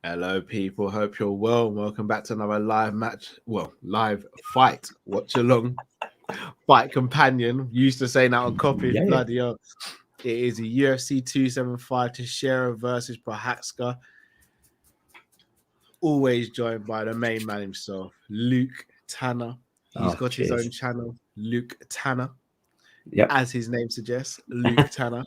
Hello, people. Hope you're well. Welcome back to another live match. Well, live fight. Watch along. Fight companion. Used to say that on copy. Yeah. Bloody hell. It is a UFC 275 Teixeira versus Procházka. Always joined by the main man himself, Luke Tanner. He's got his own channel, Luke Tanner. Yep. As his name suggests, Luke Tanner.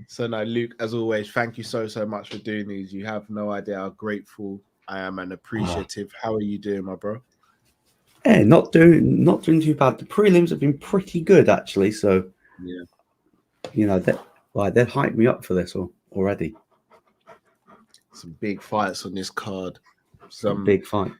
So no, Luke, as always, thank you so much for doing these. You have no idea how grateful I am and appreciative. How are you doing, my bro? Yeah, not doing too bad. The prelims have been pretty good actually. So yeah, you know that they've hyped me up for this already. Some big fights on this card. Some big fight.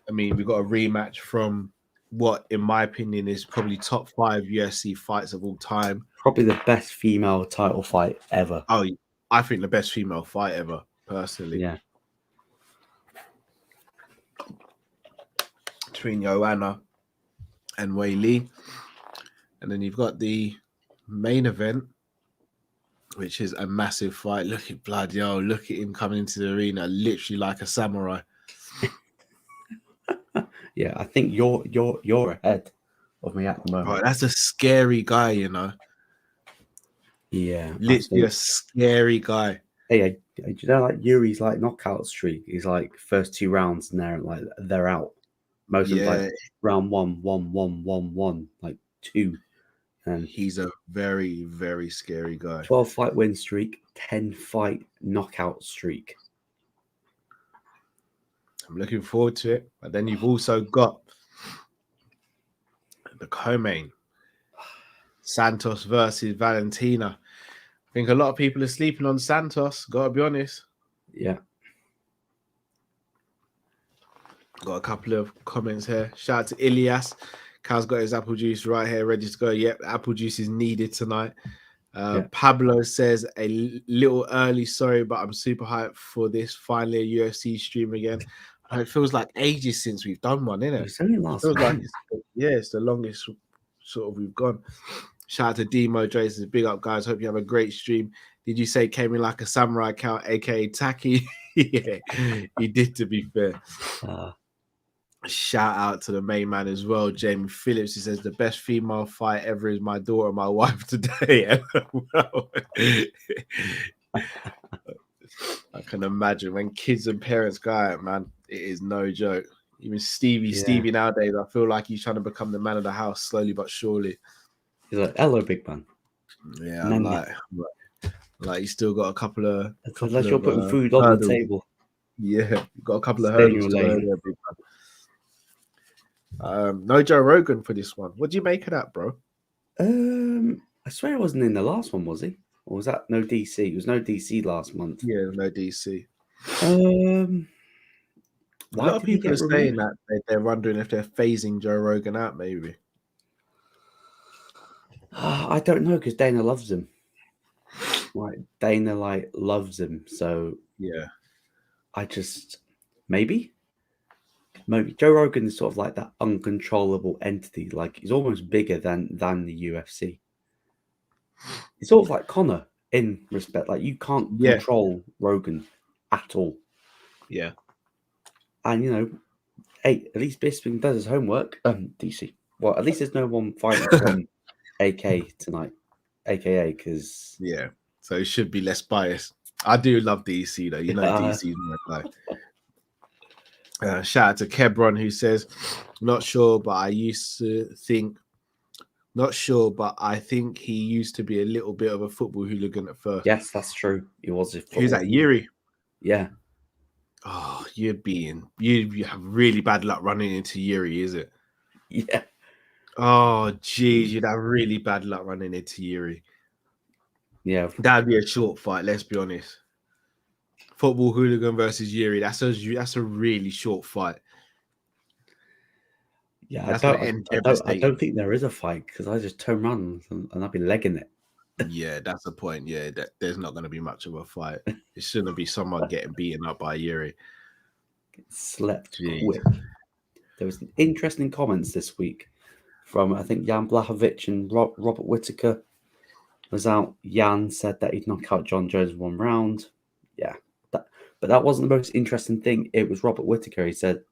I mean, we got a rematch from what, in my opinion, is probably top 5 UFC fights of all time. Probably the best female title fight ever. Oh, I think the best female fight ever, personally. Yeah. Between Joanna and Wei Li. And then you've got the main event, which is a massive fight. Look at blood, yo. Look at him coming into the arena literally like a samurai. Yeah, I think you're ahead of me at the moment. Oh, that's a scary guy, you know. Yeah, literally a scary guy. Hey, do you know like Yuri's like knockout streak? He's like first 2 rounds and they're out. Most of like round 1, like 2. And he's a very, very scary guy. 12 fight win streak, 10 fight knockout streak. I'm looking forward to it. But then you've also got the co-main, Santos versus Valentina. I think a lot of people are sleeping on Santos, gotta be honest. Yeah. Got a couple of comments here. Shout out to Ilias. Cal's got his apple juice right here, ready to go. Yep, apple juice is needed tonight. Pablo says a little early, sorry, but I'm super hyped for this. Finally, a UFC stream again. It feels like ages since we've done one, innit? It's only last month. Like it's the longest sort of we've gone. Shout out to Demo Dre says, big up, guys. Hope you have a great stream. Did you say came in like a samurai count, aka Taki? Yeah, he did, to be fair. Shout out to the main man as well, Jamie Phillips. He says the best female fight ever is my daughter, my wife today. I can imagine when kids and parents go out, man, it is no joke. Even Stevie nowadays, I feel like he's trying to become the man of the house slowly but surely. He's like, hello, big man. Yeah, I'm like he's still got a couple of. Unless you're putting food on the table. Yeah, you've got a couple of hurdles to go there, big man. No Joe Rogan for this one. What do you make of that, bro? I swear he wasn't in the last one, was he? Or was that no DC? It was no DC last month. Yeah, no DC. A lot of people are saying that they're wondering if they're phasing Joe Rogan out, maybe. I don't know, because Dana loves him. Like Dana loves him, so yeah. I just maybe Joe Rogan is sort of like that uncontrollable entity. Like he's almost bigger than the UFC. It's sort of like Conor in respect. Like you can't control Rogan at all. Yeah. And you know, hey, at least Bisping does his homework. DC. Well, at least there's no one fighting from AK tonight. AKA, because so it should be less biased. I do love DC though. You know, DC is my guy. Shout out to Kebron who says, not sure, but I think he used to be a little bit of a football hooligan at first. Yes, that's true. He was. Who's that? Yuri. Yeah. Oh, you have really bad luck running into Yuri, is it? Yeah. Oh, geez, you'd have really bad luck running into Yuri. Yeah. That'd be a short fight, let's be honest. Football hooligan versus Yuri, that's a really short fight. Yeah, I don't think there is a fight, because I just turn around and I'd be legging it. Yeah, that's the point. Yeah, there's not going to be much of a fight. It shouldn't be someone getting beaten up by Yuri. Slept quick. There was interesting comments this week from, I think, Jan Blachowicz and Robert Whittaker was out. Jan said that he'd knock out John Jones in 1 round. Yeah, But that wasn't the most interesting thing. It was Robert Whittaker. He said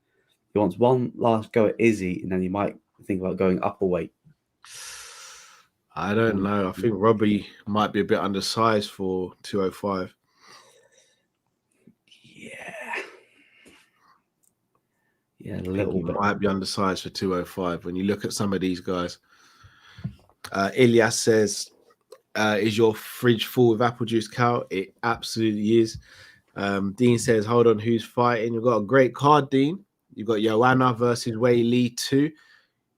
he wants one last go at Izzy, and then he might think about going up a weight. I don't know. I think Robbie might be a bit undersized for 205. Yeah, a little bit. Might be undersized for 205 when you look at some of these guys. Ilyas says, is your fridge full with apple juice, Cal? It absolutely is. Dean says, hold on, who's fighting? You've got a great card, Dean. You've got Joanna versus Wei Lee 2.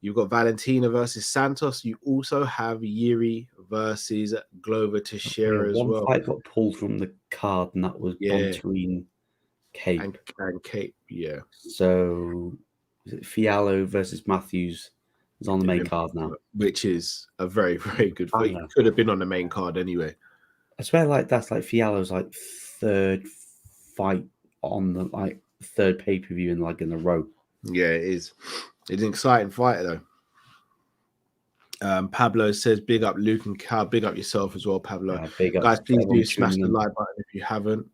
You've got Valentina versus Santos. You also have Yuri versus Glover Teixeira as well. One fight got pulled from the card, and that was Bontarine Cape. And Cape, yeah. So, is it Fiallo versus Matthews is on the main card now. Which is a very, very good fight. It could have been on the main card anyway. I swear, that's like Fiallo's like third fight on the third pay-per-view in a row. Yeah, it is. It's an exciting fight though. Pablo says, big up Luke and Cal. Big up yourself as well, Pablo. Yeah, big up. Guys, please do smash the like button if you haven't.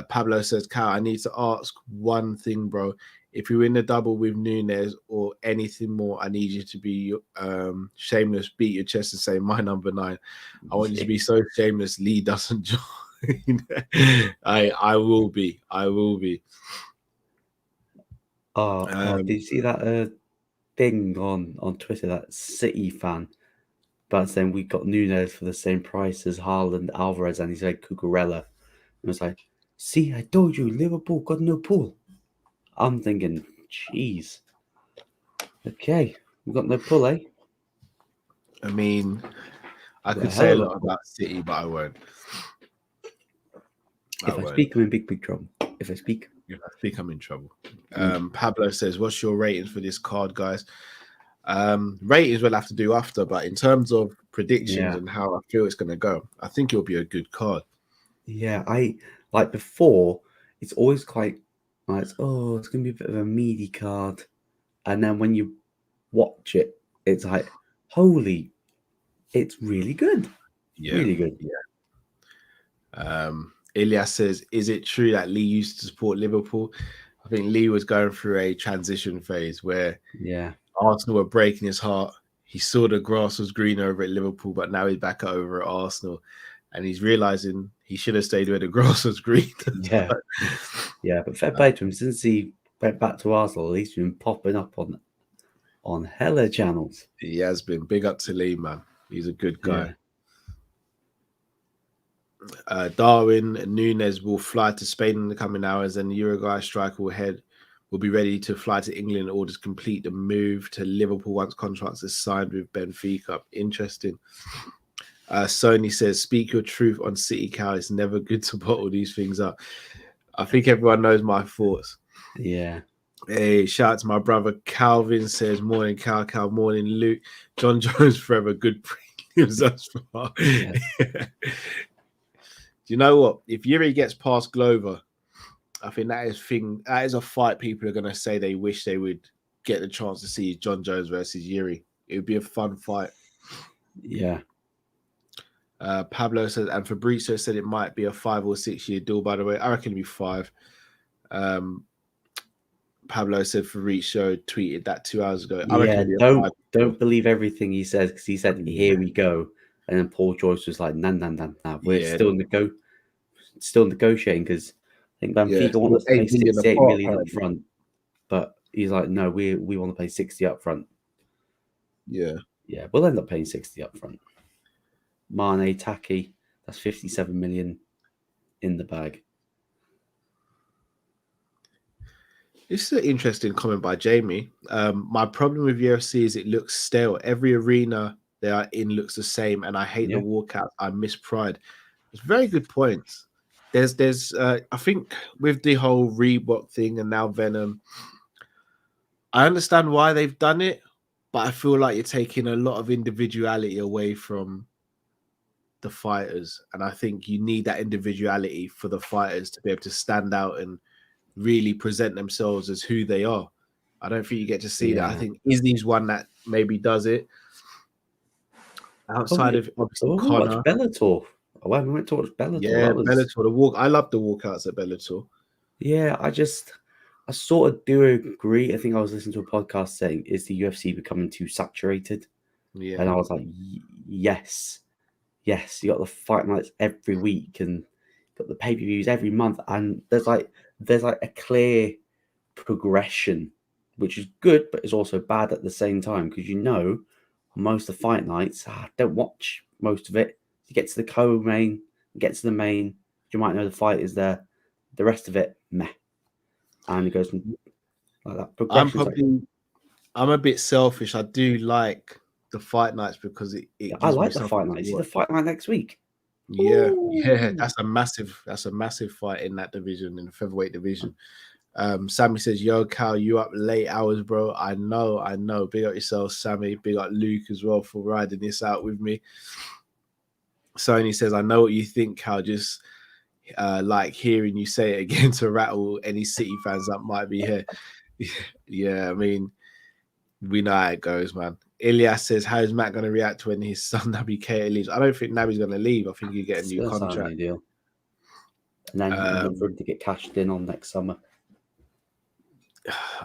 Pablo says, Cal, I need to ask one thing, bro. If you win the double with Nunes or anything more, I need you to be shameless, beat your chest and say, my number 9. I want you to be so shameless Lee doesn't join. I will be. Did you see that thing on Twitter, that City fan? But then we got Nunes for the same price as Haaland, Alvarez, and he said Cucurella. It was like, see, I told you, Liverpool got no pool. I'm thinking, jeez. Okay, we got no pull, eh? I mean, I could say a lot about City, but I won't. If I speak, I'm in big trouble. If I speak, I'm in trouble. Pablo says, what's your ratings for this card, guys? Ratings we'll have to do after, but in terms of predictions and how I feel it's going to go, I think it'll be a good card. Yeah, I like before, it's always quite like, it's going to be a bit of a meaty card. And then when you watch it, it's like, holy, it's really good. Yeah. Really good. Yeah. Ilyas says, is it true that Lee used to support Liverpool? I think Lee was going through a transition phase where Arsenal were breaking his heart. He saw the grass was green over at Liverpool, but now he's back over at Arsenal. And he's realizing he should have stayed where the grass was green. But fair play to him. Since he went back to Arsenal, at least he's been popping up on hella channels. He has been. Big up to Lee, man. He's a good guy. Darwin Nunes will fly to Spain in the coming hours, and the Uruguay striker will be ready to fly to England in order to complete the move to Liverpool once contracts are signed with Benfica. Interesting. Sony says, speak your truth on City, Cal. It's never good to bottle these things up. I think everyone knows my thoughts. Yeah. Hey, shout out to my brother Calvin says, morning, Cal, morning, Luke. John Jones forever, good prelims thus far. Do you know what? If Yuri gets past Glover, I think that is a fight people are going to say they wish they would get the chance to see John Jones versus Yuri. It would be a fun fight. Yeah. Pablo says, and Fabrizio said it might be a 5 or 6 year deal, by the way. I reckon it'd be 5. Pablo said Fabrizio tweeted that 2 hours ago. Don't believe everything he says, because he said, here we go. And then Paul Joyce was like, nah. We're still negotiating, because I think Benfica want us to pay 68 million up front. But he's like, no, we want to pay 60 up front. Yeah. Yeah, we'll end up paying 60 up front. Mane, Taki, that's 57 million in the bag. This is an interesting comment by Jamie. My problem with UFC is it looks stale. Every arena they are in looks the same, and I hate the walkout. I miss Pride. It's very good points. There's I think with the whole Reebok thing and now Venom, I understand why they've done it, but I feel like you're taking a lot of individuality away from the fighters, and I think you need that individuality for the fighters to be able to stand out and really present themselves as who they are. I don't think you get to see that. I think Izzy's one that maybe does it. Outside of obviously Conor. Bellator. We went to watch Bellator. Yeah, Bellator. I love the walkouts at Bellator. Yeah, I sort of do agree. I think I was listening to a podcast saying, is the UFC becoming too saturated? Yeah. And I was like, yes. You got the fight nights every week and got the pay-per-views every month. And there's like a clear progression, which is good, but it's also bad at the same time because most of the fight nights, don't watch most of it. You get to the co-main, get to the main, you might know the fight is there. The rest of it, meh. And it goes from like that progression. I'm a bit selfish. I do like the fight nights because it I gives me like the something fight to night. See the watch. fight night next week. Yeah, Ooh. that's a massive fight in that division, in the featherweight division. Sammy says, "Yo, Cal, you up late hours, bro? I know. Big up yourself, Sammy. Big up Luke as well for riding this out with me." Sony says, "I know what you think, Cal. Just like hearing you say it again to rattle any City fans that might be here." Yeah, I mean, we know how it goes, man. Ilyas says, "How is Matt going to react when his son Naby Keita leaves?" I don't think Naby's going to leave. I think he'll get a new contract. Deal. And then for him to get cashed in on next summer.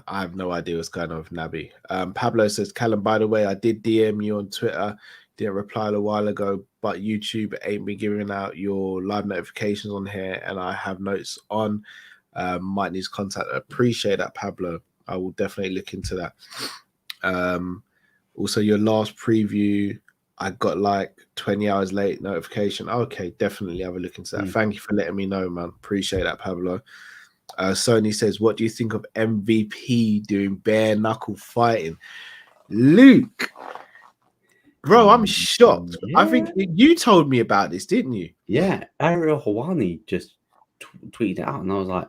I have no idea what's going on with Naby. Pablo says, "Callum, by the way, I did DM you on Twitter. Didn't reply a while ago, but YouTube ain't been giving out your live notifications on here, and I have notes on. Might need contact. Appreciate that, Pablo. I will definitely look into that. Also, your last preview, I got like 20 hours late notification. Okay, definitely have a look into that. Thank you for letting me know, man. Appreciate that, Pablo." Sony says, "What do you think of MVP doing bare knuckle fighting?" Luke, bro, I'm shocked. Yeah. I think you told me about this, didn't you? Yeah, Ariel Hawani just tweeted it out, and I was like,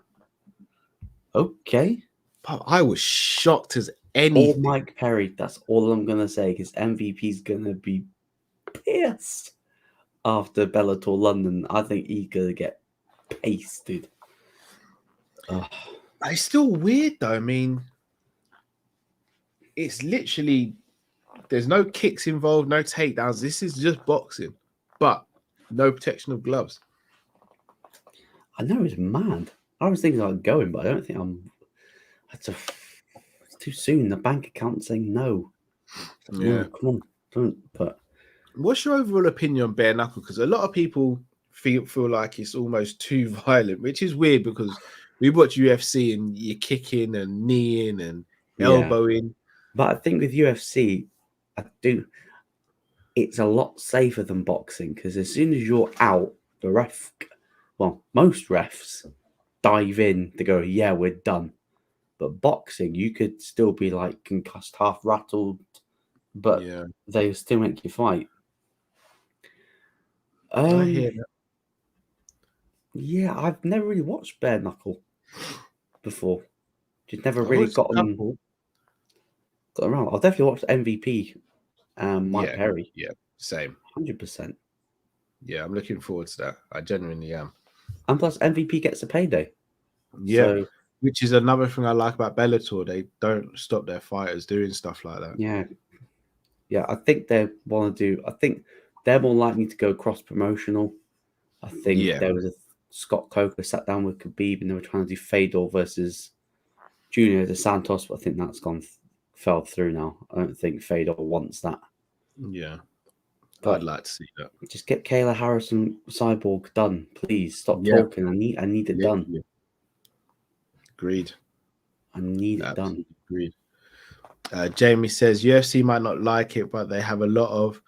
okay. I was shocked as anything. Or Mike Perry, that's all I'm going to say, because MVP's going to be pissed after Bellator London. I think he's going to get pasted. It's still weird, though. I mean, it's literally, there's no kicks involved, no takedowns. This is just boxing, but no protection of gloves. I know, it's mad. I was thinking about going, but I don't think it's too soon. The bank account saying no. Yeah. Come on, don't. But what's your overall opinion on bare knuckle? Because a lot of people feel like it's almost too violent, which is weird because we watch UFC and you're kicking and kneeing and elbowing. But I think with UFC, it's a lot safer than boxing because as soon as you're out, most refs dive in to go, yeah, we're done. But boxing, you could still be like concussed, half rattled, but they still make you fight. I hear that. Yeah, I've never really watched bare knuckle before. Just never really gotten around. I'll definitely watch MVP. Mike Perry. Yeah, same. 100%. Yeah, I'm looking forward to that. I genuinely am. And plus, MVP gets a payday. Yeah, so, which is another thing I like about Bellator. They don't stop their fighters doing stuff like that. Yeah. I think they want to do. I think they're more likely to go cross promotional. I think there was a Scott Coker sat down with Khabib and they were trying to do Fedor versus Junior dos Santos, but I think that's fell through now. I don't think Fedor wants that. Yeah. But I'd like to see that. Just get Kayla Harrison Cyborg done, please. Stop talking. I need it done. Agreed. I need it done. Agreed. Jamie says UFC might not like it, but they have a lot of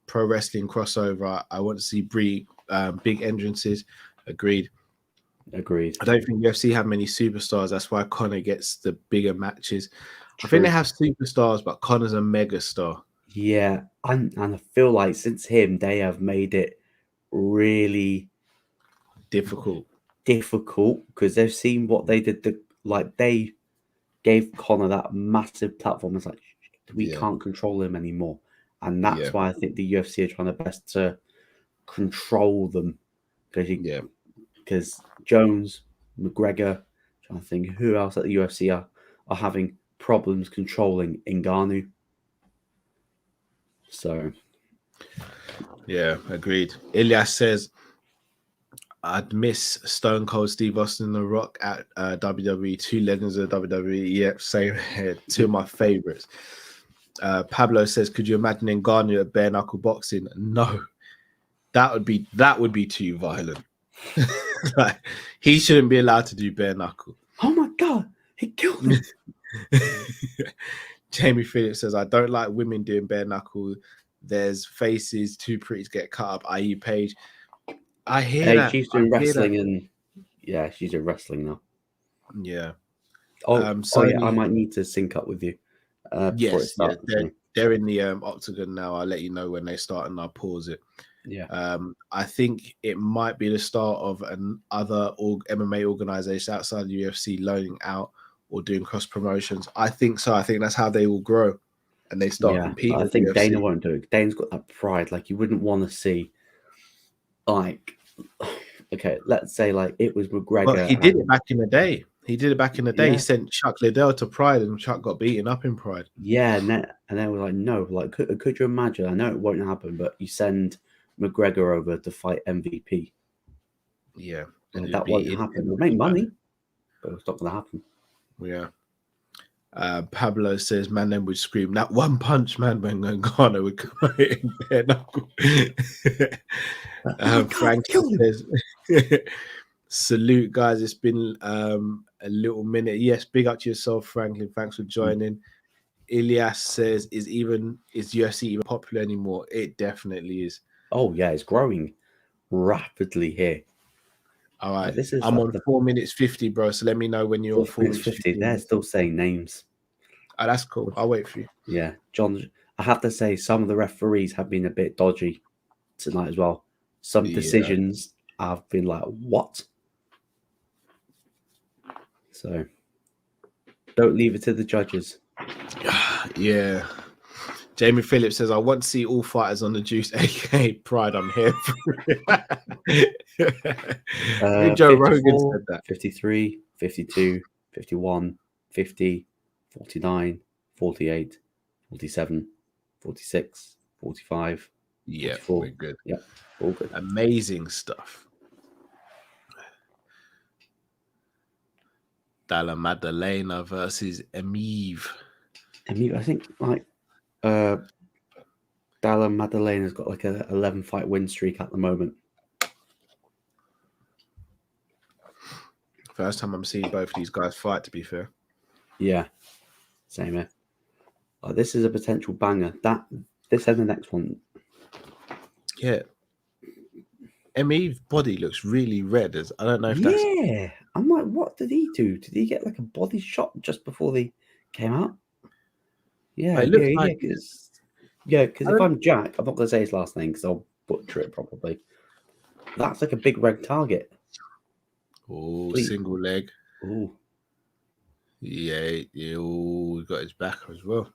pro wrestling crossover. I want to see big entrances. Agreed. I don't think UFC have many superstars. That's why Conor gets the bigger matches. True. I think they have superstars, but Conor's a mega star. Yeah, and I feel like since him, they have made it really difficult because they've seen what they did. They gave Conor that massive platform. It's like we can't control him anymore, and that's why I think the UFC are trying their best to control them. Because Jones, McGregor, trying to think who else at the UFC are having problems controlling Ngannou. So, yeah, agreed. Ilyas says, I'd miss Stone Cold Steve Austin and The Rock at WWE. Two legends of WWE. Yep, same here. Two of my favorites. Pablo says, "Could you imagine Ngannou at bare knuckle boxing?" No, that would be too violent. Like, he shouldn't be allowed to do bare knuckle. Oh my god, he killed him. Jamie Phillips says, "I don't like women doing bare knuckle. There's faces too pretty to get cut up, i.e. Paige." I hear that. She's doing wrestling and she's doing wrestling now. Yeah. I might need to sync up with you. Before it starts. They're in the octagon now. I'll let you know when they start and I'll pause it. Yeah. I think it might be the start of another MMA organization outside the UFC loaning out or doing cross promotions. I think so. I think that's how they will grow and they start competing. I think Dana won't do it. Dana's got that pride. Like, you wouldn't want to see, like, okay, let's say like it was McGregor. But he did it back in the day. He Yeah. He sent Chuck Liddell to Pride and Chuck got beaten up in Pride. Yeah, and they were like, no, like, could you imagine? I know it won't happen, but you send McGregor over to fight MVP. Yeah. And that won't happen. It'll make money, but it's not going to happen. Yeah. Pablo says, "Man, then would scream that one punch, man, when Ngannou would come in bare knuckle." Frank says, "Salute, guys. It's been a little minute. Yes, big up to yourself, Franklin. Thanks for joining." Ilyas says, "Is UFC even popular anymore?" It definitely is. Oh yeah, it's growing rapidly here. All right, I'm on 4 minutes 50, bro. So let me know when you're on 4 minutes 50. They're still saying names. Oh, that's cool. I'll wait for you. Yeah, John. I have to say, some of the referees have been a bit dodgy tonight as well. Some decisions I've been like, what? So don't leave it to the judges. Yeah. Jamie Phillips says, "I want to see all fighters on the juice, aka Pride. I'm here for it." Joe 54, Rogan said that. 53, 52, 51, 50, 49, 48, 47, 46, 45. Yeah, 44. we're good. Yeah, all good. Amazing stuff. Dalla Maddalena versus Emiv. I think like Dalla Maddalena's got like a 11 fight win streak at the moment. First time I'm seeing both of these guys fight, to be fair. Yeah, same here. This is a potential banger. This and the next one. Yeah. Emiv's body looks really red. I don't know if that's... Yeah. I'm like, what did he do? Did he get like a body shot just before they came out? Yeah, it looks like... because if I'm Jack, I'm not going to say his last name because I'll butcher it probably. That's like a big red target. Oh, single leg. Oh. Yeah, he got his back as well.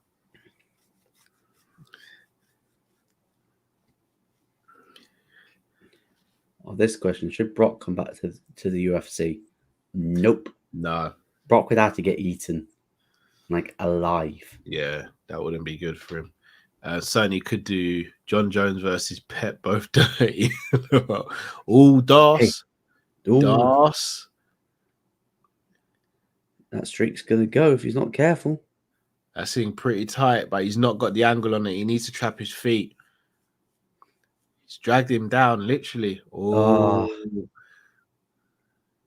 Oh, this question, should Brock come back to the UFC? Nope. No. Brock would have to get eaten like alive. Yeah, that wouldn't be good for him. Sony could do John Jones versus Pep, both dirty. Oh, Das. Hey. Das. That streak's going to go if he's not careful. That seemed pretty tight, but he's not got the angle on it. He needs to trap his feet. He's dragged him down, literally. Oh.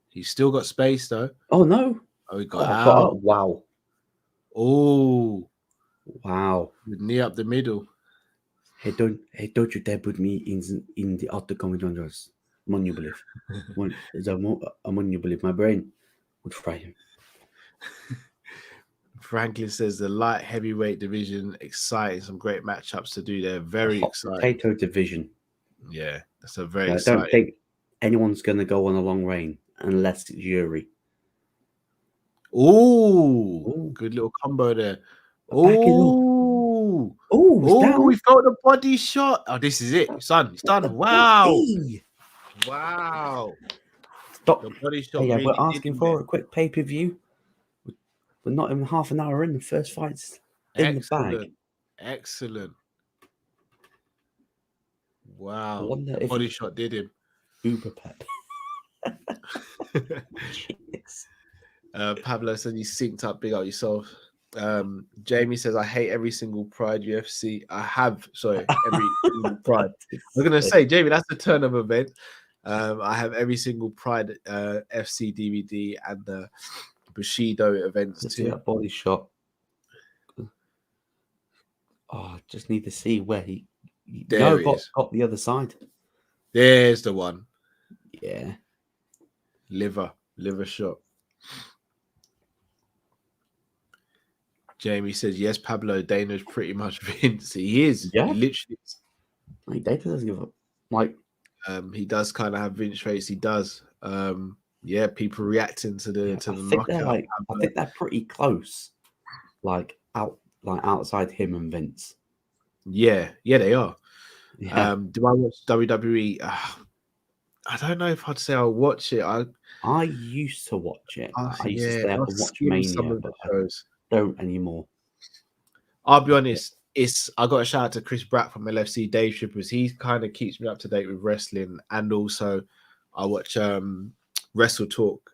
He's still got space, though. Oh, no. Oh, he got out. Wow. Oh. Wow. Knee up the middle. Hey, don't you dare put me in the octagon with Munoz. Mon you believe. Mon you believe. My brain would fry him. Franklin says the light heavyweight division, exciting. Some great matchups to do there. Very exciting. Potato division. Yeah, that's a very exciting. I don't think anyone's going to go on a long reign unless it's Yuri. Ooh, good little combo there. Oh, we felt the body shot. Oh, this is it. It's done. It's done. Wow. Wow. Stop. The body shot. Hey, we're asking for a quick pay-per-view. We're not even half an hour in. The first fight's in the bag. Excellent. Wow. The body shot did him. Uber Pep. Jeez. Pablo said you synced up, big up yourself. Jamie says I hate every single Pride UFC. I have, sorry, every single Pride. I was gonna say, Jamie, that's the turn of event. I have every single Pride FC DVD and the Bushido events Let's see too. that body shot. Oh, I just need to see where he got the other side. There's the one. Yeah. Liver shot. Jamie says, yes, Pablo, Dana's pretty much Vince. He is. Yeah. He literally is. Like, Dana doesn't give up. Like, he does kind of have Vince face. He does. Yeah, people reacting to the knockout. I think they're pretty close. Like outside him and Vince. Yeah, they are. Yeah. Do I watch WWE? I don't know if I'd say I'll watch it. I used to watch it. I used to stay up and watch skim Mania, some of the shows. I don't anymore. I'll be honest. I got a shout out to Chris Bratt from LFC Day Trippers. He kind of keeps me up to date with wrestling, and also I watch Wrestle Talk,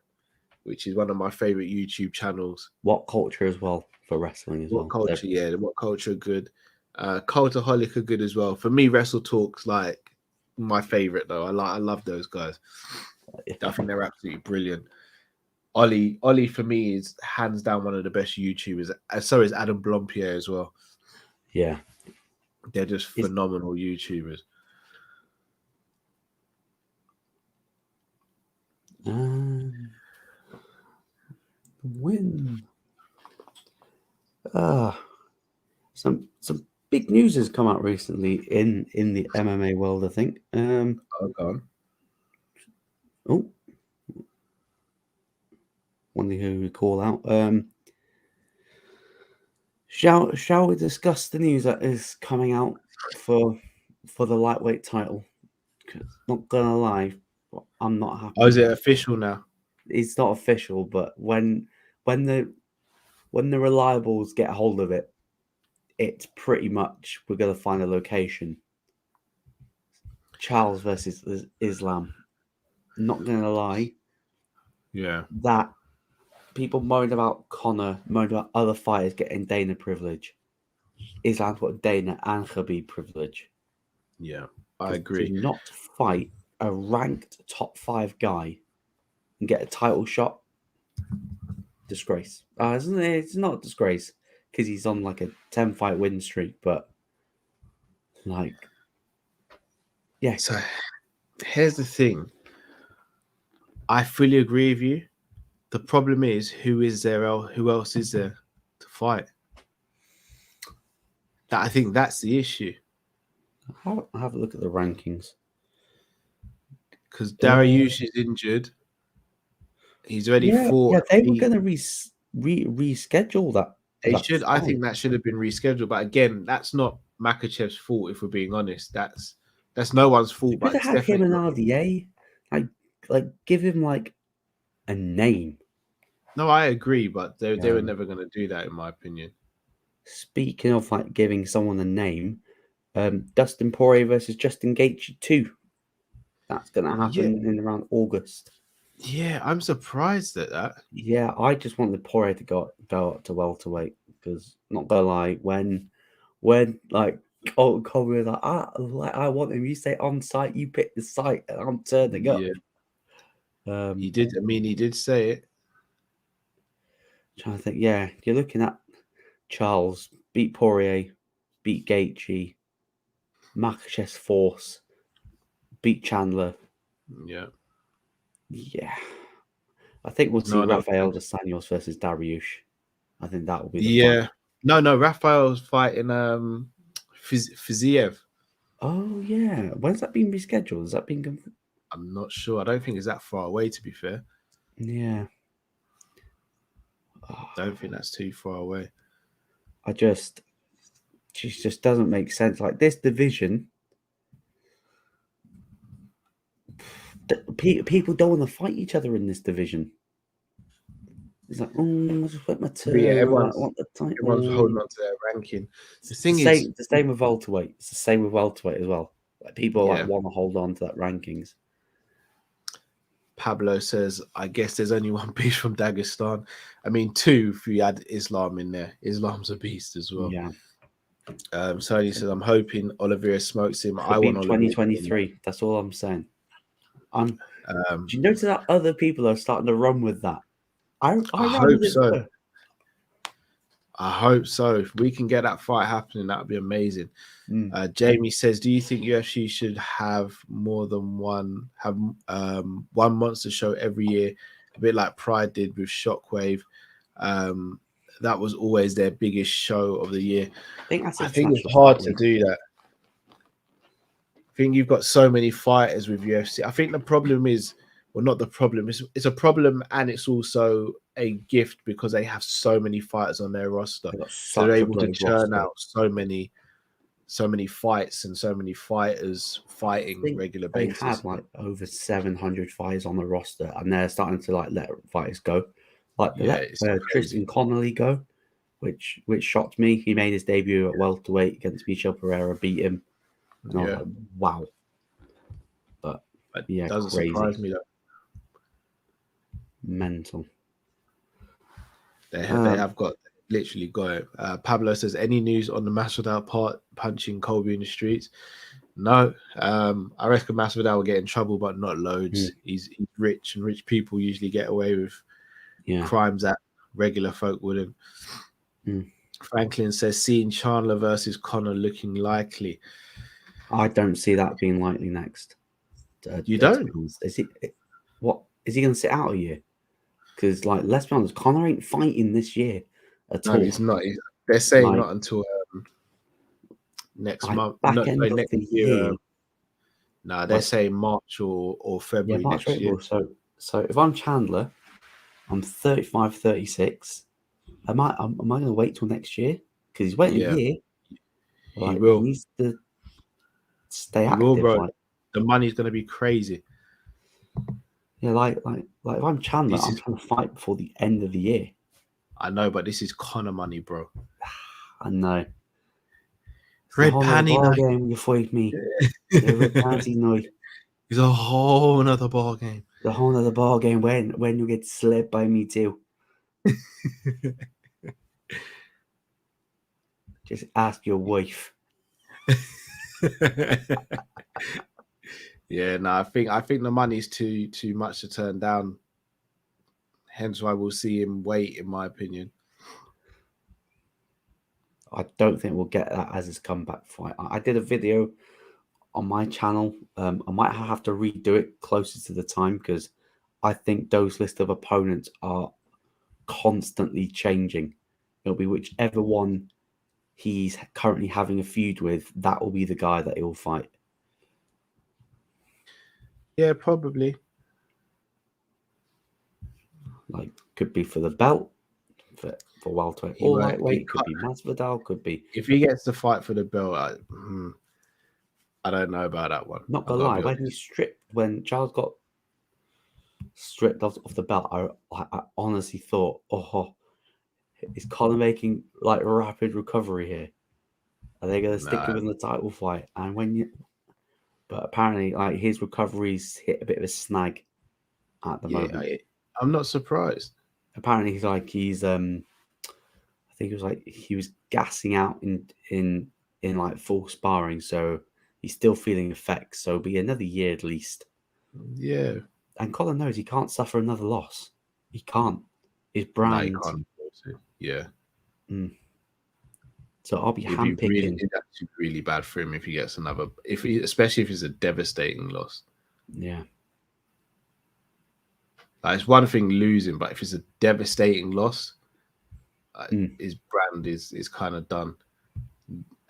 which is one of my favorite YouTube channels. What Culture as well for wrestling as well. What Culture, yeah, What Culture are good. Cultaholic are good as well. For me, Wrestle Talk's like my favorite though. I love those guys. I think they're absolutely brilliant. Ollie for me is hands down one of the best YouTubers. So is Adam Blompier as well. Yeah, they're just phenomenal YouTubers. Win. Some big news has come out recently in the MMA world, I think. Go on. Oh, wonder who we call out. Shall we discuss the news that is coming out for the lightweight title? Not gonna lie, I'm not happy. Oh, is it official now? It's not official, but when the reliables get hold of it, it's pretty much we're gonna find a location. Charles versus Islam. Not gonna lie. Yeah. That people moan about Conor, moan about other fighters getting Dana privilege. Islam's got Dana and Khabib privilege. Yeah, I agree. To not fight a ranked top 5 guy and get a title shot, disgrace. It's not a disgrace because he's on like a 10-fight win streak, but like, yeah. So here's the thing. I fully agree with you. The problem is, who else is there to fight? I think that's the issue. I'll have a look at the rankings. Because Dariush is injured. He's already fought. Yeah, they were going to reschedule that. They should. I think that should have been rescheduled. But again, that's not Makhachev's fault. If we're being honest, that's no one's fault. But have him an RDA. Like give him like a name. No, I agree, but they were never going to do that, in my opinion. Speaking of like giving someone a name, Dustin Poirier versus Justin Gaethje 2. That's going to happen in around August. Yeah, I'm surprised at that. Yeah, I just want the Poirier to go up to welterweight because, not gonna lie, when like Colby was like, I want him. You say on site, you pick the site, and I'm turning up. Yeah. He did. I mean, he did say it. Trying to think. Yeah, you're looking at Charles beat Poirier, beat Gaethje, Makhachev force, beat Chandler. Yeah, I think we'll see Rafael dos Anjos versus Dariush. I think that will be the fight. No, Rafael's fighting Fiziev. Oh yeah, when's that been rescheduled? Has that been confirmed? I'm not sure. I don't think it's that far away, to be fair. Yeah, I don't think that's too far away. It just doesn't make sense. Like this division. People don't want to fight each other in this division. It's like, I'll just wait my turn. Yeah, everyone's holding on to their ranking. The thing is, the same with welterweight. It's the same with welterweight as well. Like people want to hold on to that rankings. Pablo says, I guess there's only one beast from Dagestan. I mean, two if you add Islam in there. Islam's a beast as well. Yeah. Sony says, I'm hoping Oliveira smokes him. I Could be want Oliveira. 2023. That's all I'm saying. Do you notice that other people are starting to run with that? I ran hope with it so. too. I hope so. If we can get that fight happening, that would be amazing. Jamie says, do you think UFC should have more than one monster show every year, a bit like Pride did with Shockwave? That was always their biggest show of the year. I think it's hard to do that. I think you've got so many fighters with UFC. I think the problem is, well, not the problem. It's a problem, and it's also a gift because they have so many fighters on their roster. So they're able to churn out so many fights and so many fighters fighting regular basis. They had like over 700 fighters on the roster, and they're starting to like let fighters go. Like they let Tristan Connolly go, which shocked me. He made his debut at welterweight against Michel Pereira, beat him. And I was like, wow. But yeah, doesn't crazy. surprise me though. Mental. They have literally got it. Pablo says, any news on the Masvidal part punching Colby in the streets? No. I reckon Masvidal will get in trouble, but not loads. He's rich, and rich people usually get away with crimes that regular folk wouldn't. Franklin says, seeing Chandler versus Conor looking likely. I don't see that being likely next. You don't? Is he going to sit out a year? Because, like, let's be honest, Conor ain't fighting this year at all. No, he's not. They're saying not until next month. Next year. No, they're saying March or February next year. So if I'm Chandler, I'm 35, 36. Am I going to wait till next year? Because he's waiting a year. Like, he will. He needs to stay active. Will, bro. Like, the money's going to be crazy. Yeah, like if I'm Chandler, I'm trying to fight before the end of the year. I know, but this is Conor money, bro. I know. Red panty night. Game, you fight me. Red panty night. It's a whole another ball game. The whole other ball game when you get slapped by me too. Just ask your wife. Yeah, no, I think the money's too much to turn down. Hence why we'll see him wait, in my opinion. I don't think we'll get that as his comeback fight. I did a video on my channel. I might have to redo it closer to the time because I think those list of opponents are constantly changing. It'll be whichever one he's currently having a feud with, that will be the guy that he'll fight. Yeah, probably. Like, could be for the belt, for welterweight or lightweight. Could be Masvidal. Could be if he gets the fight for the belt. I don't know about that one. Not gonna lie, when Charles got stripped off the belt, I honestly thought, is Conor making like a rapid recovery here? Are they gonna stick him in the title fight? And but apparently, like, his recovery's hit a bit of a snag at the moment. I'm not surprised. Apparently, he's I think it was like he was gassing out in like full sparring, so he's still feeling effects. So it'll be another year at least. Yeah. And Colin knows he can't suffer another loss. He can't. His brand. No, he can't. Yeah. So I'll be handpicking. It's actually really bad for him if he gets another. Especially if it's a devastating loss. Yeah. Like, it's one thing losing, but if it's a devastating loss, his brand is kind of done.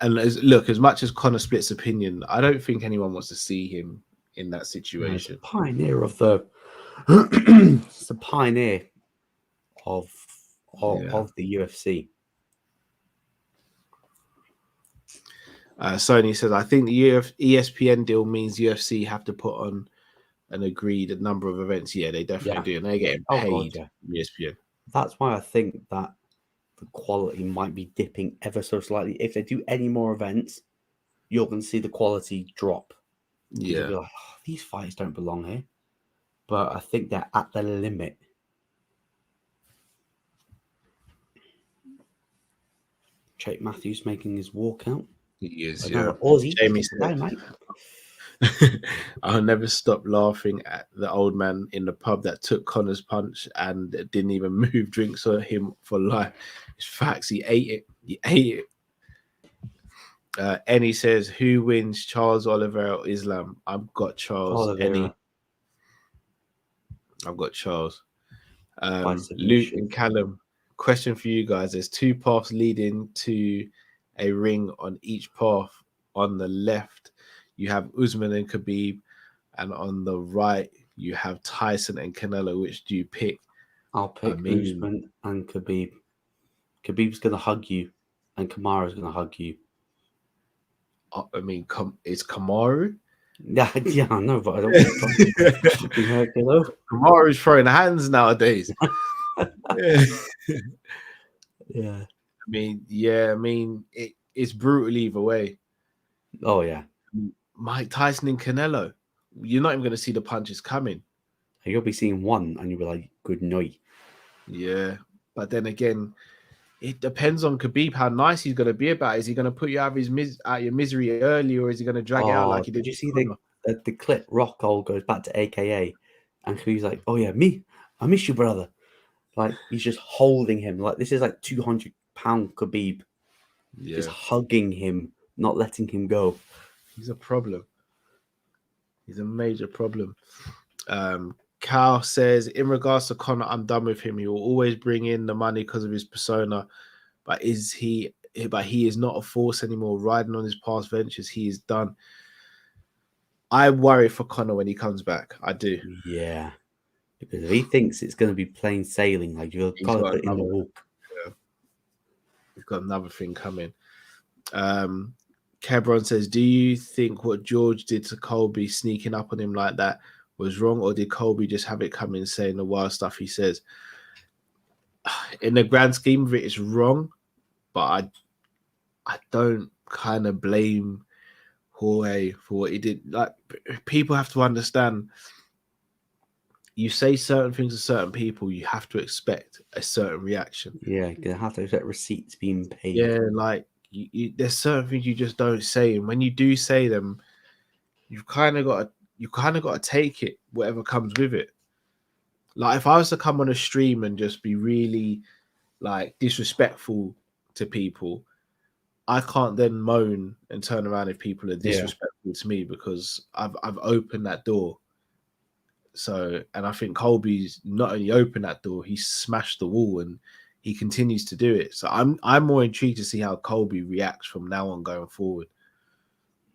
And look, as much as Conor splits opinion, I don't think anyone wants to see him in that situation. He's a pioneer of the. It's a pioneer of the UFC. Sony says, I think the ESPN deal means UFC have to put on an agreed number of events. Yeah, they definitely do. And they're getting paid. ESPN. That's why I think that the quality might be dipping ever so slightly. If they do any more events, you're going to see the quality drop. Yeah. You'll be like, these fights don't belong here. but I think they're at the limit. Jake Matthews making his walkout. He is, Another yeah. Aussie. Jamie Hey, said, mate. I'll never stop laughing at the old man in the pub that took Connor's punch and didn't even move drinks on him for life. It's facts. He ate it. He ate it. Any says, who wins, Charles Oliveira or Islam? I've got Charles. Oliveira. I've got Charles. By Luke submission. and Callum, question for you guys. There's 2 paths leading to a ring. On each path, on the left, you have Usman and Khabib, and on the right, you have Tyson and Canelo. Which do you pick? I'll pick Usman and Khabib. Khabib's going to hug you, and Kamaru's going to hug you. I mean, it's Kamaru. Yeah, I know, but I don't want to hurt you. Kamaru's throwing hands nowadays. Yeah. I mean, it's brutal either way. Oh, yeah. Mike Tyson and Canelo, you're not even going to see the punches coming. You'll be seeing one and you'll be like, good night. Yeah. But then again, it depends on Khabib how nice he's going to be about it. Is he going to put you out of your misery early, or is he going to drag it out like he did? Did you see the clip? Rockhold goes back to AKA and Khabib's like, oh, yeah, I miss you, brother. Like, he's just holding him. Like, this is like 200-pound Khabib. Yeah. Just hugging him, not letting him go. He's a problem. He's a major problem. Cal says, in regards to Conor, I'm done with him. He will always bring in the money because of his persona, but he is not a force anymore. Riding on his past ventures, he is done. I worry for Conor when he comes back. I do. Yeah, because if he thinks it's going to be plain sailing, like you've got to put in the walk. Yeah. He's got another thing coming. Kebron says, do you think what George did to Colby, sneaking up on him like that, was wrong, or did Colby just have it coming, saying the wild stuff he says? In the grand scheme of it, it's wrong, but I don't kind of blame Jorge for what he did. Like, people have to understand, you say certain things to certain people, you have to expect a certain reaction. Yeah, you have to expect receipts being paid. Yeah, like there's certain things you just don't say, and when you do say them, you've kind of got to take it, whatever comes with it. Like, if I was to come on a stream and just be really like disrespectful to people, I can't then moan and turn around if people are disrespectful to me, because I've opened that door. So, and I think Colby's not only opened that door, he smashed the wall and he continues to do it. So I'm more intrigued to see how Colby reacts from now on going forward.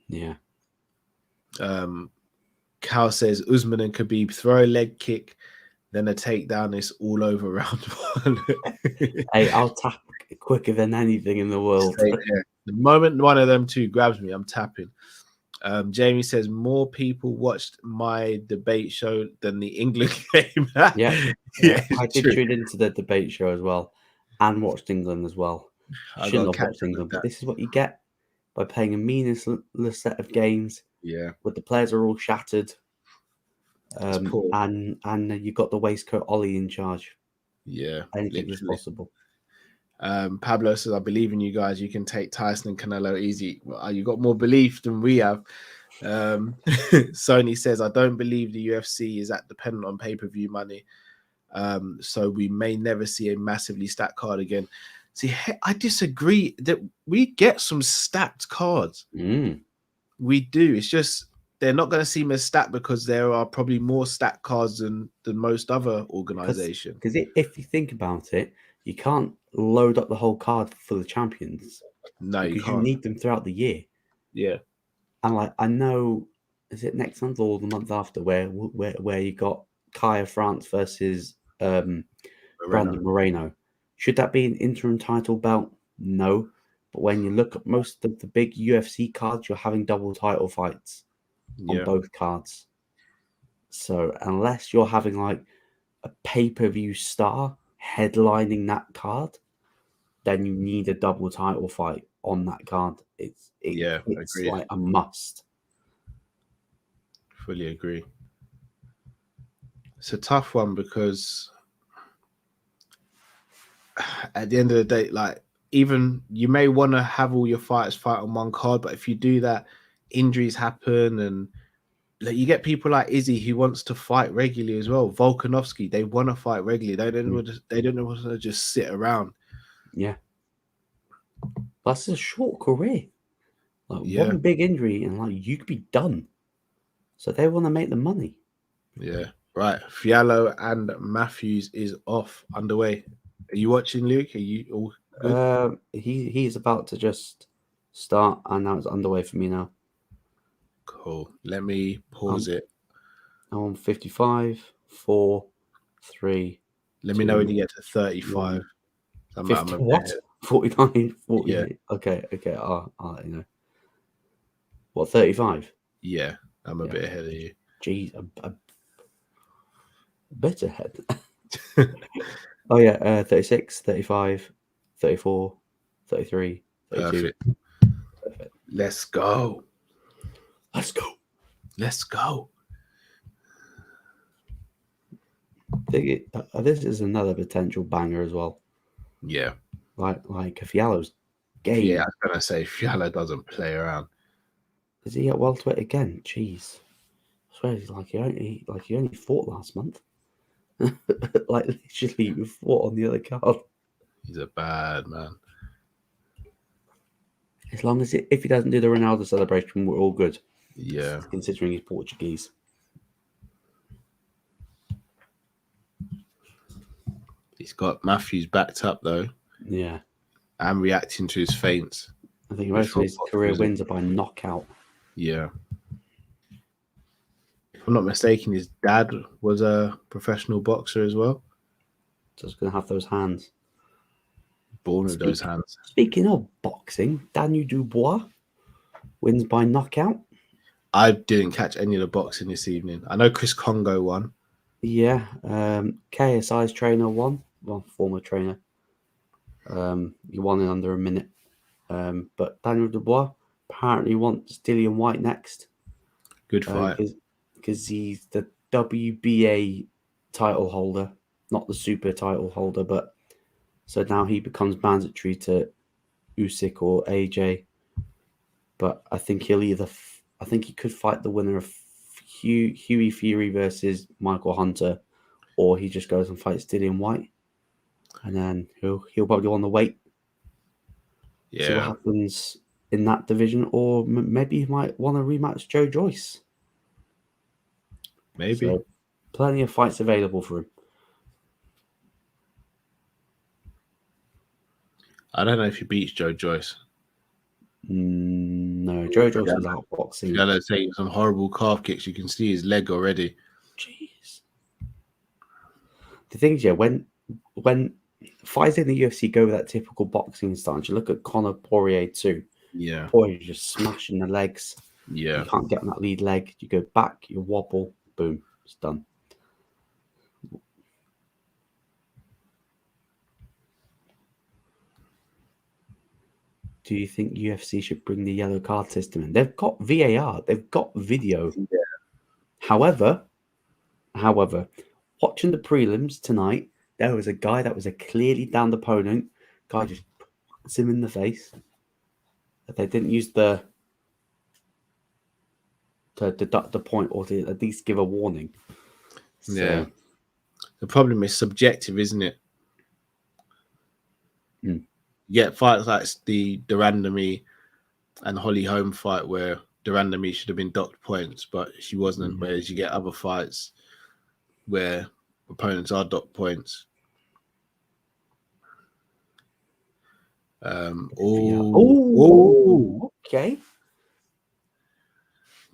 Yeah. Cal says, Usman and Khabib, throw a leg kick, then a takedown, is all over round one. Hey, I'll tap quicker than anything in the world. The moment one of them two grabs me, I'm tapping. Jamie says, more people watched my debate show than the England game. Yeah, I did tune into the debate show as well and watched England as well. I shouldn't have watched England, but this is what you get by playing a meaningless set of games. Yeah, where the players are all shattered. And you've got the waistcoat Ollie in charge. Yeah, anything is possible. Pablo says, I believe in you guys. You can take Tyson and Canelo easy. Well, you got more belief than we have. Sony says, I don't believe the UFC is that dependent on pay-per-view money. So we may never see a massively stacked card again. See, I disagree that we get some stacked cards. We do. It's just they're not going to seem as stacked because there are probably more stacked cards than most other organizations. Because if you think about it, you can't load up the whole card for the champions. No, because you need them throughout the year. Yeah. And like, I know, is it next month or the month after where you got Kaya France versus Brandon Moreno? Should that be an interim title belt? No. But when you look at most of the big UFC cards, you're having double title fights on both cards. So unless you're having like a pay-per-view star headlining that card, then you need a double title fight on that card. It's like a must. Fully agree. It's a tough one because at the end of the day, like, even you may want to have all your fighters fight on one card, but if you do that, injuries happen, and like, you get people like Izzy who wants to fight regularly as well. Volkanovski, they want to fight regularly. They don't want to just sit around. Yeah, that's a short career. Like Yeah. one big injury and like you could be done. So they want to make the money. Yeah. Right. Fiallo and Matthews is off, underway. Are you watching, Luke? Are you all good? He's about to just start, and now it's underway for me now. Cool. Let me pause it. I'm on 55, 4, 3. Let me know when you get to 35. 50, what? 49, 48. Yeah. Okay. I'll let you know. What, 35? Yeah, I'm a bit ahead of you. Jeez, a bit ahead. Oh, yeah, 36, 35, 34, 33, 32. Perfect. Let's go. Let's go. This is another potential banger as well. Yeah. Like Fiallo's game. Yeah, I was going to say, Fiallo doesn't play around. Is he at welterweight again? Jeez. I swear he's he only fought last month. Like literally we fought on the other card. He's a bad man. As long as if he doesn't do the Ronaldo celebration, we're all good. Yeah. Considering he's Portuguese. He's got Matthews backed up though. Yeah. And reacting to his feints. I think most of his career wins are by knockout. Yeah. If I'm not mistaken, his dad was a professional boxer as well. Just going to have those hands. Born with those hands. Speaking of boxing, Daniel Dubois wins by knockout. I didn't catch any of the boxing this evening. I know Chris Congo won. Yeah. KSI's trainer won. Well, former trainer. He won in under a minute. But Daniel Dubois apparently wants Dillian White next. Good fight. Because he's the WBA title holder, not the super title holder, but so now he becomes mandatory to Usyk or AJ. But I think I think he could fight the winner of Huey Fury versus Michael Hunter, or he just goes and fights Dillian White, and then he'll probably want to wait. Yeah. See what happens in that division, or maybe he might want to rematch Joe Joyce. Maybe. So, plenty of fights available for him. I don't know if he beats Joe Joyce. No, Joe Joyce is outboxing. Yeah, let's take some horrible calf kicks. You can see his leg already. Jeez. The thing is, yeah, when fights in the UFC go with that typical boxing stance, you look at Conor Poirier too. Yeah. Poirier's just smashing the legs. Yeah. You can't get on that lead leg. You go back, you wobble, boom, it's done. Do you think UFC should bring the yellow card system in? They've got VAR. They've got video. Yeah. However, watching the prelims tonight, there was a guy that was a clearly downed opponent. Guy just puts him in the face. They didn't use to deduct the point or to at least give a warning. So, yeah. The problem is subjective, isn't it? Yeah, fights like the Durandamy and Holly Holm fight where Durandamy should have been docked points, but she wasn't. Whereas you get other fights where opponents are docked points. Okay.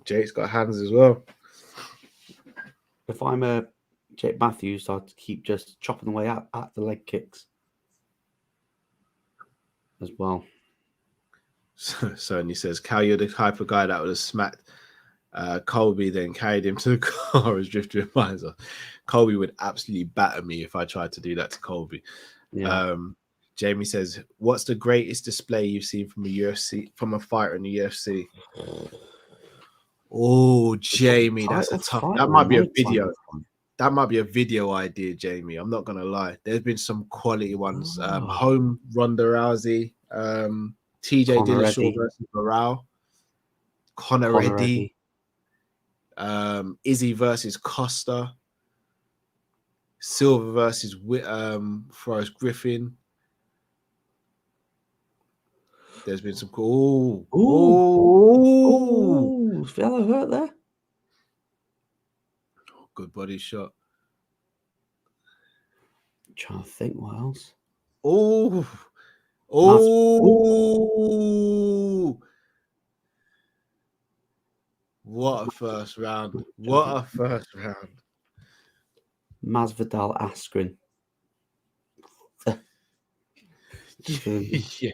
Jake's got hands as well. If I'm a Jake Matthews, I'd keep just chopping away at the leg kicks as well. So he says, Cal, you're the type of guy that would have smacked Colby, then carried him to the car as drifted with mines. Colby would absolutely batter me if I tried to do that to Colby. Yeah. Jamie says, what's the greatest display you've seen from a fighter in the UFC? Oh, Jamie, that's a tough. That might be a video. that might be a video idea, Jamie. I'm not gonna lie. There's been some quality ones. Oh. Home Ronda Rousey, TJ Conor Dillashaw Eddie. versus Morale, Conor Eddie, Izzy versus Costa, Silver versus Forrest Griffin. There's been some cool. Oh, fellow hurt there. Good body shot. I'm trying to think what else. Oh. What a first round. What a first round. Masvidal Askren. Yeah.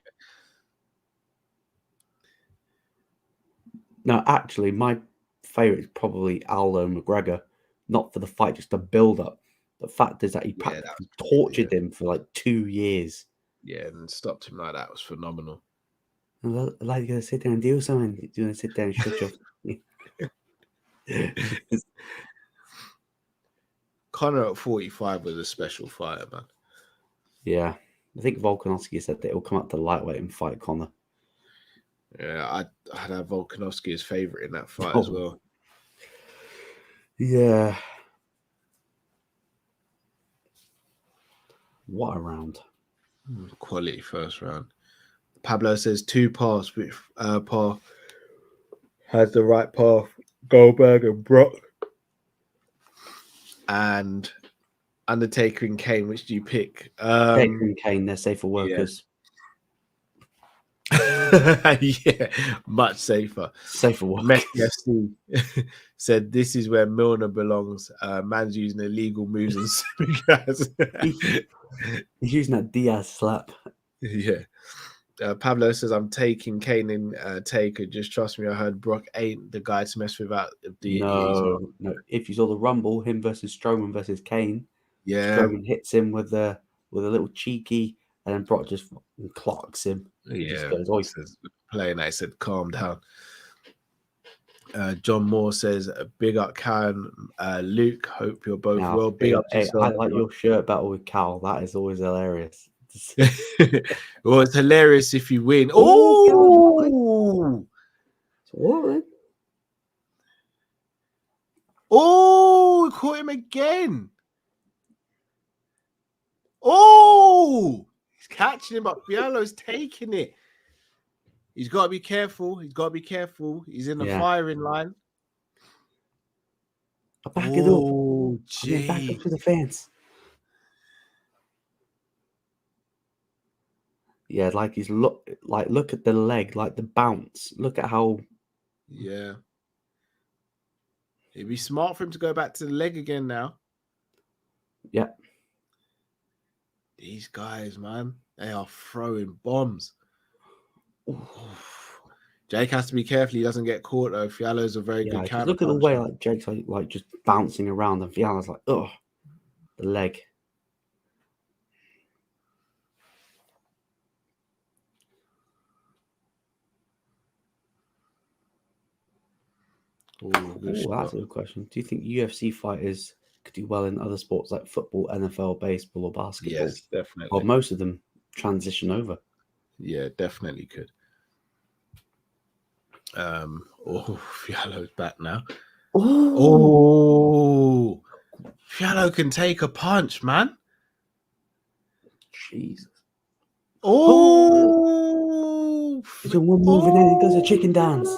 No, actually, my favourite is probably Aldo McGregor. Not for the fight, just the build-up. The fact is that he practically tortured him for like 2 years. Yeah, and stopped him like that was phenomenal. Like, you're going to sit down and do something. You're going to sit down and shut your... Conor at 45 was a special fighter, man. Yeah. I think Volkanovski said that he'll come up to lightweight and fight Conor. Yeah, I'd have Volkanovski as favourite in that fight as well. Yeah. What a round. Quality first round. Pablo says 2 paths, which path has the right path. Goldberg and Brock. And Undertaker and Kane, which do you pick? Taker and Kane, they're safer workers. Yeah, much safer. Safer workers. Messi FC said this is where Milner belongs. Man's using illegal moves and guys. He's using that Diaz slap. Yeah. Pablo says I'm taking Kane and Taker. Just trust me. I heard Brock ain't the guy to mess with out the. No. If you saw the Rumble, him versus Strowman versus Kane. Yeah. Strowman hits him with a little cheeky, and then Brock just clocks him. He just goes, "Oi." Playing that, he said, "Calm down." John Moore says, "Big up, Karen, Luke. Hope you're both well. Big up to yourself." I like your shirt battle with Cal. That is always hilarious. Well, it's hilarious if you win. Oh, what? Oh, caught him again. Oh, he's catching him, but Fiallo's taking it. He's got to be careful. He's in the firing line. I'll back it up. Gee. Back up to the fence. Yeah, like he's look at the leg, like the bounce. Look at how. Yeah. It'd be smart for him to go back to the leg again now. Yeah. These guys, man, they are throwing bombs. Jake has to be careful he doesn't get caught though. Fiallo's a very good counter. Look at the way like Jake's like just bouncing around, and Fiallo's like, the leg. That's a good question. Do you think UFC fighters could do well in other sports like football, NFL, baseball, or basketball? Yes, definitely. Or most of them transition over. Yeah, definitely could. Fiallo's back now. Oh, Fiallo can take a punch, man. Jesus. Oh, he's on one move and then he does a chicken dance.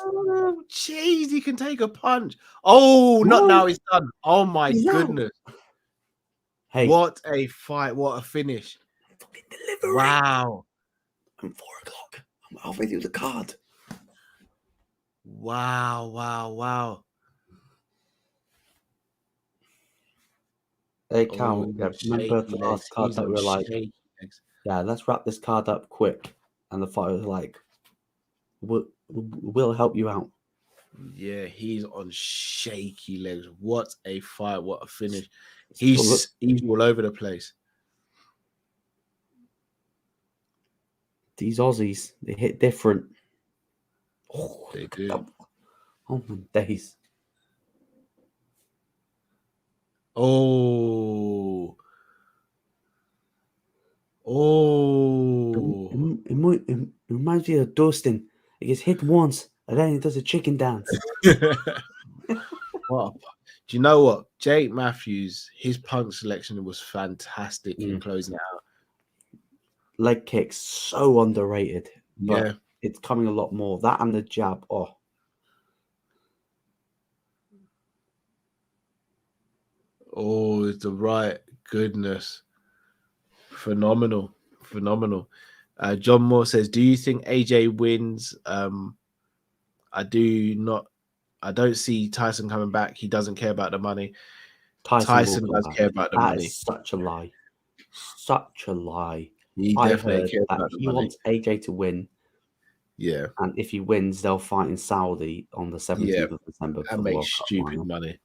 Jeez, he can take a punch. Oh, not now. He's done. Oh my goodness. Hey, what a fight! What a finish! Fucking delivery. Wow. I'm 4 o'clock. I'm halfway through the card. Wow. Hey, Cal, remember the last card that we were like, let's wrap this card up quick. And the fighter was like, we'll help you out. Yeah, he's on shaky legs. What a fight. What a finish. He's all over the place. These Aussies, they hit different. Oh, they do. Oh, my days. Oh. It reminds me of Dustin. He gets hit once and then he does a chicken dance. What? Do you know what? Jake Matthews, his punch selection was fantastic in closing it out. Leg kicks, so underrated. But Yeah. it's coming a lot more. That and the jab. Oh, the right. Goodness. Phenomenal. John Moore says, do you think AJ wins? I don't see Tyson coming back. He doesn't care about the money. Tyson does care about the money. That is such a lie. Such a lie. He I definitely heard cares that about the he money. wants AJ to win. Yeah. And if he wins, they'll fight in Saudi on the 17th of December for That the makes World Cup stupid final. money.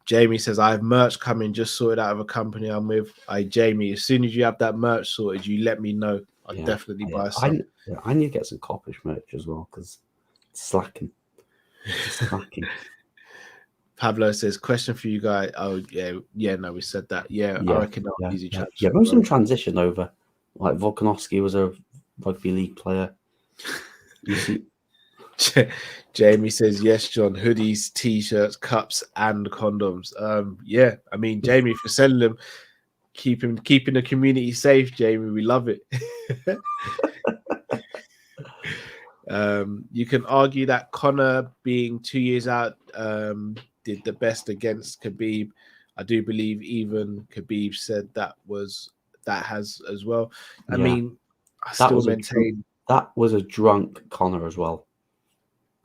Jamie says, I have merch coming, just sorted out of a company I'm with. Jamie, as soon as you have that merch sorted, you let me know. I'll definitely buy some. I need to get some Coppish merch as well because it's slacking. Pablo says, question for you guys. Oh, no, we said that. I reckon easy chat. Yeah, most of them transition over. Like Volkanovski was a rugby league player. You see, Jamie says, yes, John, hoodies, t-shirts, cups, and condoms. I mean, Jamie, if you're selling them, keeping the community safe, Jamie, we love it. You can argue that Conor being 2 years out did the best against Khabib. I do believe even Khabib said that has as well. I mean, I still maintain that was a drunk Conor as well.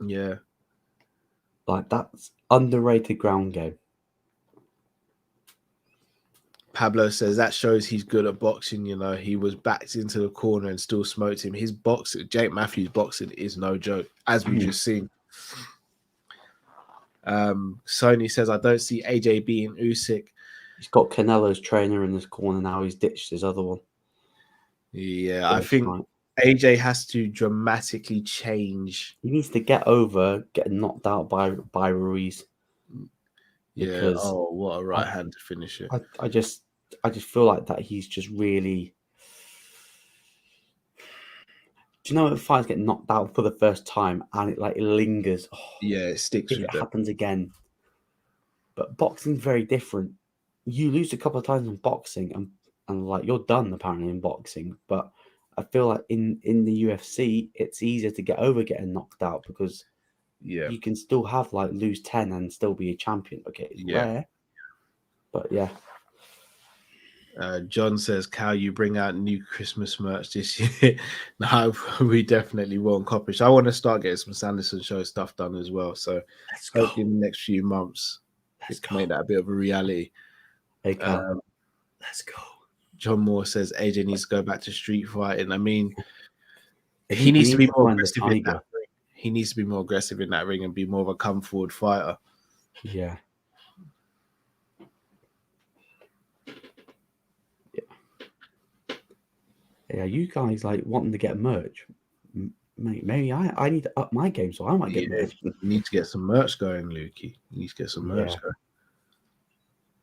Yeah. Like, that's underrated ground game. Pablo says that shows he's good at boxing. You know, he was backed into the corner and still smoked him. His boxing, Jake Matthews' boxing is no joke, as we just seen. Sony says, I don't see AJ beating Usyk. He's got Canelo's trainer in his corner now. He's ditched his other one. Yeah, I think AJ has to dramatically change. He needs to get knocked out by Ruiz. Yeah. Oh, what a right hand to finish it. I just feel like that he's just really. Do you know when fighters get knocked out for the first time and it lingers? Oh, yeah, it sticks. If it happens again. But boxing's very different. You lose a couple of times in boxing and like you're done apparently in boxing. But I feel like in the UFC it's easier to get over getting knocked out because you can still have lose 10 and still be a champion. Okay, it's rare. But yeah. John says, Cal, you bring out new Christmas merch this year. No, we definitely won't. Coppish. I want to start getting some Sanderson show stuff done as well. So hopefully in the next few months, we can make that a bit of a reality. Hey, Cal. Let's go. John Moore says AJ needs to go back to street fighting. I mean, he needs to be more aggressive in that ring. He needs to be more aggressive in that ring and be more of a come forward fighter. Yeah. Yeah, you guys wanting to get merch. Maybe I need to up my game so I might get merch. You need to get some merch going, Lukey. You need to get some merch going.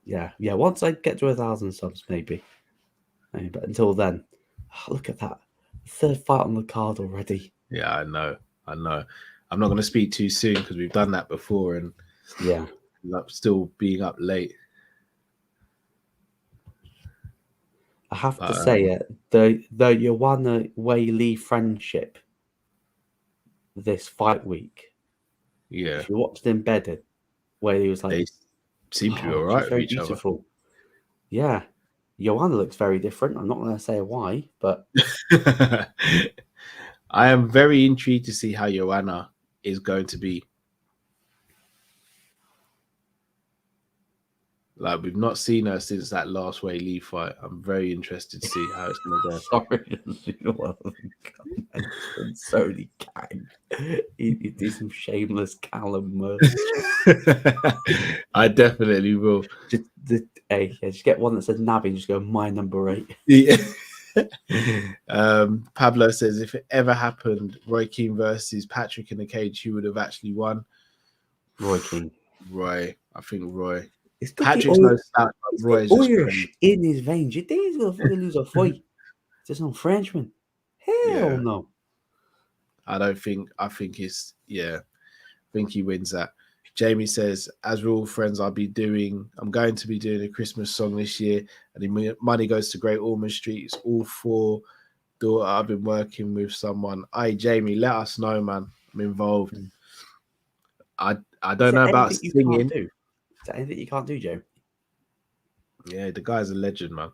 Yeah. Once I get to 1,000 subs, maybe. But until then, look at that. Third fight on the card already. Yeah, I know. I'm not going to speak too soon because we've done that before and still being up late. I have to say, the Joanna Whaley friendship this fight week. Yeah. If you watched Embedded, Whaley was they seem to be all right with each beautiful. other. Yeah. Joanna looks very different. I'm not going to say why, but I am very intrigued to see how Joanna is going to be. We've not seen her since that last Whaley fight. I'm very interested to see how it's going to go. Sorry, Sony gang. You do some shameless Callum merch. I definitely will. Just get one that says Navi and just go my number 8. Yeah. Pablo says if it ever happened, Roy Keane versus Patrick in the cage, who would have actually won? Roy Keane. I think Roy. It's got Patrick's no slouch, but it's Roy the is just Irish crazy. in his veins. You think he's gonna fucking lose a fight to some Frenchman? Hell no. I think it's I think he wins that. Jamie says, as we're all friends, I'm going to be doing a Christmas song this year, and the money goes to Great Ormond Street. It's all for daughter. I've been working with someone. Hey, Jamie, let us know, man. I'm involved. I don't know about singing. Is there anything you can't do, Joe? Yeah, the guy's a legend, man.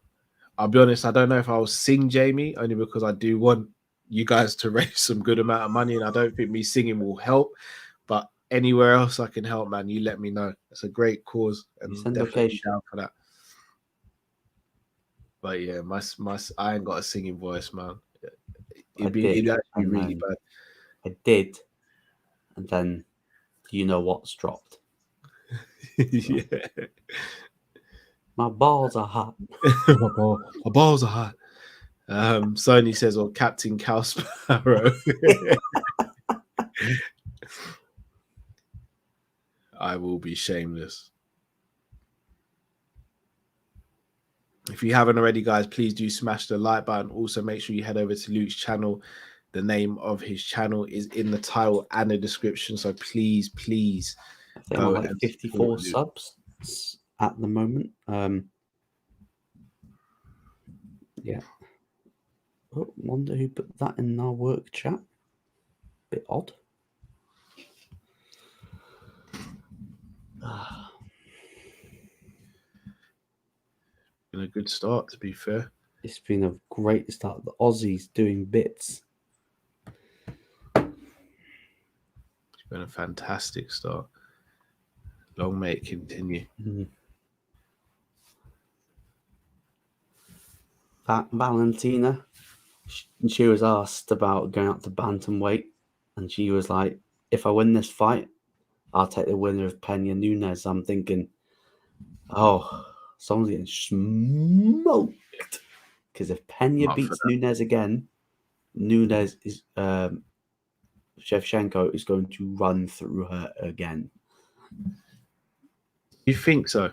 I'll be honest, I don't know if I'll sing Jamie, only because I do want you guys to raise some good amount of money, and I don't think me singing will help. But anywhere else I can help, man, you let me know. It's a great cause, and definitely down for that. But yeah, I ain't got a singing voice, man. It'd actually really bad. I did, and then you know what's dropped. Yeah. My balls are hot. my balls are hot. Sony says, or Captain Cow Sparrow. I will be shameless. If you haven't already, guys, please do smash the like button. Also, make sure you head over to Luke's channel. The name of his channel is in the title and the description. So please I think I'm like 54 subs at the moment. Yeah. Oh, wonder who put that in our work chat. Bit odd. Been a good start, to be fair. It's been a great start. The Aussies doing bits. It's been a fantastic start. Long may it continue. Valentina, she was asked about going up to bantamweight, and she was like, if I win this fight, I'll take the winner of Pena Nunes. I'm thinking, oh, someone's getting smoked. Because if Pena beats Nunes again, Nunes is Shevchenko is going to run through her again. You think so?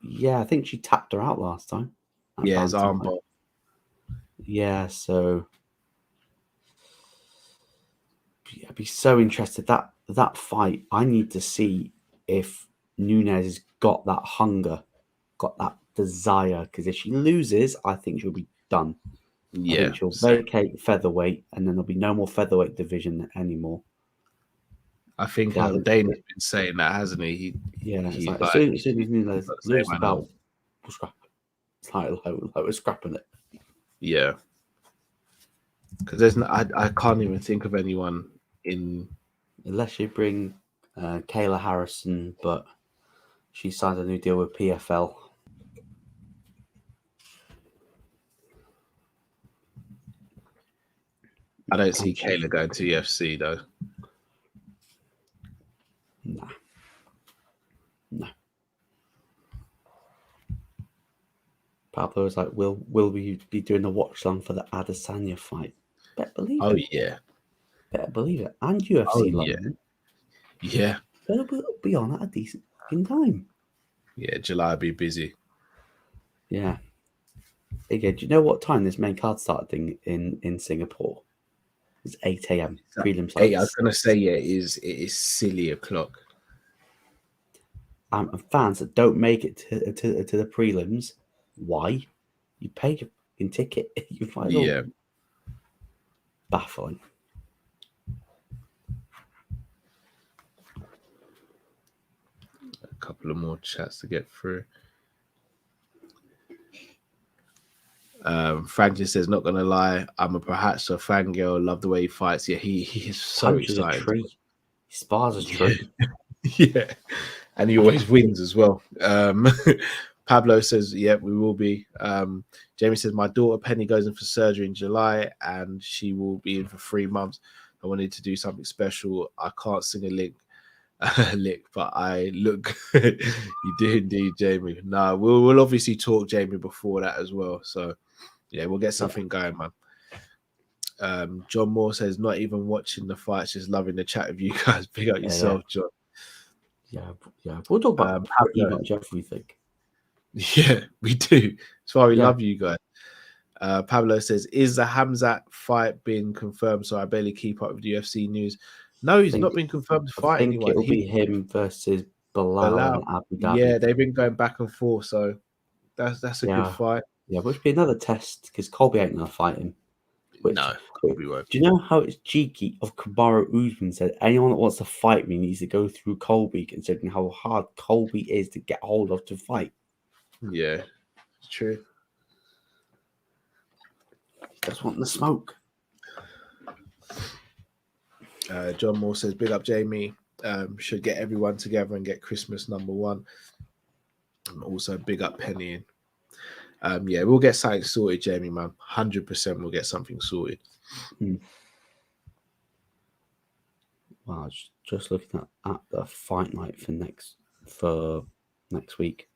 Yeah, I think she tapped her out last time. Yeah, his armbar. Yeah, so I'd be so interested that fight. I need to see if Nunes has got that hunger, got that desire. Because if she loses, I think she'll be done. Yeah, I think she'll vacate featherweight, and then there'll be no more featherweight division anymple. I think Dana's been saying that, hasn't he? He's like, as soon as Nunes loses the belt, we'll scrap it. It's like we're scrapping it. Yeah, because I can't even think of anyone in, unless you bring Kayla Harrison, but she signed a new deal with PFL. I don't see Kayla going to UFC though. Nah. Pablo was like, "Will we be doing a watch long for the Adesanya fight?" Better believe it. Oh yeah. Better believe it. And UFC London. Yeah. Better be on at a decent fucking time. Yeah, July will be busy. Yeah. Again, do you know what time this main card started in Singapore? It's 8 a.m. Prelims. I was gonna say, yeah, it is silly o'clock. And fans that don't make it to the prelims, why? You paid your fucking ticket. You might as well. Baffling. A couple of more chats to get through. Francis says, not gonna lie, I'm a Procházka fangirl. Love the way he fights. Yeah, he is so excited. He spars a tree. Yeah, and he always wins as well. Pablo says, yeah, we will be. Jamie says, my daughter Penny goes in for surgery in July and she will be in for 3 months. I wanted to do something special. I can't sing a lick, but I look good. You do indeed, Jamie. No, we'll obviously talk, Jamie, before that as well. So yeah, we'll get something going, man. John Moore says, not even watching the fights, just loving the chat with you guys. Big up yourself, John. Yeah. We'll talk about pretty Pablo. much everything. Yeah, we do. That's why we Yeah. love you guys. Pablo says, "Is the Hamza fight been confirmed?" So I barely keep up with the UFC news. No, he's not been confirmed to I fight think anyone. it'll be him versus Bilal and Abu Dhabi. Yeah, they've been going back and forth, so that's a good fight. Yeah, which would be another test because Colby ain't gonna fight him. No, Colby won't. Do you know how it's cheeky of Kamaru Usman said anyone that wants to fight me needs to go through Colby, considering how hard Colby is to get hold of to fight? Yeah, it's true. He just want the smoke. John Moore says, "Big up Jamie. Should get everyone together and get Christmas #1." And also big up Penny. Yeah, we'll get something sorted, Jamie, man. 100% we'll get something sorted. Wow, just looking at the fight night for next week.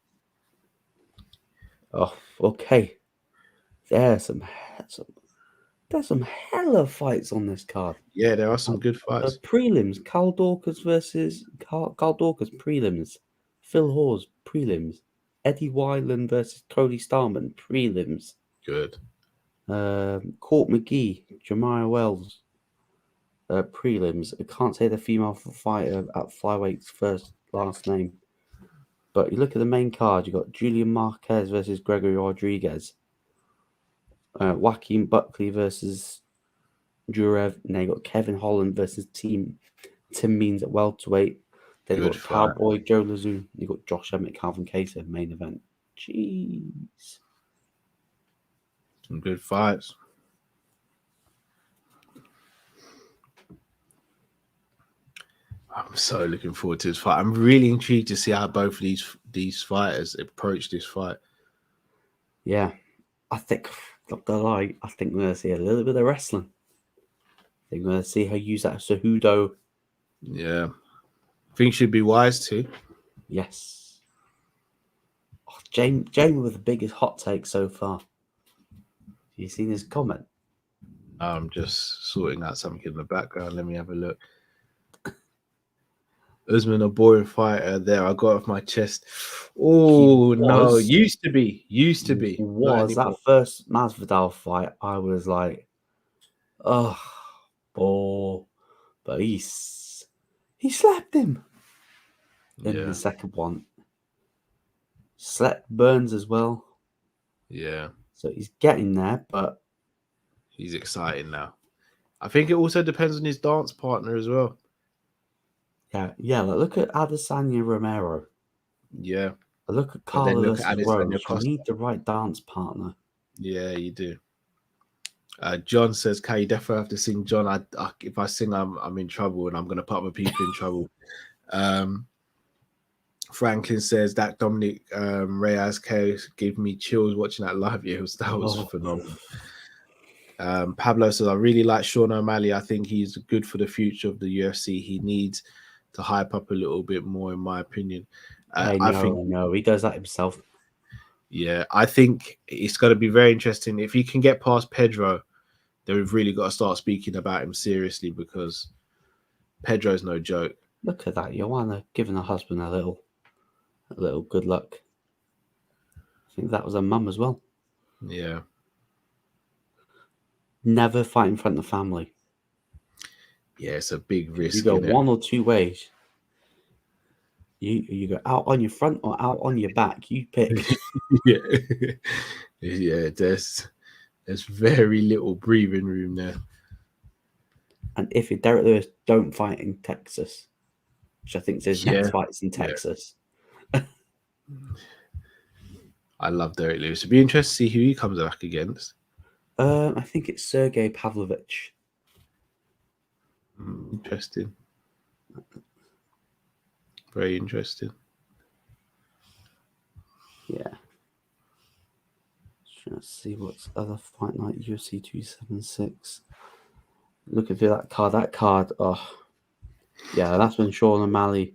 Oh, okay. There's some hella fights on this card. Yeah, there are some good fights. The prelims: Carl Dawkins prelims, Phil Hawes prelims, Eddie Wyland versus Cody Starman prelims. Good. Court McGee, Jemiah Wells prelims. I can't say the female fighter at flyweight's last name, but you look at the main card. You got Julian Marquez versus Gregory Rodriguez. Joaquin Buckley versus Jurev. And they got Kevin Holland versus Tim Means at welterweight. Then you got Cowboy Joe Lazoon. You got Josh Emmett, Calvin Kayser main event. Jeez, some good fights. I'm so looking forward to this fight. I'm really intrigued to see how both of these fighters approach this fight. Yeah, I think, not gonna lie, I think we're going to see a little bit of wrestling. I think we're going to see her use that Cejudo. Yeah. I think she'd be wise too. Yes. Oh, Jamie with the biggest hot take so far. Have you seen his comment? I'm just sorting out something in the background. Let me have a look. Usman, a boring fighter there. I got off my chest. Oh, no. Used to be. He was. That first Masvidal fight, I was like, oh, but he slapped him. Then the second one slapped Burns as well. Yeah. So he's getting there, but he's exciting now. I think it also depends on his dance partner as well. Yeah. Look at Adesanya Romero. Yeah. Look at Carla versus Rose. You need the right dance partner. Yeah, you do. John says, "Kai, you definitely have to sing." John, if I sing, I'm in trouble, and I'm going to put other people in trouble. Franklin says that Dominic Reyes case gave me chills watching that live. Yeah, that was phenomenal. Pablo says, "I really like Shawn O'Malley. I think he's good for the future of the UFC. He needs to hype up a little bit more, in my opinion." I think he does that himself. Yeah, I think it's going to be very interesting. If he can get past Pedro, then we've really got to start speaking about him seriously, because Pedro's no joke. Look at that. Joanna giving her husband a little good luck. I think that was her mum as well. Yeah. Never fight in front of the family. Yeah, it's a big risk. You go one or two ways. You go out on your front or out on your back. You pick. Yeah. There's very little breathing room there. And if you're Derek Lewis, don't fight in Texas, which I think says next fight's in Texas. I love Derek Lewis. It'd be interesting to see who he comes back against. I think it's Sergey Pavlovich. Interesting. Very interesting. Yeah. Let's see what's other fight night. UFC 276. Looking through that card. Oh, yeah, that's when Sean O'Malley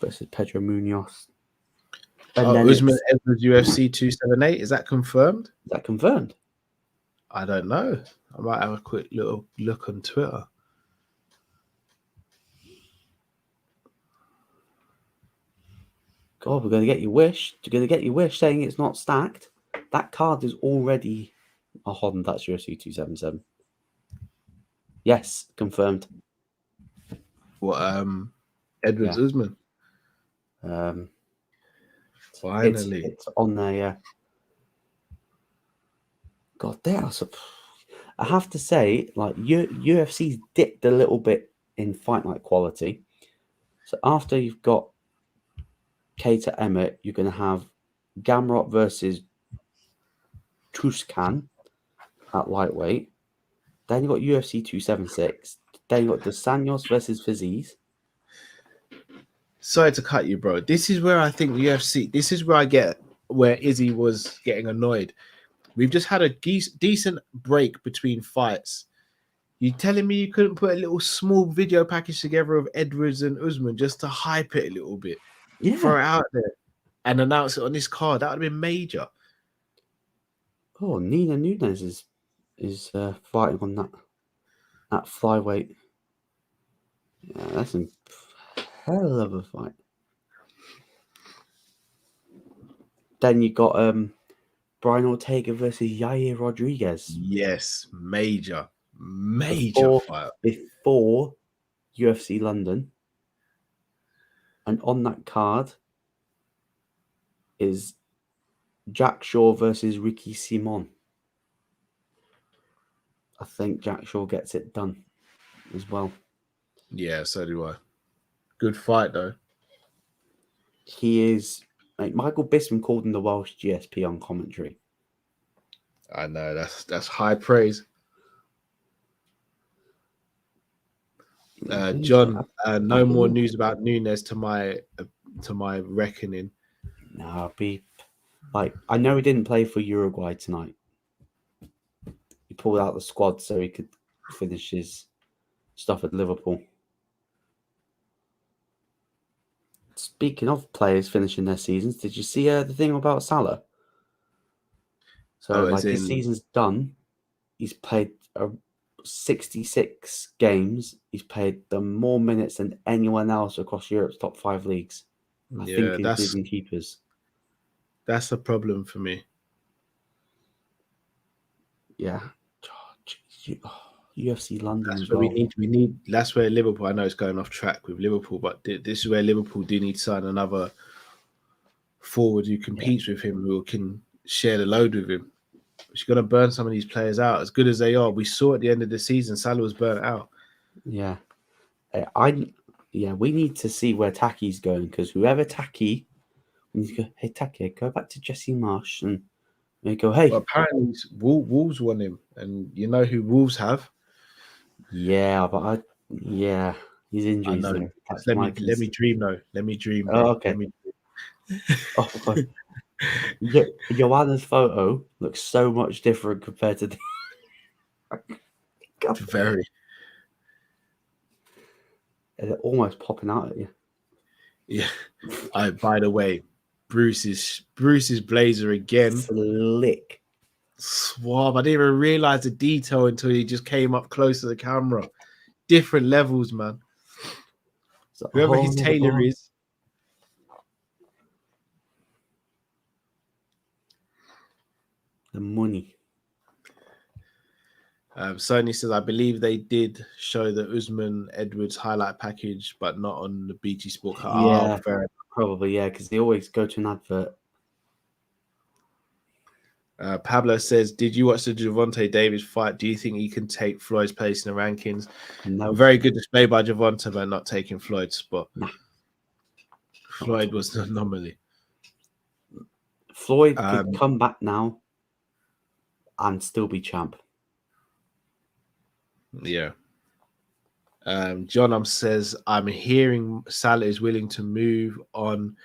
versus Pedro Munoz. And then Usman Edwards UFC 278. Is that confirmed? Is that confirmed? I don't know. I might have a quick little look on Twitter. God, we're going to get your wish. You're going to get your wish saying it's not stacked. That card is already... Oh, hold on, that's UFC 277. Yes, confirmed. What, Edwards Usman? Finally. It's on there, yeah. God, I have to say, like, UFC's dipped a little bit in fight night quality. So after you've got Keita Emmett, you're going to have Gamrot versus Tuscan at lightweight. Then you've got UFC 276. Then you've got Dos Anjos versus Fiziev. Sorry to cut you, bro. This is where I think UFC, this is where I get where Izzy was getting annoyed. We've just had a decent break between fights. You telling me you couldn't put a little small video package together of Edwards and Usman just to hype it a little bit? Yeah. Throw it out there and announce it on this card. That would have been major. Oh, Nina Nunes is fighting on that flyweight. Yeah, that's a hell of a fight. Then you got Brian Ortega versus Yair Rodriguez. Yes, major fight. Before UFC London. And on that card is Jack Shaw versus Ricky Simon. I think Jack Shaw gets it done as well. Yeah, so do I. Good fight, though. He is... Like, Michael Bisping called him the Welsh GSP on commentary. I know, that's high praise. John, no more news about Nunes to my reckoning. No, I know he didn't play for Uruguay tonight. He pulled out the squad so he could finish his stuff at Liverpool. Speaking of players finishing their seasons, did you see the thing about Salah? So, his season's done. He's played 66 games. He's played them more minutes than anyone else across Europe's top 5 leagues. I think including keepers. That's a problem for me. Yeah. UFC London that's as where well. we need. That's where Liverpool. I know it's going off track with Liverpool, but this is where Liverpool do need to sign another forward who competes with him, who can share the load with him. She's going to burn some of these players out, as good as they are. We saw at the end of the season, Salah was burnt out. Yeah, we need to see where Taki's going, because whoever Taki, we need to go, hey Taki, go back to Jesse Marsh, and they go, hey. Well, apparently Wolves want him, and you know who Wolves have. Yeah, but he's injured. I know. Let me dream though. Let me dream. Oh, okay. Joanna's photo looks so much different compared to very. They're almost popping out at you. Yeah. By the way, Bruce's blazer again. Slick. Suave. I didn't even realize the detail until he just came up close to the camera. Different levels, man. So whoever his tailor is. The money. Sony says, I believe they did show the Usman Edwards highlight package, but not on the BT Sport card. Yeah, probably, yeah, because they always go to an advert. Pablo says, did you watch the Gervonta Davis fight? Do you think he can take Floyd's place in the rankings? No. Very good display by Gervonta, but not taking Floyd's spot. Nah. Floyd was an anomaly. Floyd could come back now and still be champ. Yeah. John says, I'm hearing Salah is willing to move on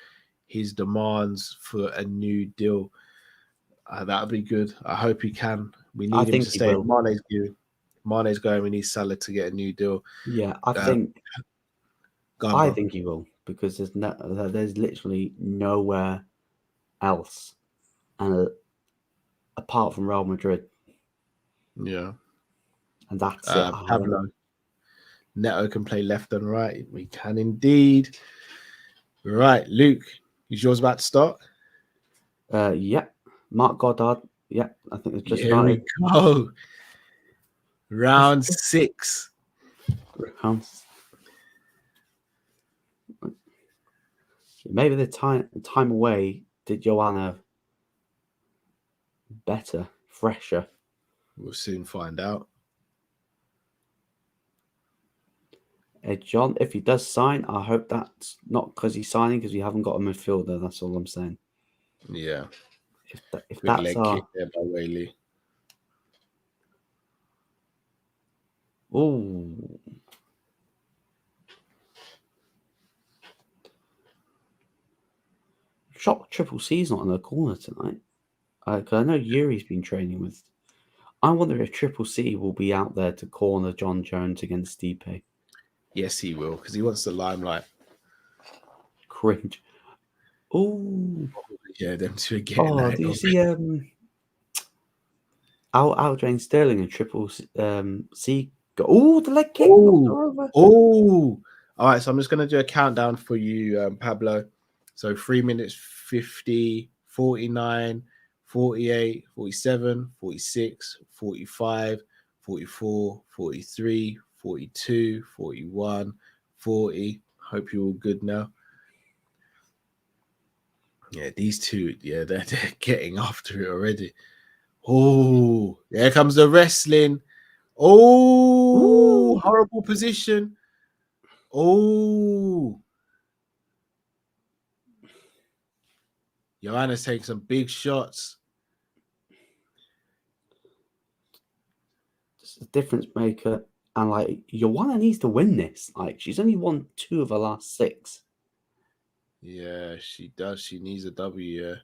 his demands for a new deal. That would be good. I hope he can. We need him to stay. Mane's going. We need Salah to get a new deal. Yeah, I think he will, because there's literally nowhere else, apart from Real Madrid. Yeah, and that's it. Pablo. Neto can play left and right. We can indeed. Right, Luke. Is yours about to start? Yeah. Mark Goddard. Yeah, I think it's just Here started. we go. Round 6. Maybe the time away did Joanna better, fresher. We'll soon find out. John, if he does sign, I hope that's not because he's signing because we haven't got a midfielder. That's all I'm saying. Yeah. If Quick that's leg our kick there by Whaley. oh. Shock Triple C's not in the corner tonight. Cause I know Yuri's been training with. I wonder if Triple C will be out there to corner John Jones against Stipe. Yes, he will, because he wants the limelight. Cringe. Oh. Yeah, them two are getting Oh, that. do you see Aljamain Sterling and Triple C go? Oh, the leg kick knocked her over. Oh. All right, so I'm just going to do a countdown for you, Pablo. So 3 minutes 50, 49, 48, 47, 46, 45, 44, 43, 42, 41, 40. Hope you're all good now. Yeah, these two, yeah, they're getting after it already. Oh, there comes the wrestling. Oh, horrible position. Oh. Joanna's taking some big shots. It's a difference maker. And like Joanna needs to win this. Like she's only won 2 of her last 6. Yeah, she does. She needs a W. Yeah.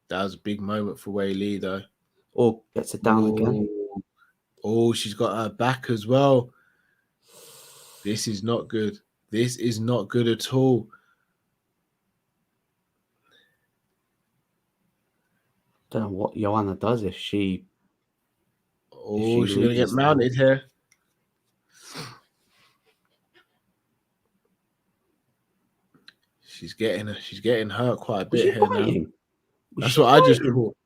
That was a big moment for Whaley, though. Or gets it down again. Oh, she's got her back as well. This is not good. This is not good at all. Don't know what Joanna does if she. Oh, she's gonna get mounted here. She's getting hurt quite a bit here now. That's what I just thought.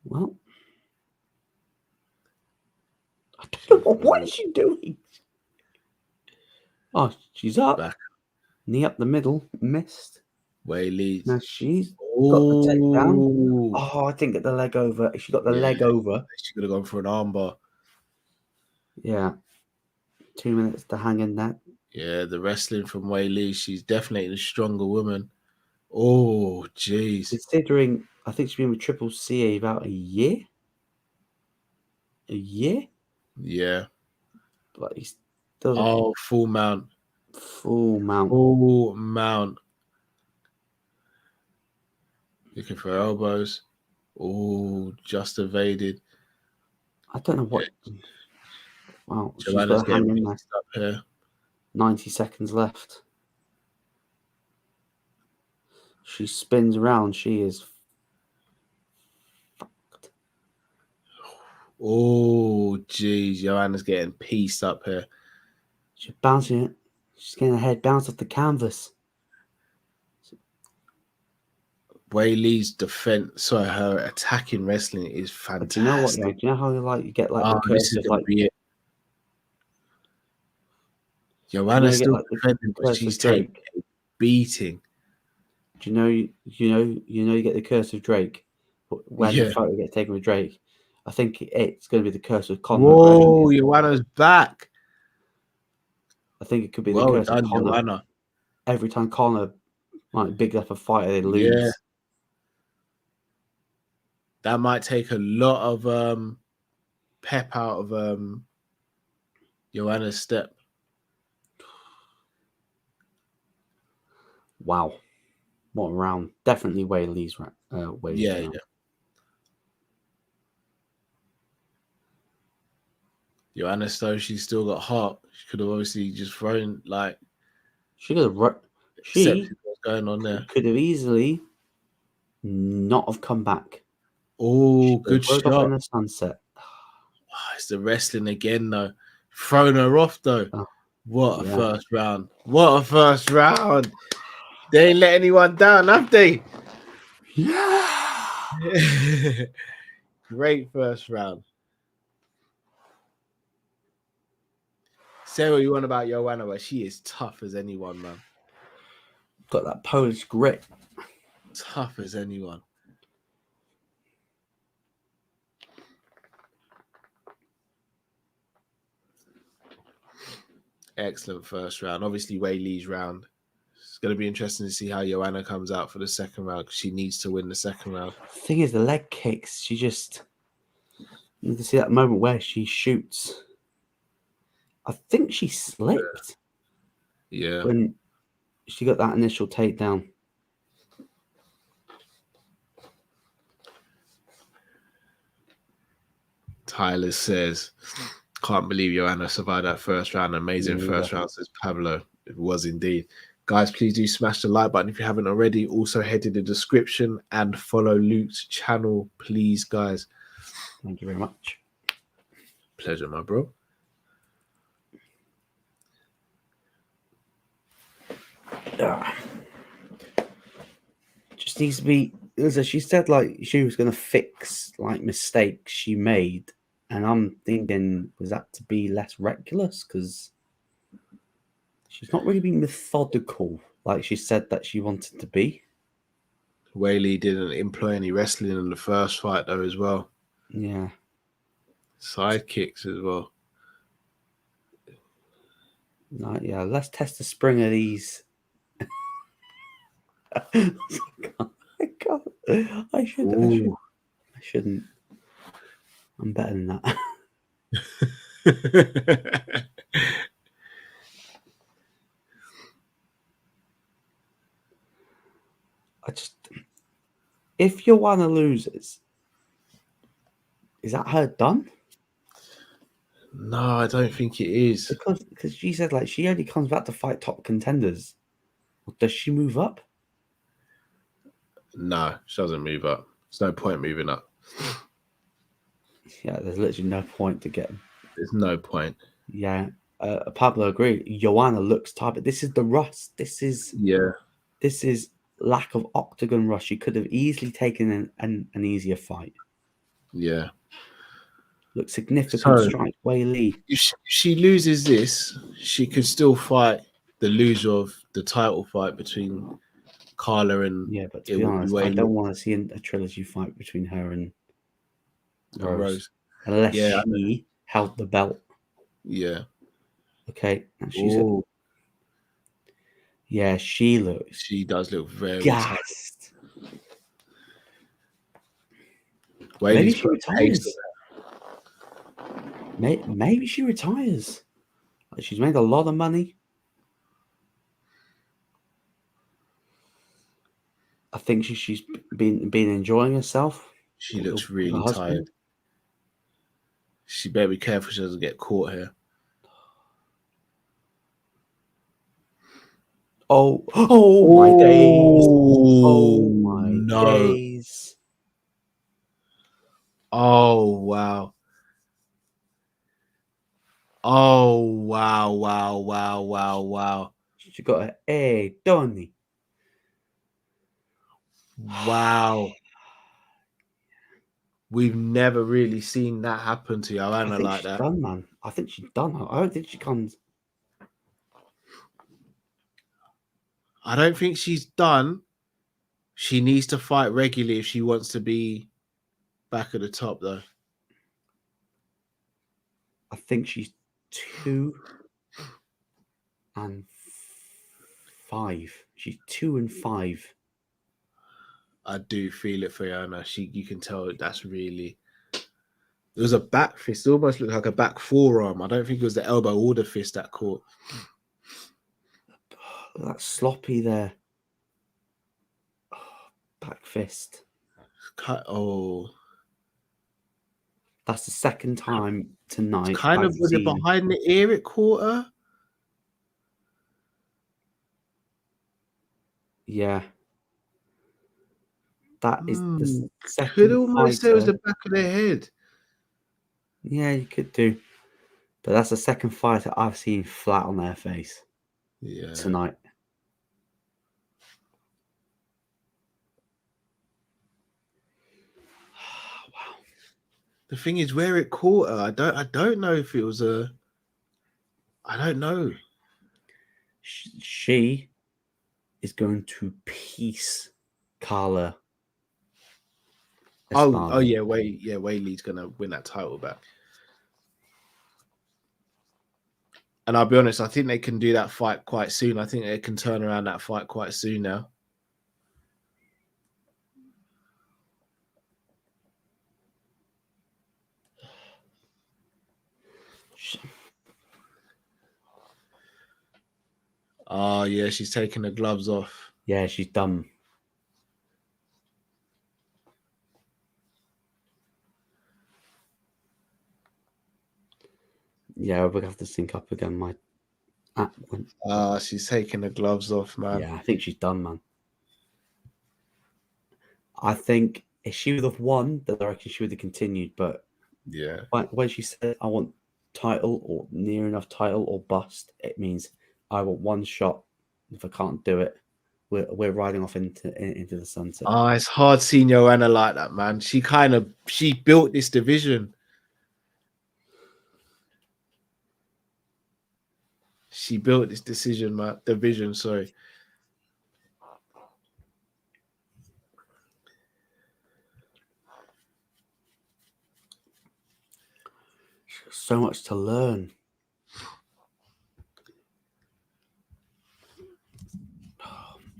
Well, I don't know what is she doing. Oh, she's up. Back. Knee up the middle, missed. Whaley. Now she's got the takedown. Oh, I didn't get the leg over. She got the leg over. She could have gone for an armbar. Yeah. 2 minutes to hang in that. Yeah, the wrestling from Whaley. She's definitely a stronger woman. Oh, jeez. Considering, I think she's been with Triple C about a year. A year? Yeah. But he's still. Oh, full mount. Full mount. Full mount. Looking for elbows. Oh, just evaded. I don't know what. Yeah. Wow, she's Joanna's got to hang in there. Up here. 90 seconds left. She spins around. She is fucked. Oh, geez. Joanna's getting pieced up here. She's bouncing it. She's getting her head bounced off the canvas. Whaley's defense, sorry, her attacking wrestling is fantastic. But do you know what? Do you know how you get like the curse of like. Joanna's still defending, but she's taking a beating. Do you get the curse of Drake when the photo gets taken with Drake? I think it's going to be the curse of Conor. Whoa, Joanna's back. I think it could be the curse of Conor. Joanna. Every time Conor like bigs up a fighter, they lose. Yeah. That might take a lot of pep out of Joanna's step. Wow. What a round. Definitely Whaley's round. Yeah. Joanna Stone, she's still got heart. She could have obviously just thrown like. She could have. She what's going on there. Could have easily not have come back. Oh, good Rode off shot. in the sunset. Oh, it's the wrestling again, though. Thrown her off, though. Oh, what a first round. What a first round. They ain't let anyone down, have they? Yeah. Great first round. Say what you want about Joanna, but she is tough as anyone, man. Got that Polish grit. Tough as anyone. Excellent first round. Obviously, Wei Lee's round. It's going to be interesting to see how Joanna comes out for the second round because she needs to win the second round. The thing is, the leg kicks, you can see that moment where she shoots. I think she slipped. Yeah. When she got that initial takedown. Tyler says, can't believe Joanna survived that first round. Amazing first round, says Pablo. It was indeed. Guys, please do smash the like button if you haven't already. Also, head to the description and follow Luke's channel, please, guys. Thank you very much. Pleasure, my bro. Just needs to be, as she said, like she was going to fix like mistakes she made, and I'm thinking, was that to be less reckless? Because she's not really been methodical like she said that she wanted to be. Wei Lee didn't employ any wrestling in the first fight, though, as well. Yeah. Side kicks as well. No, yeah, let's test the spring of these. I can't. I shouldn't. I'm better than that. If Joanna loses, is that her done? No, I don't think it is. Because she said like she only comes back to fight top contenders. Does she move up? No, she doesn't move up. There's no point moving up. Yeah, there's literally no point to get. There's no point. Yeah, Pablo agreed. Joanna looks tired, but this is the rust. This is lack of octagon rush. She could have easily taken an easier fight. Yeah. Look, significant strike, Wei Lee. If she loses this, she could still fight the loser of the title fight between Carla and but to be honest, I don't want to see a trilogy fight between her and Rose. Unless she held the belt. Yeah. Okay. She looks. She does look very gassed. Maybe she retires. Maybe she retires. She's made a lot of money. I think she's been enjoying herself. She looks really tired. She better be careful she doesn't get caught here. Oh my days. Oh my days. Oh wow. Oh wow. She got a Donny. Wow. We've never really seen that happen to Joanna like that. Done, man. I think she's done. I don't think she comes. I don't think she's done. She needs to fight regularly if she wants to be back at the top, though. I think she's 2-5. She's 2-5. I do feel it for Joanna. You can tell that's really. It was a back fist. It almost looked like a back forearm. I don't think it was the elbow or the fist that caught. That's sloppy there. Back fist. That's the second time tonight. It's kind of was it behind the ear it caught her? Yeah. That is the Could second almost say it was the fighter. back of their head. Yeah, you could do. But that's the second fighter I've seen flat on their face tonight. Wow. The thing is, where it caught her, I don't know if it was a. I don't know. She is going to piece Carla. Oh yeah, Weili's gonna win that title back. And I'll be honest, I think they can do that fight quite soon. I think they can turn around that fight quite soon now. Oh yeah, she's taking the gloves off. Yeah, she's done. Yeah, we're gonna have to sync up again. My app went. She's taking the gloves off, man. Yeah, I think she's done, man. I think if she would have won, then I reckon she would have continued. But yeah, when she said, "I want title or near enough title or bust," it means I want one shot. If I can't do it, we're riding off into the sunset. it's hard seeing Joanna like that, man. She built this division. She built this division, sorry. So much to learn.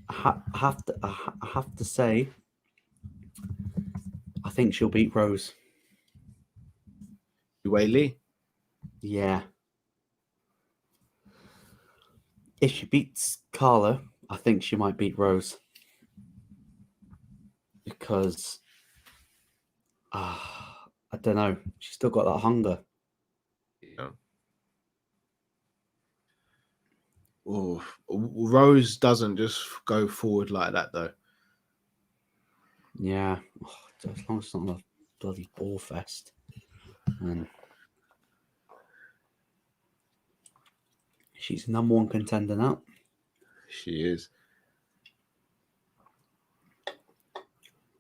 I have to say, I think she'll beat Rose. Weili? Yeah. If she beats Carla, I think she might beat Rose. Because, I don't know, she's still got that hunger. Yeah. Oh, Rose doesn't just go forward like that, though. Yeah. As long as it's not a bloody ball fest. And she's the number one contender now. She is.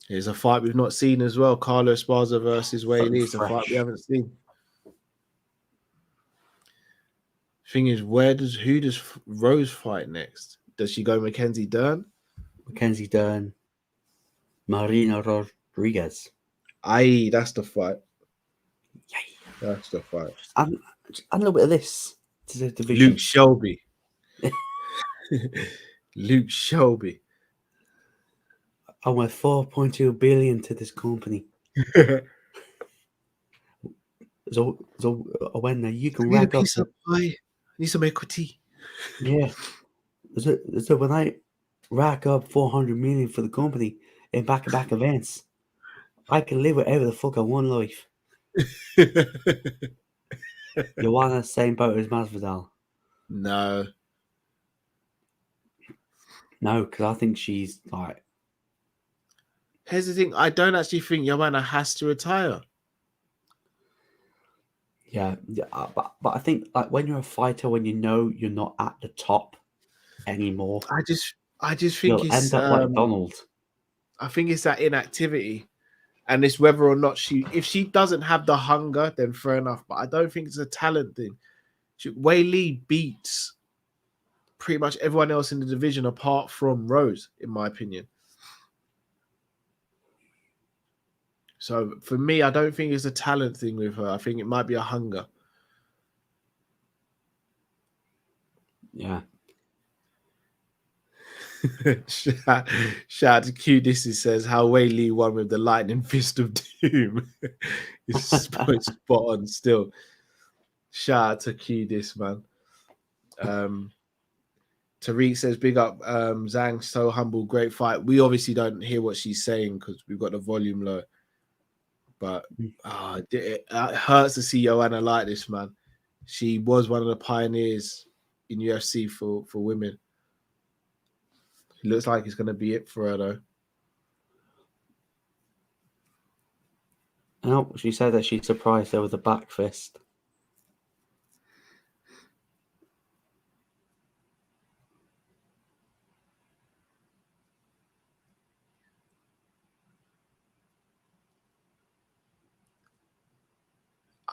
Here's a fight we've not seen as well. Carlos Esparza versus Weili. It's a fight we haven't seen. Thing is, who does Rose fight next? Does she go Mackenzie Dern? Mackenzie Dern, Marina Rodriguez. Aye, that's the fight. Yay. That's the fight. Add a little bit of this to the division. Luke Shelby. Luke Shelby. I went 4.2 billion to this company. So when you can rack up of pie. I need some equity. Yeah. So when I rack up 400 million for the company in back-to-back events, I can live whatever the fuck I want life. You want the same boat as Masvidal? No. No, because I think she's like. Here's the thing. I don't actually think Joanna has to retire. Yeah, but I think like when you're a fighter, when you know you're not at the top anymore, I just think you'll it's end up like Donald. I think it's that inactivity, and it's whether or not if she doesn't have the hunger, then fair enough. But I don't think it's a talent thing. Weili beats pretty much everyone else in the division apart from Rose, in my opinion. So for me, I don't think it's a talent thing with her. I think it might be a hunger. Yeah. Shout out to Q. This says how Weili won with the lightning fist of doom. It's spot on still. Shout out to Q. This man. Tariq says, big up Zhang, so humble, great fight. We obviously don't hear what she's saying because we've got the volume low. But it hurts to see Joanna like this, man. She was one of the pioneers in UFC for women. It looks like it's going to be it for her, though. No, she said that she's surprised there was a back fist.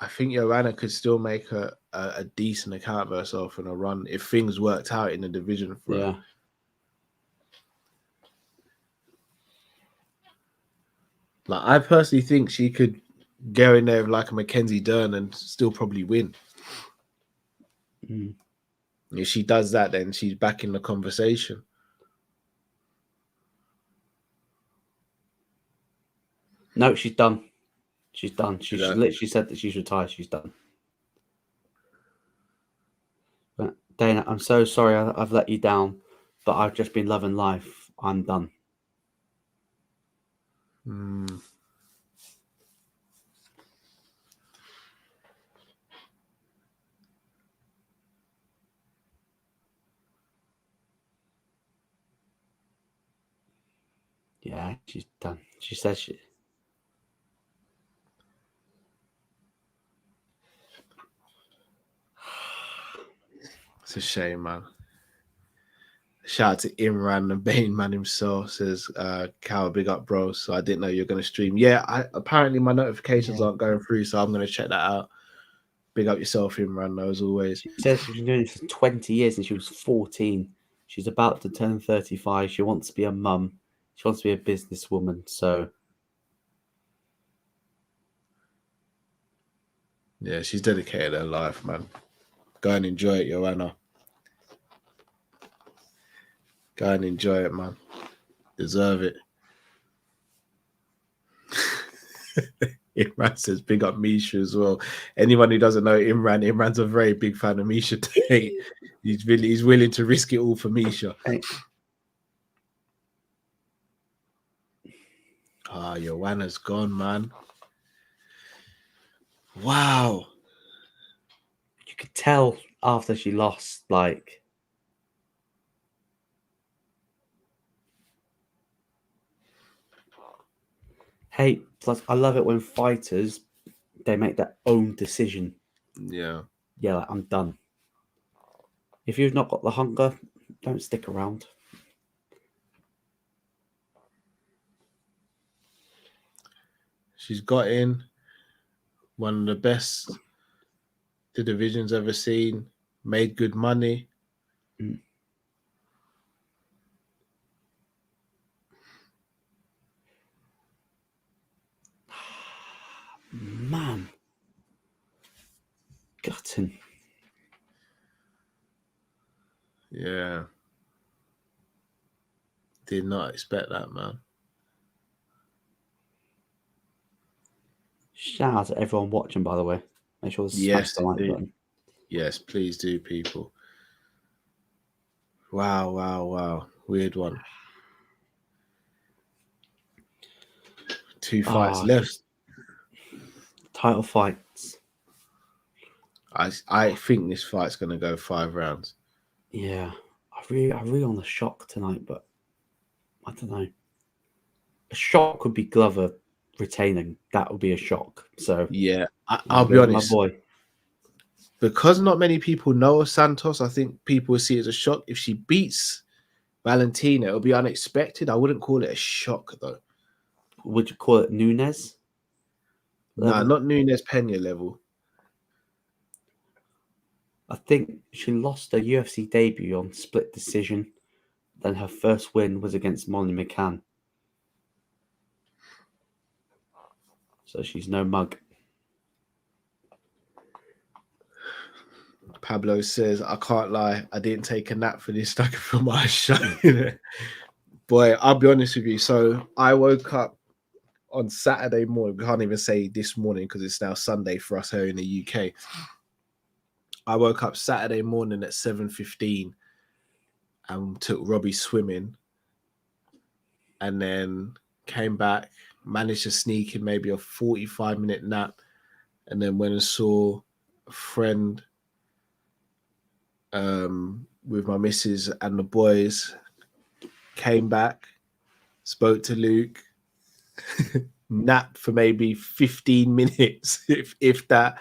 I think Joanna could still make a decent account of herself in a run if things worked out in the division for her. Like, I personally think she could go in there like a Mackenzie Dern and still probably win. If she does that, then she's back in the conversation. No, she's done. She's done. She literally said that she's retired. She's done. But Dana, I'm so sorry I've let you down, but I've just been loving life. I'm done. Yeah, she's done. She says she... It's a shame, man. Shout out to Imran, the Bane man himself, says, Cal, big up, bro. So I didn't know you're going to stream. Yeah, apparently my notifications aren't going through, so I'm going to check that out. Big up yourself, Imran, though, as always. She says she's been doing this for 20 years and she was 14. She's about to turn 35. She wants to be a mum. She wants to be a businesswoman, so... Yeah, she's dedicated her life, man. Go and enjoy it, Joanna. Go and enjoy it, man. Deserve it. Imran says, big up Misha as well. Anyone who doesn't know Imran's a very big fan of Misha today. He's willing to risk it all for Misha. Joanna's gone, man. Wow. You could tell after she lost, like... Hey, plus I love it when fighters, they make their own decision. Yeah. Yeah, like, I'm done. If you've not got the hunger, don't stick around. She's got in one of the best the division's ever seen, made good money. Man. Gutting. Yeah. Did not expect that, man. Shout out to everyone watching, by the way. Make sure to smash the like button. Yes, please do, people. Wow. Weird one. 2 fights left. Title fights. I think this fight's going to go 5 rounds. Yeah. I really on the shock tonight, but I don't know. A shock would be Glover retaining. That would be a shock. So yeah, I'll be honest. My boy. Because not many people know of Santos, I think people will see it as a shock. If she beats Valentina, it'll be unexpected. I wouldn't call it a shock, though. Would you call it Nunes? No, not Nunes Pena level. I think she lost her UFC debut on split decision. Then her first win was against Molly McCann. So she's no mug. Pablo says, I can't lie, I didn't take a nap for this. I can feel my eyes shut. Boy, I'll be honest with you. So I woke up on Saturday morning. We can't even say this morning because it's now Sunday for us here in the UK. I woke up Saturday morning at 7:15 and took Robbie swimming, and then came back, managed to sneak in maybe a 45-minute nap, and then went and saw a friend with my missus and the boys. Came back, spoke to Luke, nap for maybe 15 minutes, if that,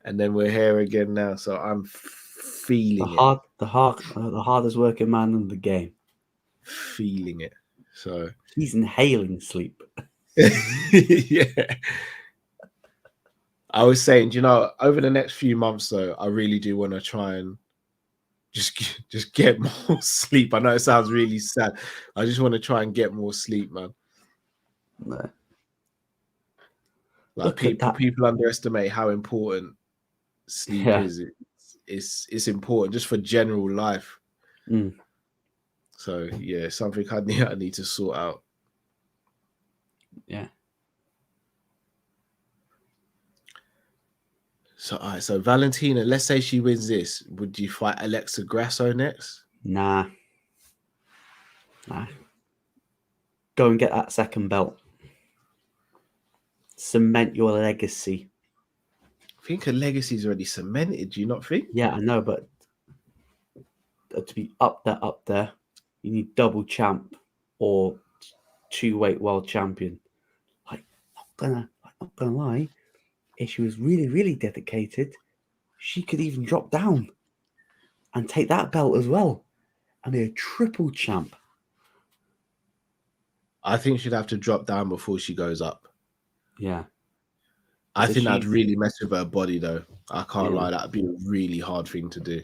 and then we're here again now. So I'm feeling the hardest working man in the game. feeling it. So he's inhaling sleep. yeah. I was saying, over the next few months, though, I really do want to try and just get more sleep. I know it sounds really sad. I just want to try and get more sleep, man. No. Like people underestimate how important sleep is. It's important just for general life. So yeah, something I need to sort out. Yeah. So all right, so Valentina, let's say she wins this. Would you fight Alexa Grasso next? Nah. Go and get that second belt. Cement your legacy. I think her legacy is already cemented. Do you not think? Yeah, I know, but to be up there, you need double champ or 2-weight world champion. Like, not gonna lie, if she was really, really dedicated, she could even drop down and take that belt as well and be a triple champ. I think she'd have to drop down before she goes up. Yeah. I think that'd really mess with her body, though. I can't lie. That'd be a really hard thing to do.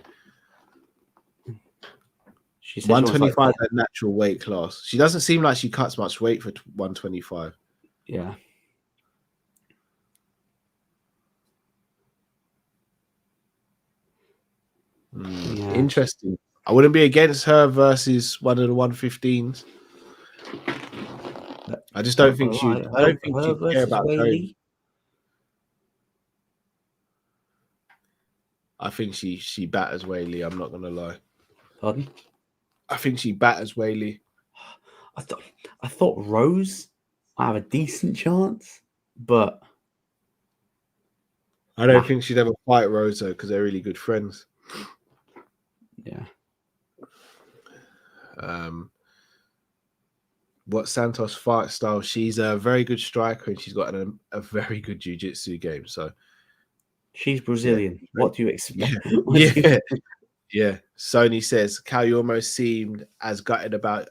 She said 125 is a natural weight class. She doesn't seem like she cuts much weight for 125. Yeah. Interesting. I wouldn't be against her versus one of the 115s. I just don't think she. I don't think she'd care about going. I think she batters Whaley. I'm not gonna lie. Pardon? I think she batters Whaley. I thought Rose might have a decent chance, but I don't think she'd ever fight Rose though, because they're really good friends. Yeah. What Santos fight style? She's a very good striker and she's got a very good jiu-jitsu game. So she's Brazilian. Yeah. What do you expect? Yeah. Sony says, Cal, you almost seemed as gutted about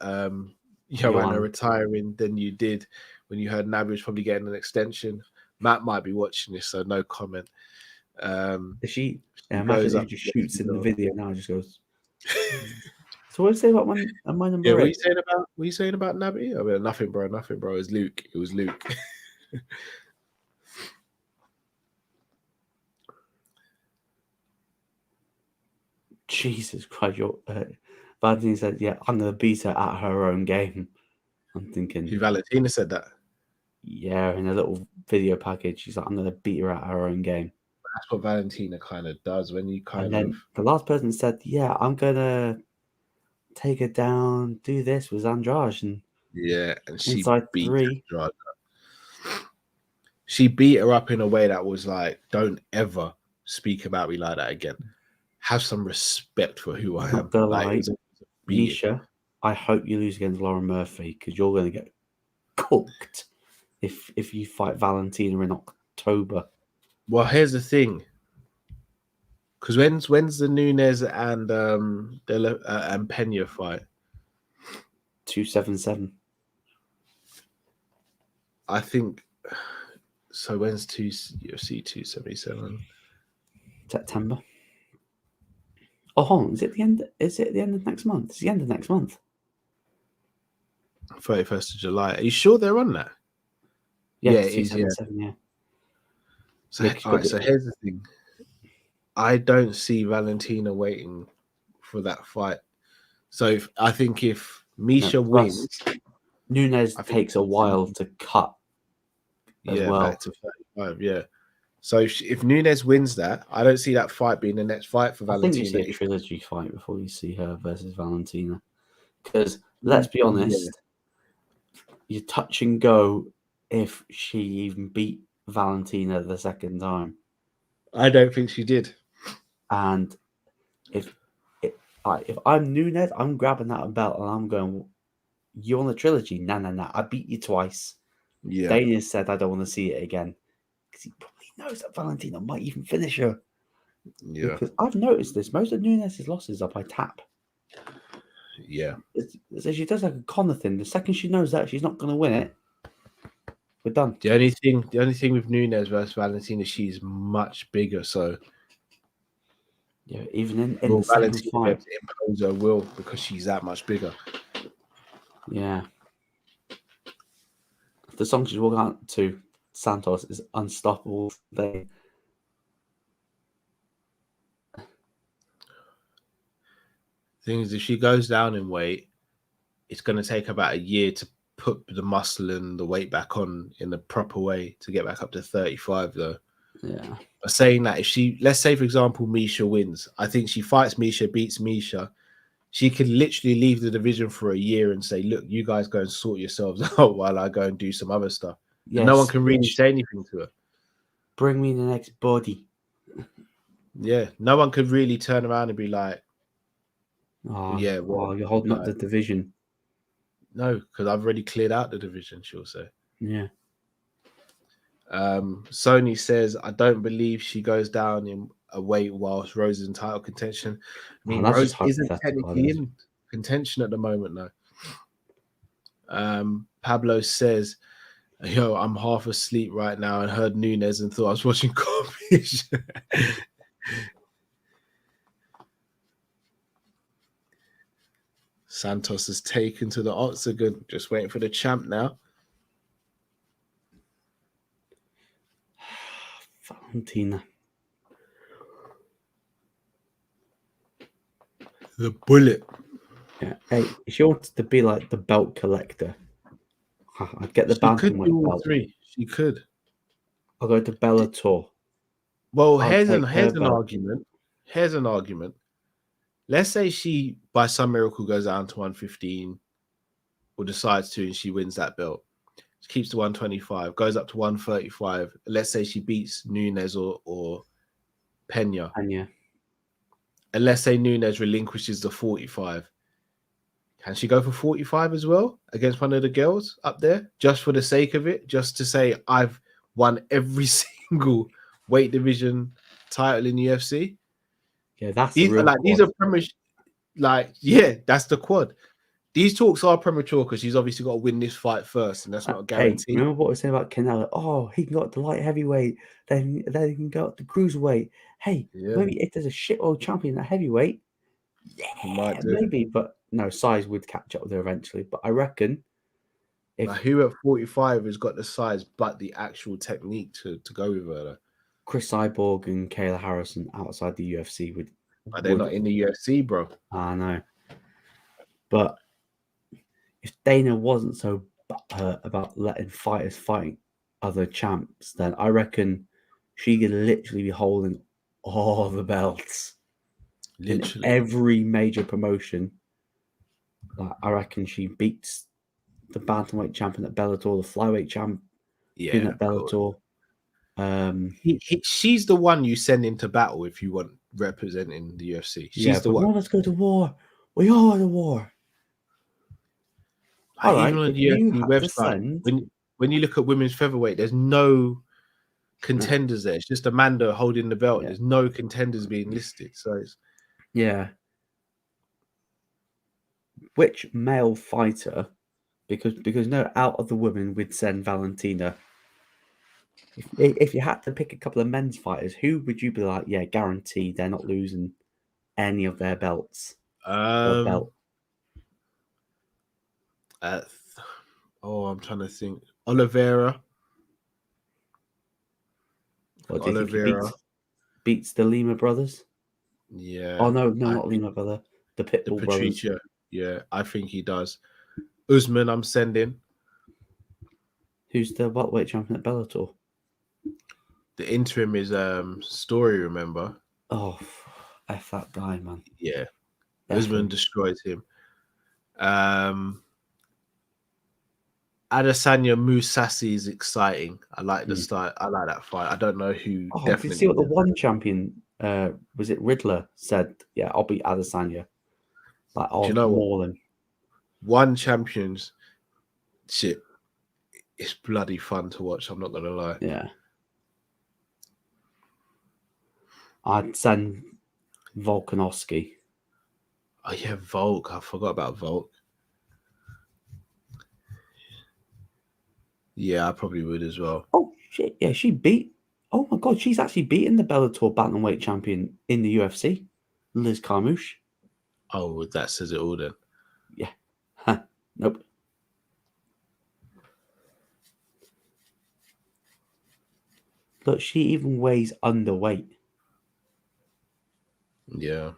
Joanna retiring than you did when you heard Nabi was probably getting an extension. Matt might be watching this, so no comment. Imagine if she just shoots in the video now and just goes. So what do you say about my number? Yeah, what are you saying about Nabi? I mean, nothing, bro. It was Luke. Jesus Christ, Valentina said, "Yeah, I'm gonna beat her at her own game." I'm thinking. Valentina said that. Yeah, in a little video package, she's like, "I'm gonna beat her at her own game." That's what Valentina kind of does when you and then the last person said, "Yeah, I'm gonna take her down, do this with Andrade." And and she inside beat 3. Andrade. She beat her up in a way that was like, don't ever speak about me like that again. Have some respect for who I am. Like, Nisha, I hope you lose against Lauren Murphy because you're going to get cooked if you fight Valentina in October. Well, here's the thing. Because when's the Nunes and Pena fight? 277. I think so. When's UFC 277? September. Oh, hold on. Is it the end? Is it the end of next month? It's the end of next month. 31st of July. Are you sure they're on that? Yeah, it is. Yeah. So, all right, so here's the thing. I don't see Valentina waiting for that fight. So I think if Misha wins, Nunes takes a while to cut. Back to 35. Yeah. So if Nunes wins that, I don't see that fight being the next fight for Valentina. I think you see a trilogy fight before you see her versus Valentina. Because let's be honest, you touch and go if she even beat Valentina the second time. I don't think she did. And if I'm Nunes, I'm grabbing that belt and I'm going, you on the trilogy? Nah. I beat you twice. Yeah. Dana said, I don't want to see it again. Because he probably knows that Valentina might even finish her. Yeah. Because I've noticed this. Most of Nunes' losses are by tap. Yeah. So she does like a Connor thing. The second she knows that she's not going to win it, we're done. The only thing with Nunes versus Valentina, she's much bigger, so Yeah, even in the second Valentina be fight. able to impose her will because she's that much bigger. Yeah. The song she's walking out to Santos is Unstoppable. Thing is, if she goes down in weight, it's going to take about a year to put the muscle and the weight back on in the proper way to get back up to 35, though. Yeah. But saying that, if she, let's say, for example, Misha wins, I think she fights Misha, beats Misha, she could literally leave the division for a year and say, look, you guys go and sort yourselves out while I go and do some other stuff. Yes, and no one can really say anything to her. Bring me the next body. Yeah, no one could really turn around and be like, oh, yeah, well, you're holding up the division. No, because I've already cleared out the division, she'll say. Yeah. Sony says, I don't believe she goes down in a weight whilst Rose is in title contention. I mean, Rose isn't technically in contention at the moment, though. Pablo says, yo, I'm half asleep right now and heard Nunes and thought I was watching competition. Santos is taken to the octagon, just waiting for the champ now. Valentina. The bullet. Yeah. Hey, if she wants to be like the belt collector, I'd get the bantamweight belt. She could. I'll go to Bellator. Well, here's an argument. Here's an argument. Let's say she, by some miracle, goes down to 115 or decides to and she wins that belt. She keeps the 125, goes up to 135. Let's say she beats Nunes or Pena. And let's say Nunes relinquishes the 45. Can she go for 45 as well against one of the girls up there? Just for the sake of it? Just to say, I've won every single weight division title in the UFC? Yeah, that's these are premature. That's the quad. These talks are premature because she's obviously got to win this fight first, and that's not a guarantee. Hey, remember what we said about Canelo? Oh, he can go up to light heavyweight, then he can go up to cruiserweight. Hey, maybe if there's a shit old champion at heavyweight, maybe, but no, size would catch up with her eventually. But I reckon who at 45 has got the size but the actual technique to go with her? Though? Chris Cyborg and Kayla Harrison outside the UFC would. But they're not in the UFC, bro. I know. But if Dana wasn't so butthurt about letting fighters fight other champs, then I reckon she could literally be holding all the belts. Literally. In every major promotion. Like, I reckon she beats the bantamweight champion at Bellator, the flyweight champion at Bellator. She's the one you send into battle if you want representing the UFC. She's the one. Let's go to war. We are the war. All right, even on the UFC website, when you look at women's featherweight, there's no contenders there. It's just Amanda holding the belt. There's no contenders being listed. So it's which male fighter? Because no, out of the women we'd send Valentina. If you had to pick a couple of men's fighters, who would you be like? Yeah, guaranteed they're not losing any of their belts. I'm trying to think. Oliveira. What do you think he beats the Lima brothers? Yeah. Oh no, not Lima brother. The Pitbull brothers. Yeah, I think he does. Usman, I'm sending. Who's the welterweight champion at Bellator? The interim is Story, remember? Oh, F that guy, man. Yeah. Usman destroys him. Adesanya Mousasi is exciting. I like the start. I like that fight. I don't know who. Did you see what the one champion was it Riddler said? Yeah, I'll beat Adesanya. Like, do you know more than one champion's shit. It's bloody fun to watch. I'm not gonna lie. Yeah. I'd send Volkanovski. Oh yeah, Volk. I forgot about Volk. Yeah, I probably would as well. Oh shit! Yeah, she beat. Oh my god, she's actually beaten the Bellator bantamweight champion in the UFC, Liz Carmouche. Oh, that says it all then. Yeah. Huh. Nope. Look, she even weighs underweight. Yeah.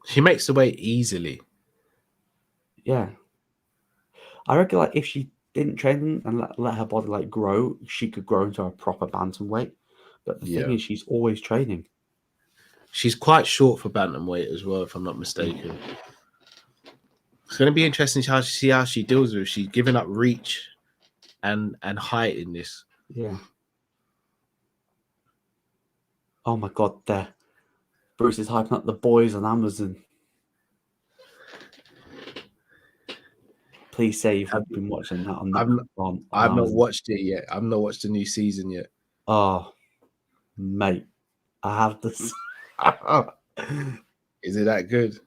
She makes the weight easily. Yeah. I reckon, like, if she didn't train and let her body like grow, she could grow into a proper bantamweight. But the thing is, she's always training. She's quite short for bantamweight as well, if I'm not mistaken. It's going to be interesting to see how she deals with it. She's giving up reach and height in this. Yeah. Oh my god, there. Bruce is hyping up The Boys on Amazon. Please say you've been watching that on I've not Amazon. watched it yet. I've not watched the new season yet. Oh, mate, I have this. Is it that good?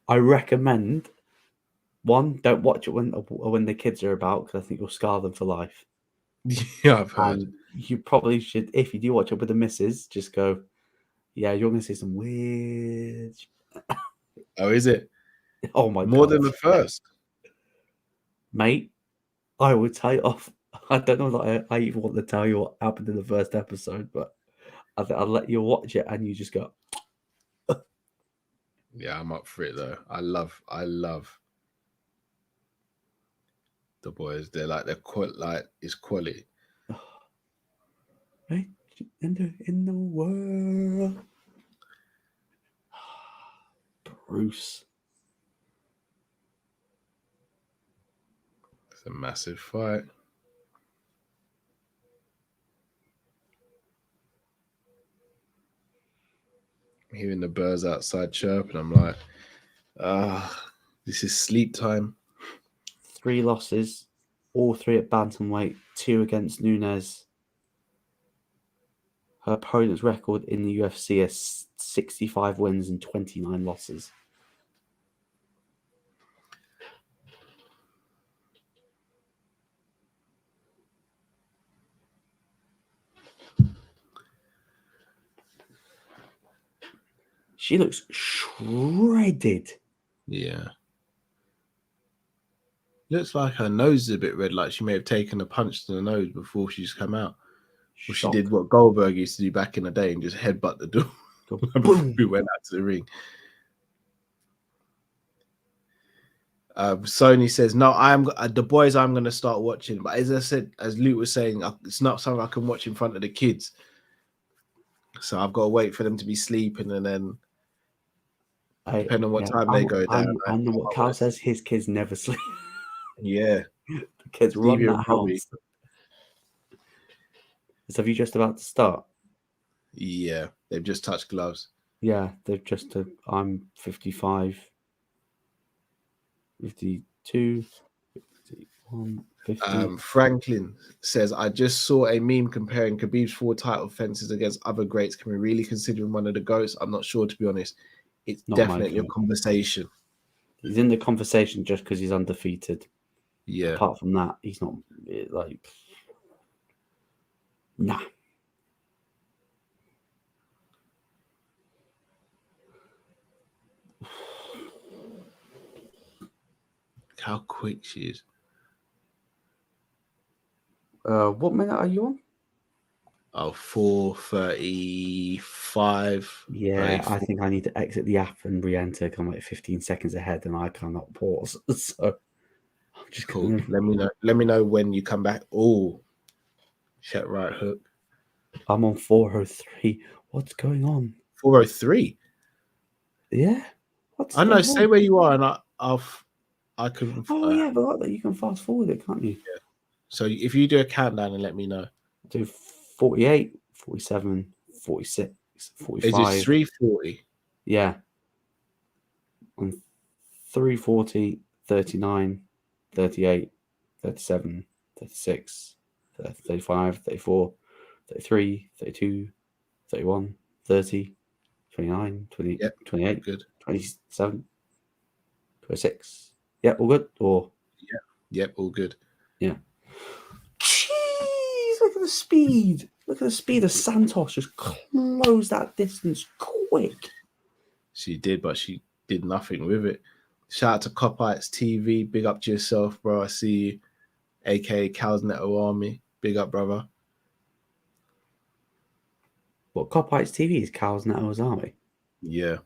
I recommend. One, don't watch it when the kids are about, because I think you'll scar them for life. Yeah, I've heard. And you probably should, if you do watch it with the missus, just go, yeah, you're going to see some weird. Oh, is it? Oh my god. More than the first? Mate, I would tell you off. I don't know that I even want to tell you what happened in the first episode, but I'll let you watch it and you just go. Yeah, I'm up for it though. I love The Boys. They're quite like it's quality. Right in the world, Bruce. It's a massive fight. I'm hearing the birds outside chirping. I'm like, this is sleep time. 3 losses, all 3 at bantamweight, 2 against Nunes. Her opponent's record in the UFC is 65 wins and 29 losses. She looks shredded. Yeah. Looks like her nose is a bit red, like she may have taken a punch to the nose before she's come out. Or she did what Goldberg used to do back in the day and just headbutt the door before we went out to the ring. Sony says, no, I'm The Boys I'm going to start watching. But as I said, as Luke was saying, it's not something I can watch in front of the kids. So I've got to wait for them to be sleeping and then depending on what time they go down. I know what Carl says, his kids never sleep. Yeah. The kids run that house. So have you just about to start? Yeah, they've just touched gloves. Yeah, they've just. I'm 55, 52, 51, 50. Franklin says, I just saw a meme comparing Khabib's 4 title defenses against other greats. Can we really consider him one of the GOATs? I'm not sure, to be honest. It's not definitely a conversation. He's in the conversation just because he's undefeated. Yeah. Apart from that, he's not like. Nah. How quick she is. What minute are you on? Oh, 4:35. Yeah, I think I need to exit the app and re-enter because I'm like 15 seconds ahead and I cannot pause. So I'm just cool. Let me know when you come back. Oh, shut right hook. I'm on 403. What's going on? 403. Yeah. I know. Stay where you are, and I can. Oh yeah, but like, you can fast forward it, can't you? Yeah. So if you do a countdown and let me know. Do 48, 47, 46, 45. Is it 340? Yeah. On 340, 39, 38, 37, 36, 35, 34, 33, 32, 31, 30, 29, 20, Yep, 28, good. 27, 26. Yeah, all good? Or Yep, all good. yeah. Jeez, look at the speed. Look at the speed of Santos. Just close that distance quick. She did, but she did nothing with it. Shout out to Copites TV. Big up to yourself, bro. I see you. AKA Cows Netto Army. Big up, brother. What, Copites TV is Cows Netto's Army? Yeah.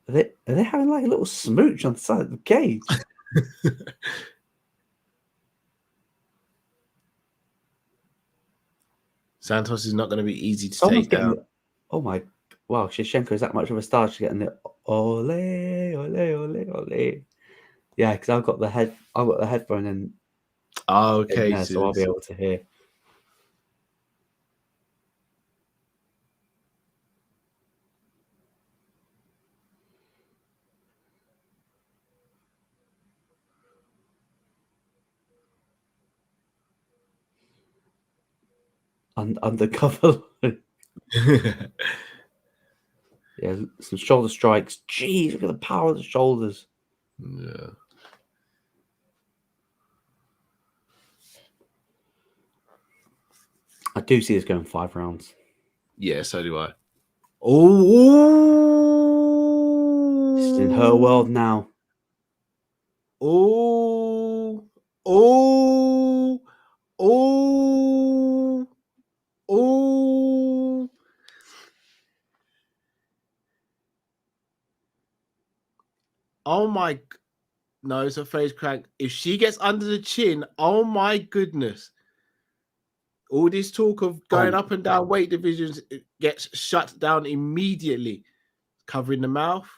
Are they having like a little smooch on the side of the cage? Santos is not going to be easy to Someone's take getting down. oh my, wow, Shevchenko is that much of a star. She's getting the ole, ole, ole, ole. Yeah, because I've got the headphone in Okay, there, so I'll be able to hear. Undercover. Yeah, some shoulder strikes. Jeez, look at the power of the shoulders. Yeah. I do see this going 5 rounds. Yeah, so do I. Oh, This is in her world now. Oh, oh, oh, oh. Oh my, no, it's a face crank. If she gets under the chin, oh my goodness. All this talk of going up and down weight divisions it gets shut down immediately. Covering the mouth.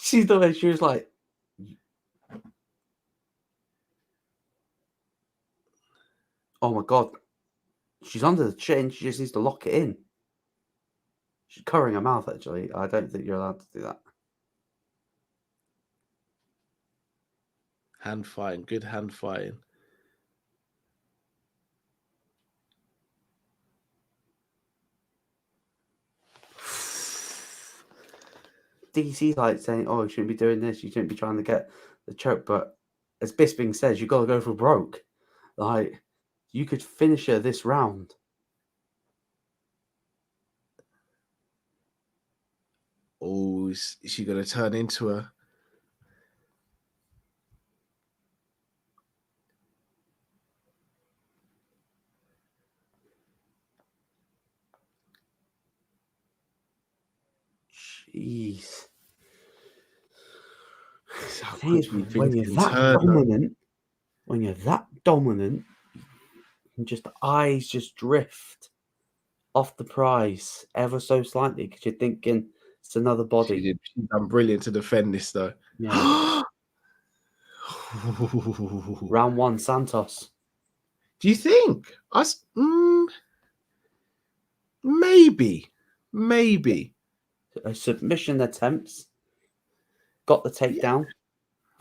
She's the way she was like, oh my god, she's under the chin. She just needs to lock it in. She's covering her mouth, actually. I don't think you're allowed to do that. Hand fighting, good hand fighting. DC's like saying, oh, you shouldn't be doing this. You shouldn't be trying to get the choke. But as Bisping says, you've got to go for broke. Like, you could finish her this round. Oh, is she going to turn into her? Jeez. When you're that dominant, and just the eyes just drift off the prize ever so slightly because you're thinking it's another body. She's done brilliant to defend this, though. Yeah. Round 1, Santos. Do you think? Maybe. A submission attempts. Got the takedown.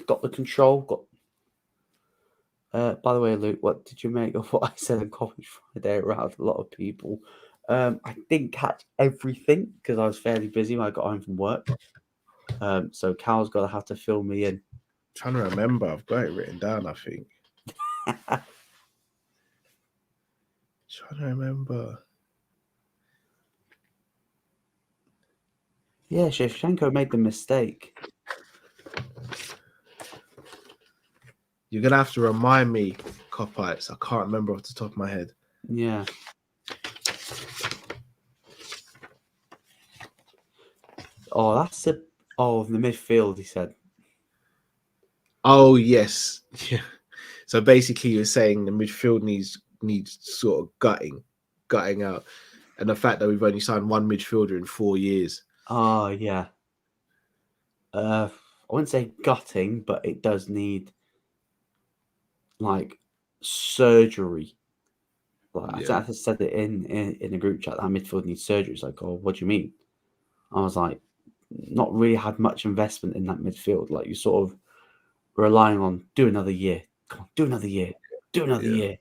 Got the control. By the way, Luke, what did you make of what I said on Coffee Friday around a lot of people? I didn't catch everything because I was fairly busy when I got home from work. So Cal's got to have to fill me in. Trying to remember. I've got it written down, I think. Trying to remember. Yeah, Shevchenko made the mistake. You're going to have to remind me, Copites. I can't remember off the top of my head. Yeah. Oh, that's the midfield, he said. Oh, yes. Yeah. So basically you're saying the midfield needs sort of gutting out. And the fact that we've only signed one midfielder in 4 years. Oh, yeah. I wouldn't say gutting, but it does need like surgery. Like, I said it in the group chat that midfield needs surgery. It's like, oh, what do you mean? I was like, not really had much investment in that midfield. Like, you're sort of relying on do another year. Come on, do another year. Do another year.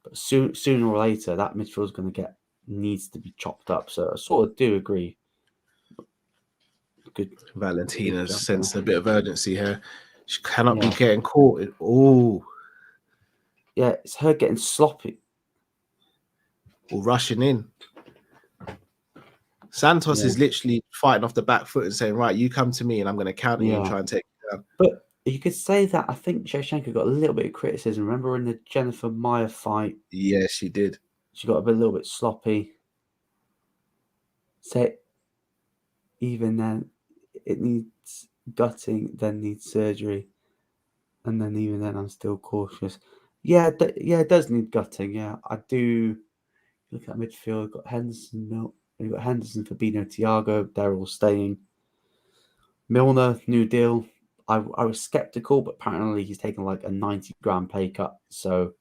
But sooner or later, that midfield is going to needs to be chopped up. So I sort of do agree. Good. Valentina's Good sensed a bit of urgency here. She cannot be getting caught. Yeah, it's her getting sloppy. Or rushing in. Santos is literally fighting off the back foot and saying, right, you come to me and I'm going to counter you and try and take you down. But you could say that I think Shevchenko got a little bit of criticism. Remember in the Jennifer Meyer fight? Yeah, she did. She got a little bit sloppy. So even then, it needs gutting, then needs surgery. And then even then, I'm still cautious. Yeah, it does need gutting. Yeah, I do. Look at midfield. You've got Henderson. No, you've got Henderson, Fabinho, Thiago. They're all staying. Milner, new deal. I was skeptical, but apparently he's taken like a 90-gram pay cut. So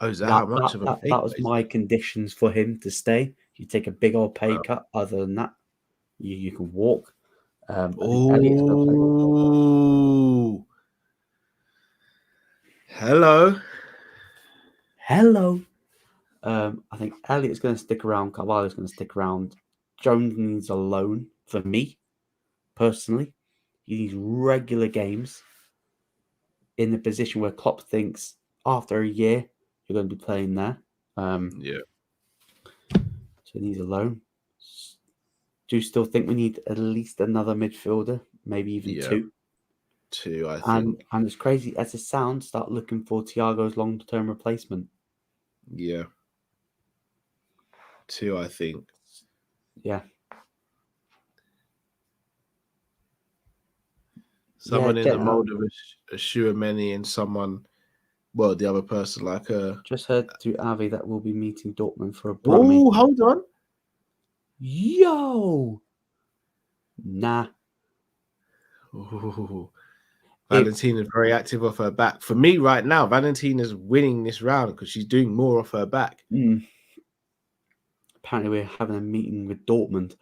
is that how much of a pay that was my conditions for him to stay. You take a big old pay cut. Other than that, you can walk. I think Elliott's going to play. Hello. I think Elliott's going to stick around. Carvalho's going to stick around. Jones needs a loan for me, personally. He needs regular games in the position where Klopp thinks after a year you're going to be playing there. So he needs a loan. Do you still think we need at least another midfielder? Maybe even two? Two, I think. And as crazy as it sounds, start looking for Thiago's long-term replacement. Yeah. Two, I think. Yeah. Someone in the mold of a Schumanni and someone, well, the other person like a. Just heard through Avi that we'll be meeting Dortmund for a Oh, hold on. Yo! Nah. Ooh. Valentina's very active off her back. For me right now, Valentina's winning this round because she's doing more off her back. Apparently we're having a meeting with Dortmund.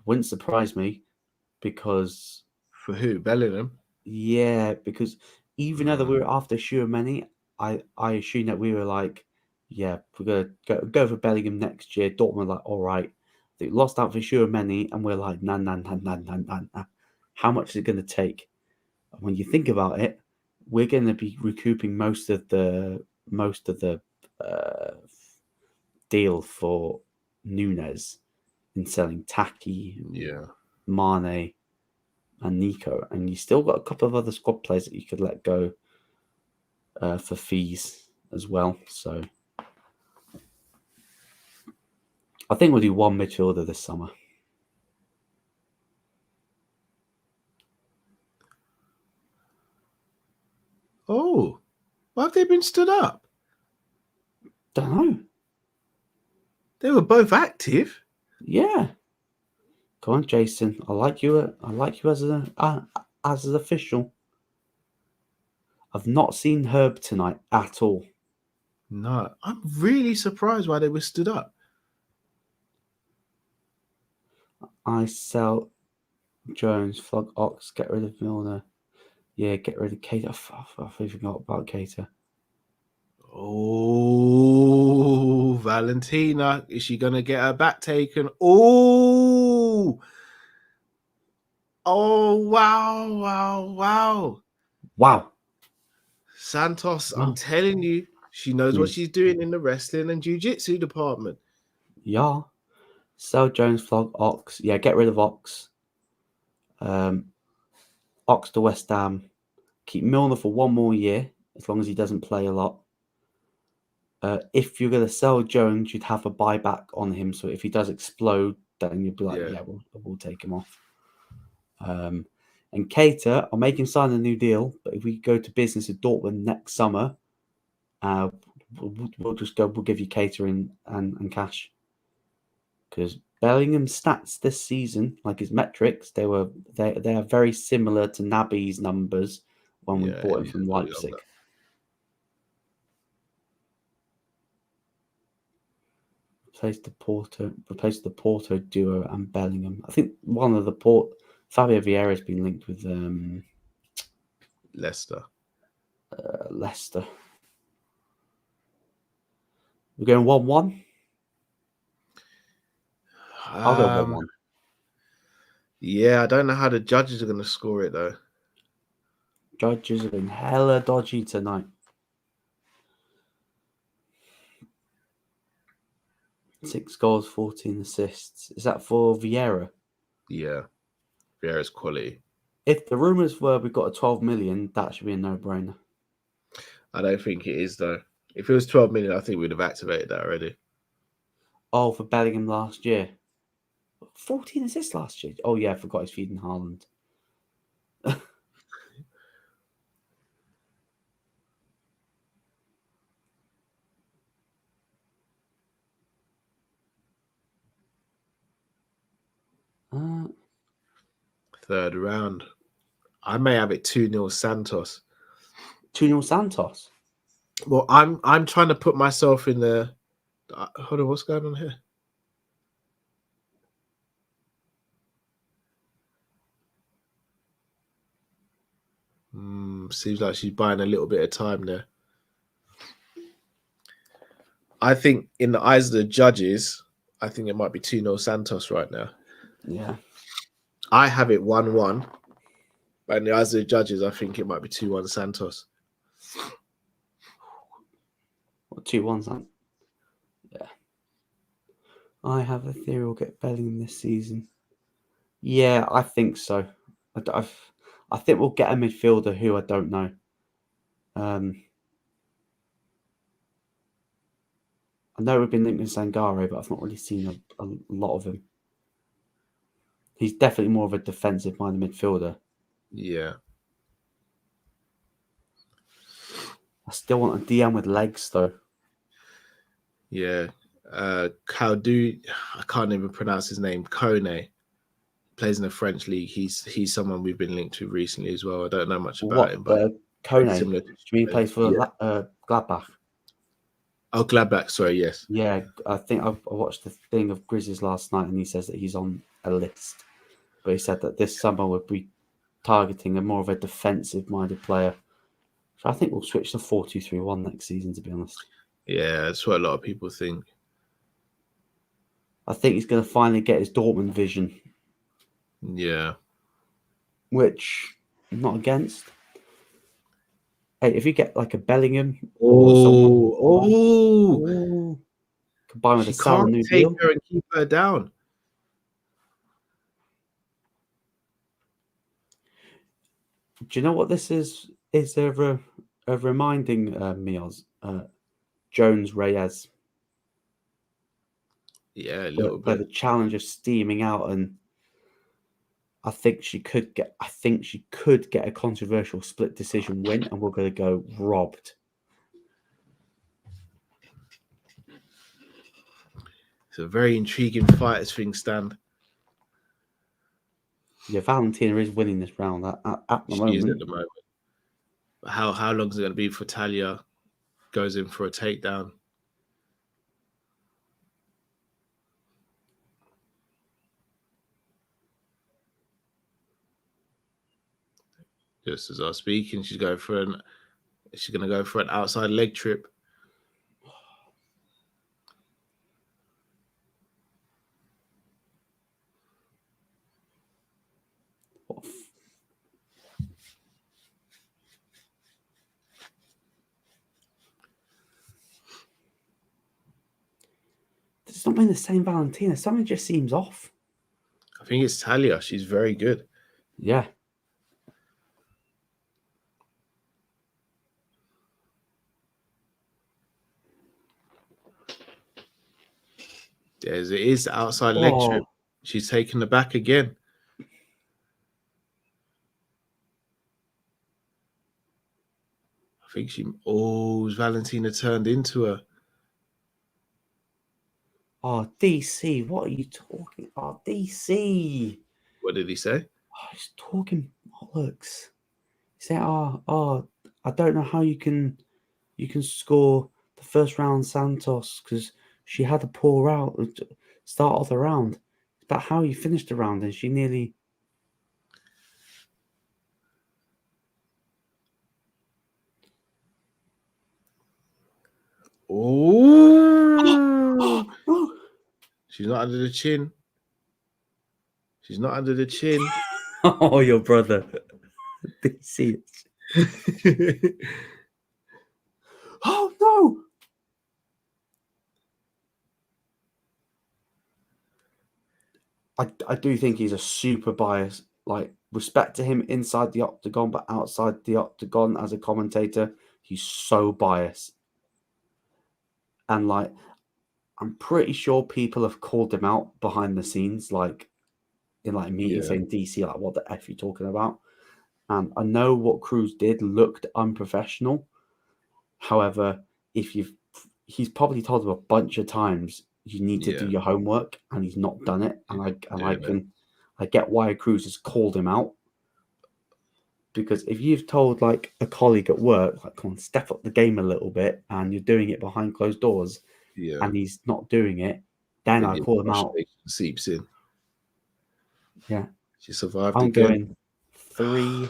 Wouldn't surprise me because... For who? Bellingham? Yeah, because even though we were after Schumanni, I assume that we were like, yeah, we're going to go for Bellingham next year. Dortmund were like, all right. They lost out for Schumanni and we're like, nah. How much is it going to take? And when you think about it, we're going to be recouping most of the deal for Nunes in selling Taki, Mane, and Nico, and you still got a couple of other squad players that you could let go for fees as well. So I think we'll do one midfielder this summer. Oh, why have they been stood up? Don't know. They were both active. Yeah. Go on, Jason. I like you as an official. I've not seen Herb tonight at all. No, I'm really surprised why they were stood up. I sell Jones, flog Ox, get rid of Milner. Yeah, get rid of Cater. I forgot about Cater. Oh, Valentina. Is she going to get her back taken? Oh, wow. Santos, I'm telling you, she knows what she's doing in the wrestling and jiu-jitsu department. Yeah. Sell Jones, flog Ox. Yeah, get rid of Ox. Ox to West Ham. Keep Milner for one more year, as long as he doesn't play a lot. If you're going to sell Jones, you'd have a buyback on him. So if he does explode, then you'd be like, we'll take him off. And Cater, I'll make him sign a new deal. But if we go to business with Dortmund next summer, we'll give you Cater and cash. Because Bellingham's stats this season, like his metrics, they are very similar to Naby's numbers when we bought him from Leipzig. replace the Porto duo and Bellingham. I think one of the Fabio Vieira has been linked with Leicester. Leicester. We're going 1-1. I'll go 1-1. Yeah, I don't know how the judges are going to score it though. Judges have been hella dodgy tonight. 6 goals, 14 assists. Is that for Vieira? Yeah, Vieira's quality. If the rumours were we got a 12 million, that should be a no-brainer. I don't think it is though. If it was 12 million, I think we'd have activated that already. Oh, for Bellingham last year. 14 assists last year. Oh yeah, I forgot he's feeding Haaland. Third round. I may have it 2-0 Santos. 2-0 Santos. Well, I'm trying to put myself in the. Hold on, what's going on here? Seems like she's buying a little bit of time there. I think in the eyes of the judges, I think it might be 2-0 Santos right now. Yeah. I have it 1-1. But in the eyes of the judges, I think it might be 2-1 Santos. 2-1 Santos. Yeah. I have a theory we'll get Bellingham this season. Yeah, I think so. I think we'll get a midfielder who I don't know. I know we've been linked with Sangare, but I've not really seen a lot of him. He's definitely more of a defensive-minded midfielder. Yeah. I still want a DM with legs, though. Yeah. Kaldu, I can't even pronounce his name. Kone plays in the French league. He's someone we've been linked to recently as well. I don't know much about him, but Kone. similar to Do you mean he plays for Gladbach? Oh, Gladbach. Sorry, yes. Yeah, I think I watched the thing of Grizzlies last night, and he says that he's on a list. But he said that this summer would be targeting a more of a defensive-minded player. So I think we'll switch to 4-2-3-1 next season, to be honest. Yeah, that's what a lot of people think. I think he's going to finally get his Dortmund vision. Yeah. Which I'm not against. Hey, if you get like a Bellingham combined with a Salah new take deal, her and keep her down. Do you know what this is? Is there a reminding me of Jones Reyes? Yeah, a little where bit. the challenger steaming out, and I think she could get a controversial split decision win, and we're going to go robbed. It's a very intriguing fight as things stand. Yeah, Valentina is winning this round at the moment. She is at the moment. But how long is it going to be for Talia goes in for a takedown? Just as I was speaking, she's going to go for an outside leg trip. It's not been the same Valentina. Something just seems off. I think it's Talia. She's very good. Yeah. It is the outside leg trip. She's taking the back again. I think Valentina turned into her. Oh, DC, what are you talking? Oh, DC. What did he say? Oh, he's talking bollocks. He said, I don't know how you can score the first round Santos because she had a poor round, start of the round. It's about how you finished the round, and she nearly. Oh, Oh, she's not under the chin. She's not under the chin. oh, your brother. Did you see it? Oh no! I do think he's a super biased. Like, respect to him inside the octagon, but outside the octagon as a commentator, he's so biased. And like, I'm pretty sure people have called him out behind the scenes, like in like meetings saying, DC, like, what the F are you talking about? And I know what Cruz did looked unprofessional. However, he's probably told him a bunch of times you need to do your homework, and he's not done it. And I get why Cruz has called him out, because if you've told like a colleague at work, like, come on, step up the game a little bit, and you're doing it behind closed doors, and he's not doing it, then I call him out. Seeps in. Yeah, she survived I'm again. Going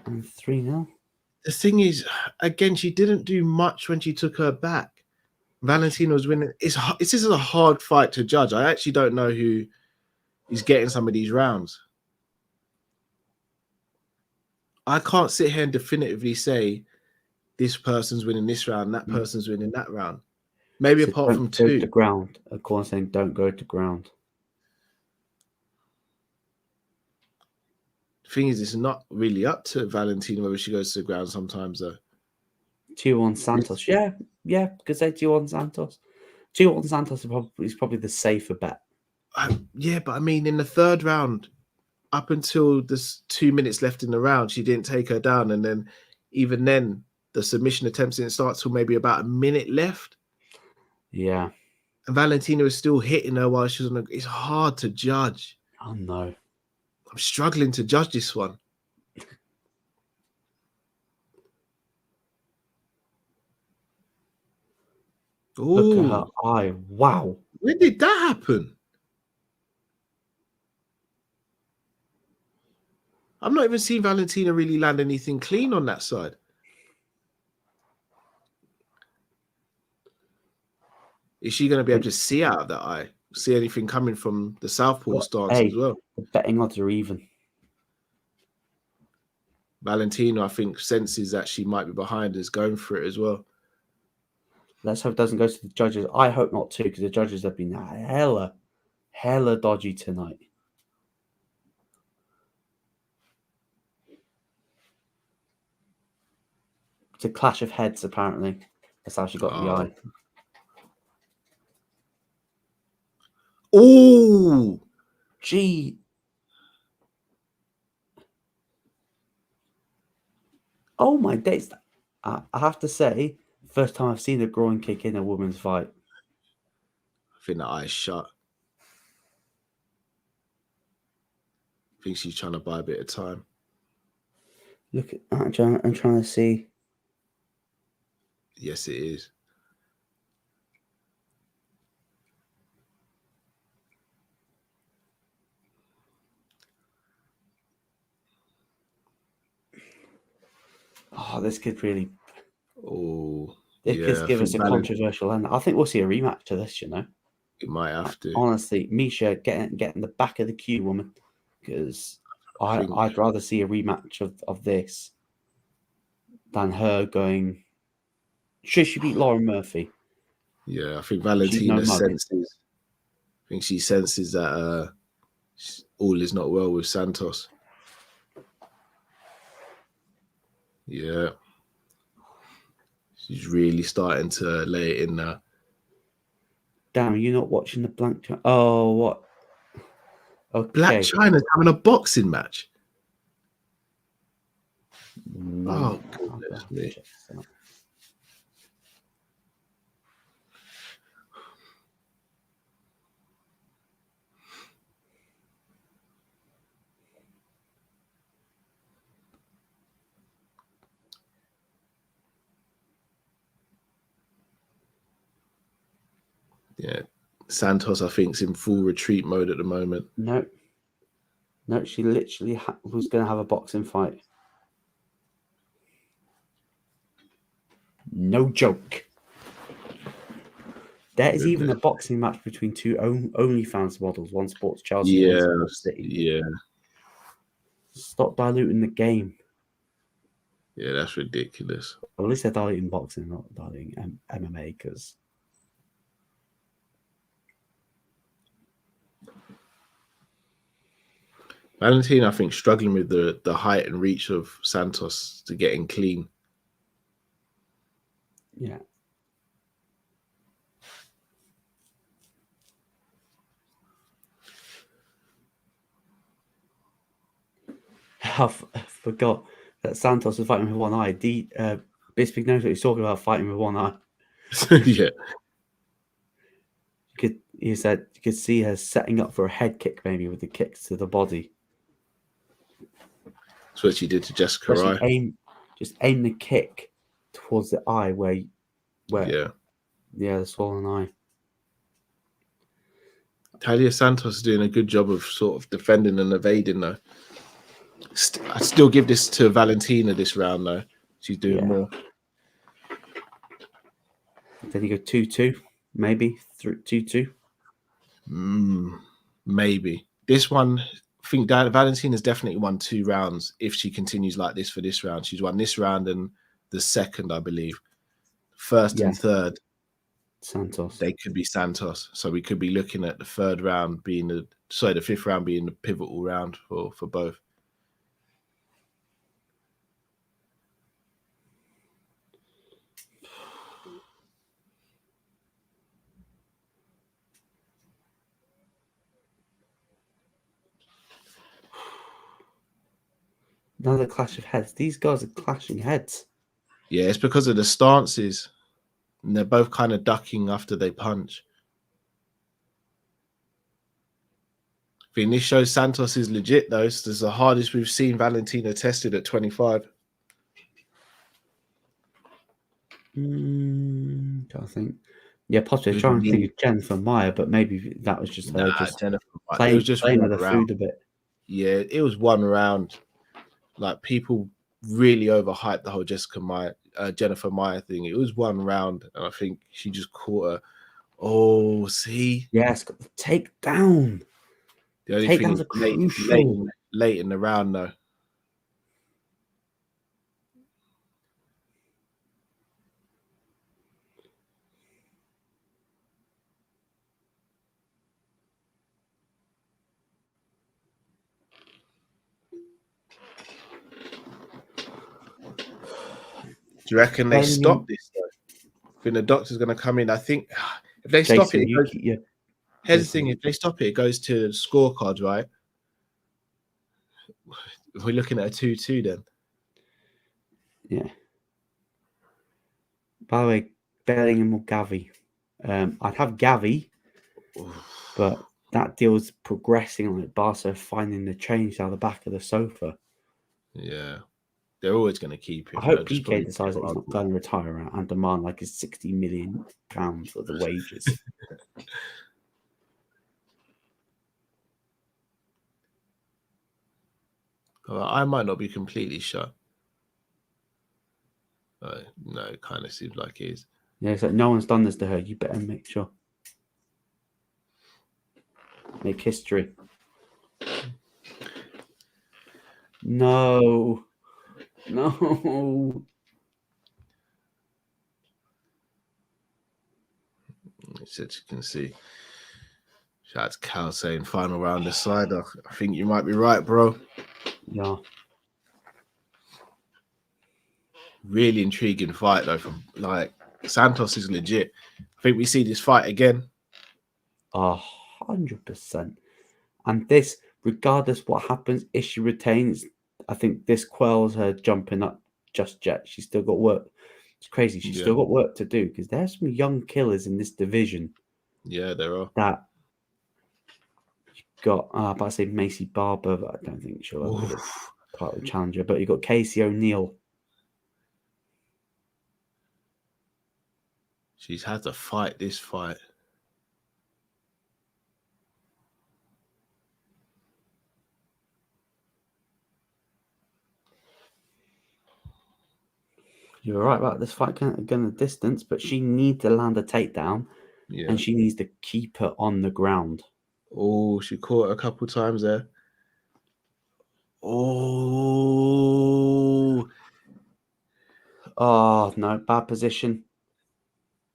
3-0. The thing is, again, she didn't do much when she took her back. Valentina was winning. This is a hard fight to judge. I actually don't know who is getting some of these rounds. I can't sit here and definitively say this person's winning this round, that person's winning that round. Maybe apart from two. Go to ground. Of course, saying don't go to ground. The thing is, it's not really up to Valentina whether she goes to the ground sometimes, though. 2-1 Santos. Yeah, could say 2-1 Santos. 2-1 Santos is probably the safer bet. Yeah, but I mean, in the third round, up until there's 2 minutes left in the round, she didn't take her down. And then even then, the submission attempts didn't start till maybe about a minute left. Yeah. And Valentina was still hitting her while she was on the... It's hard to judge. Oh, no. I'm struggling to judge this one. Look at her eye. Wow. When did that happen? I've not even seen Valentina really land anything clean on that side. Is she going to be able to see out of that eye? See anything coming from the southpaw stance as well? The betting odds are even. Valentina, I think, senses that she might be behind us, going for it as well. Let's hope it doesn't go to the judges. I hope not too, because the judges have been hella dodgy tonight. It's a clash of heads, apparently. That's how she got the eye. Oh, gee. Oh my days. I have to say, first time I've seen a groin kick in a woman's fight. I think the eye's shut. I think she's trying to buy a bit of time. Look, I'm trying to see. Yes, it is. Oh, this could really. Oh, this could give us a controversial end. I think we'll see a rematch to this. You know, it might have to. Honestly, Misha getting the back of the queue, woman, because I'd rather see a rematch of this than her going. Should she beat Lauren Murphy? Yeah, I think Valentina senses. I think she senses that all is not well with Santos. Yeah. She's really starting to lay it in now. Damn, you're not watching the Black China. Oh, what? Okay. Black China's having a boxing match. No. Oh, goodness me. Yeah. Santos, I think, is in full retreat mode at the moment. No, she literally was going to have a boxing fight. No joke. There is even a boxing match between two OnlyFans models. One supports Chelsea, one supports City. Yeah. Stop diluting the game. Yeah, that's ridiculous. Well, at least they're diluting boxing, not diluting MMA, because... Valentina, I think, struggling with the height and reach of Santos to getting clean. Yeah. I forgot that Santos was fighting with one eye. Bisping knows what he's talking about, fighting with one eye. Yeah. He said you could see her setting up for a head kick, maybe with the kicks to the body. That's what she did to Jessica Rai. Just aim the kick towards the eye where yeah, the swollen eye. Talia Santos is doing a good job of sort of defending and evading, though. I still give this to Valentina this round, though. She's doing more. Then you go 2-2, maybe 2-2. Maybe this one. I think Valentina's definitely won 2 rounds if she continues like this for this round. She's won this round and the second, I believe. First and third, Santos. They could be Santos. So we could be looking at the third round being the fifth round being the pivotal round for both. Another clash of heads. These guys are clashing heads. Yeah, it's because of the stances. And they're both kind of ducking after they punch. I think this shows Santos is legit, though. This is the hardest we've seen Valentina tested at 25. I think. Yeah, possibly. Trying to think of Jennifer Meyer, but maybe that was just her playing with the food a bit. Yeah, it was one round. Like, people really overhyped the whole Jennifer Meyer thing. It was one round, and I think she just caught her. Oh, see? Yes, got the takedown. The only thing is late in the round, though. Do you reckon they stop this, though? I think the doctor's going to come in. I think if they stop it, here's the thing: if they stop it, it goes to scorecards, right? We're looking at a 2-2 then. Yeah. By the way, Bellingham or Gavi? I'd have Gavi, but that deal's progressing like Barca finding the change out the back of the sofa. Yeah. They're always going to keep him. I hope PK decides that he's not going to retire and demand like his £60 million for the wages. I might not be completely sure. No, it kind of seems like it is. Yeah, it's like no one's done this to her. You better make sure. Make history. No. As you can see. Shout out to Cal saying final round decider. I think you might be right, bro. Yeah. Really intriguing fight, though. From Santos is legit. I think we see this fight again. 100%. And this, regardless what happens, if she retains, I think this quells her jumping up just yet. She's still got work. It's crazy. She's still got work to do because there's some young killers in this division. Yeah, there are. That you've got, I say Macy Barber, but I don't think she'll have a title challenger. But you've got Casey O'Neill. She's had to fight this fight. You're right about this fight going the distance, but she needs to land a takedown, and she needs to keep her on the ground. Oh, she caught a couple times there. Oh, no, bad position.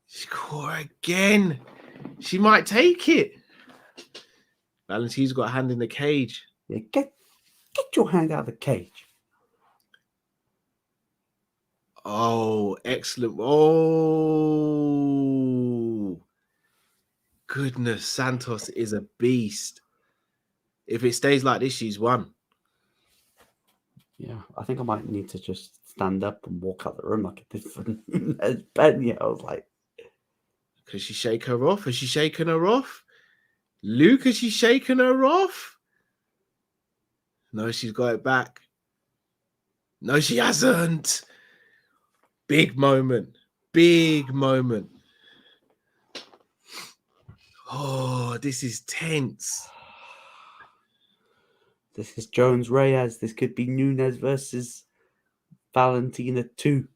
She caught her again. She might take it. Valentina's got a hand in the cage. Yeah, get your hand out of the cage. Oh, excellent. Oh, goodness. Santos is a beast. If it stays like this, she's won. Yeah, I think I might need to just stand up and walk out the room like I did for Ben. Yeah, I was like, Can she shake her off? Has she shaken her off? Luke, has she shaken her off? No, she's got it back. No, she hasn't. Big moment. Big moment. Oh, this is tense. this is Jones Reyes. This could be Nunes versus Valentina 2.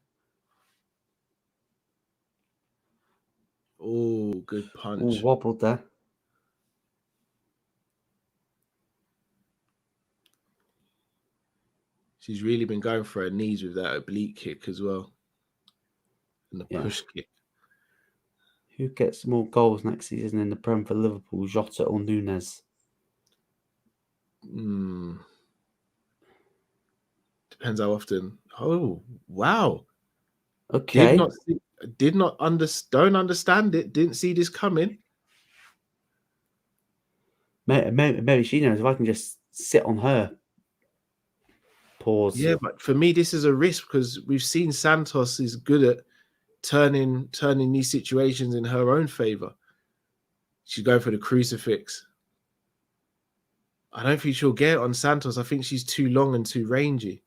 Oh, good punch. Ooh, wobbled there. She's really been going for her knees with that oblique kick as well. And the push kick. Who gets more goals next season in the Prem for Liverpool, Jota or Nunes? Depends how often. Oh, wow. Okay. Don't understand it. Didn't see this coming. Maybe she knows if I can just sit on her. Pause. Yeah, but for me, this is a risk because we've seen Santos is good at turning these situations in her own favor. She's going for the crucifix. I don't think she'll get it on Santos. I think she's too long and too rangy.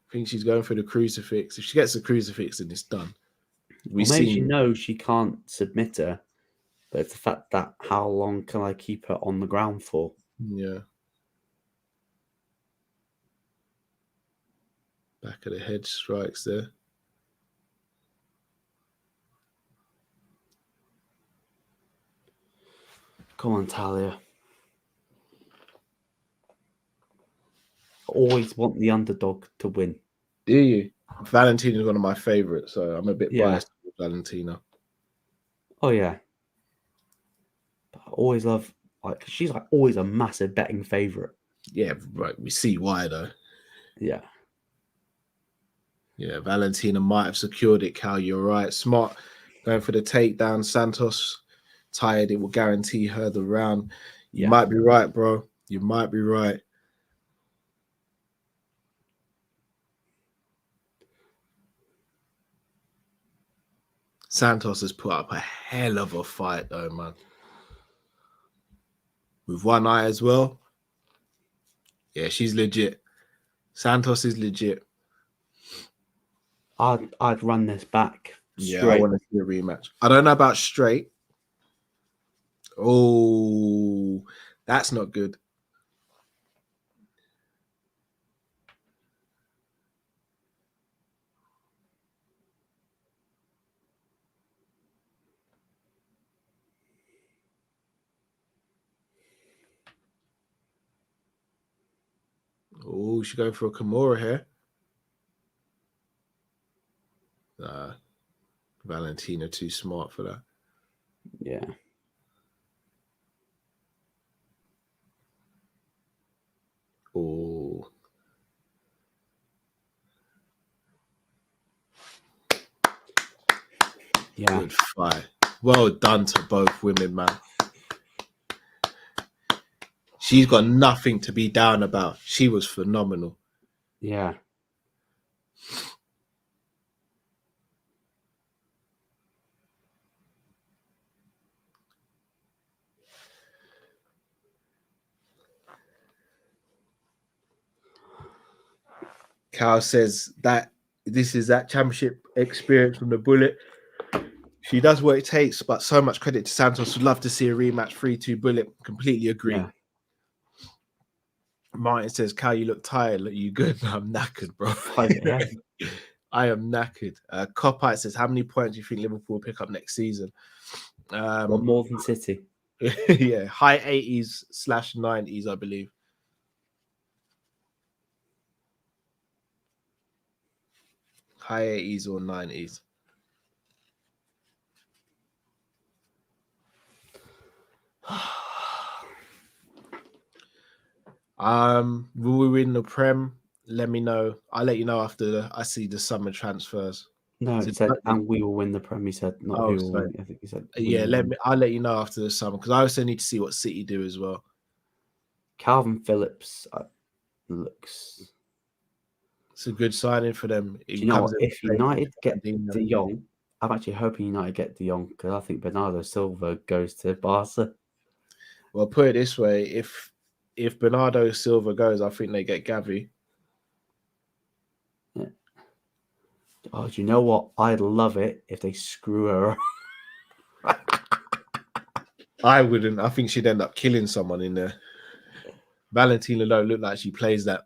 I think she's going for the crucifix. If she gets the crucifix, then it's done. Maybe she knows she can't submit her, but it's the fact that how long can I keep her on the ground for? Yeah. Back of the head strikes there. Come on, Talia. Always want the underdog to win. Do you? Valentina is one of my favorites, so I'm a bit biased with Valentina. Oh yeah. But I always love she's always a massive betting favorite. Yeah, right. We see why though. Yeah. Yeah, Valentina might have secured it, Cal. You're right. Smart going for the takedown. Santos tired. It will guarantee her the round. You might be right, bro. You might be right. Santos has put up a hell of a fight, though, man. With one eye as well. Yeah, she's legit. Santos is legit. I'd run this back. Yeah, I want to see a rematch. I don't know about straight. Oh, that's not good. Oh, she's going for a Kimura here. Nah, Valentina too smart for that. Yeah. Oh. Yeah. Good fight. Well done to both women, man. She's got nothing to be down about. She was phenomenal. Yeah. Cal says that this is that championship experience from the Bullet. She does what it takes, but so much credit to Santos. Would love to see a rematch 3-2 Bullet. Completely agree. Yeah. Martin says, Cal, you look tired. Look, you good? I'm knackered, bro. 5 a.m. I am knackered. Copite says, how many points do you think Liverpool will pick up next season? What more than City? Yeah, high 80s/90s, I believe. High 80s or 90s. Will we win the Prem? Let me know. I'll let you know after I see the summer transfers. No, So he said, and we will win the Prem. He said, not who will win. I think he said, yeah. I'll let you know after the summer because I also need to see what City do as well. Calvin Phillips looks. It's a good signing for them. Do you know what? If United get De Jong, I'm actually hoping United get De Jong because I think Bernardo Silva goes to Barca. Well, put it this way: if Bernardo Silva goes, I think they get Gavi. Yeah. Oh, do you know what? I'd love it if they screw her. I wouldn't. I think she'd end up killing someone in there. Valentina don't look like she plays that.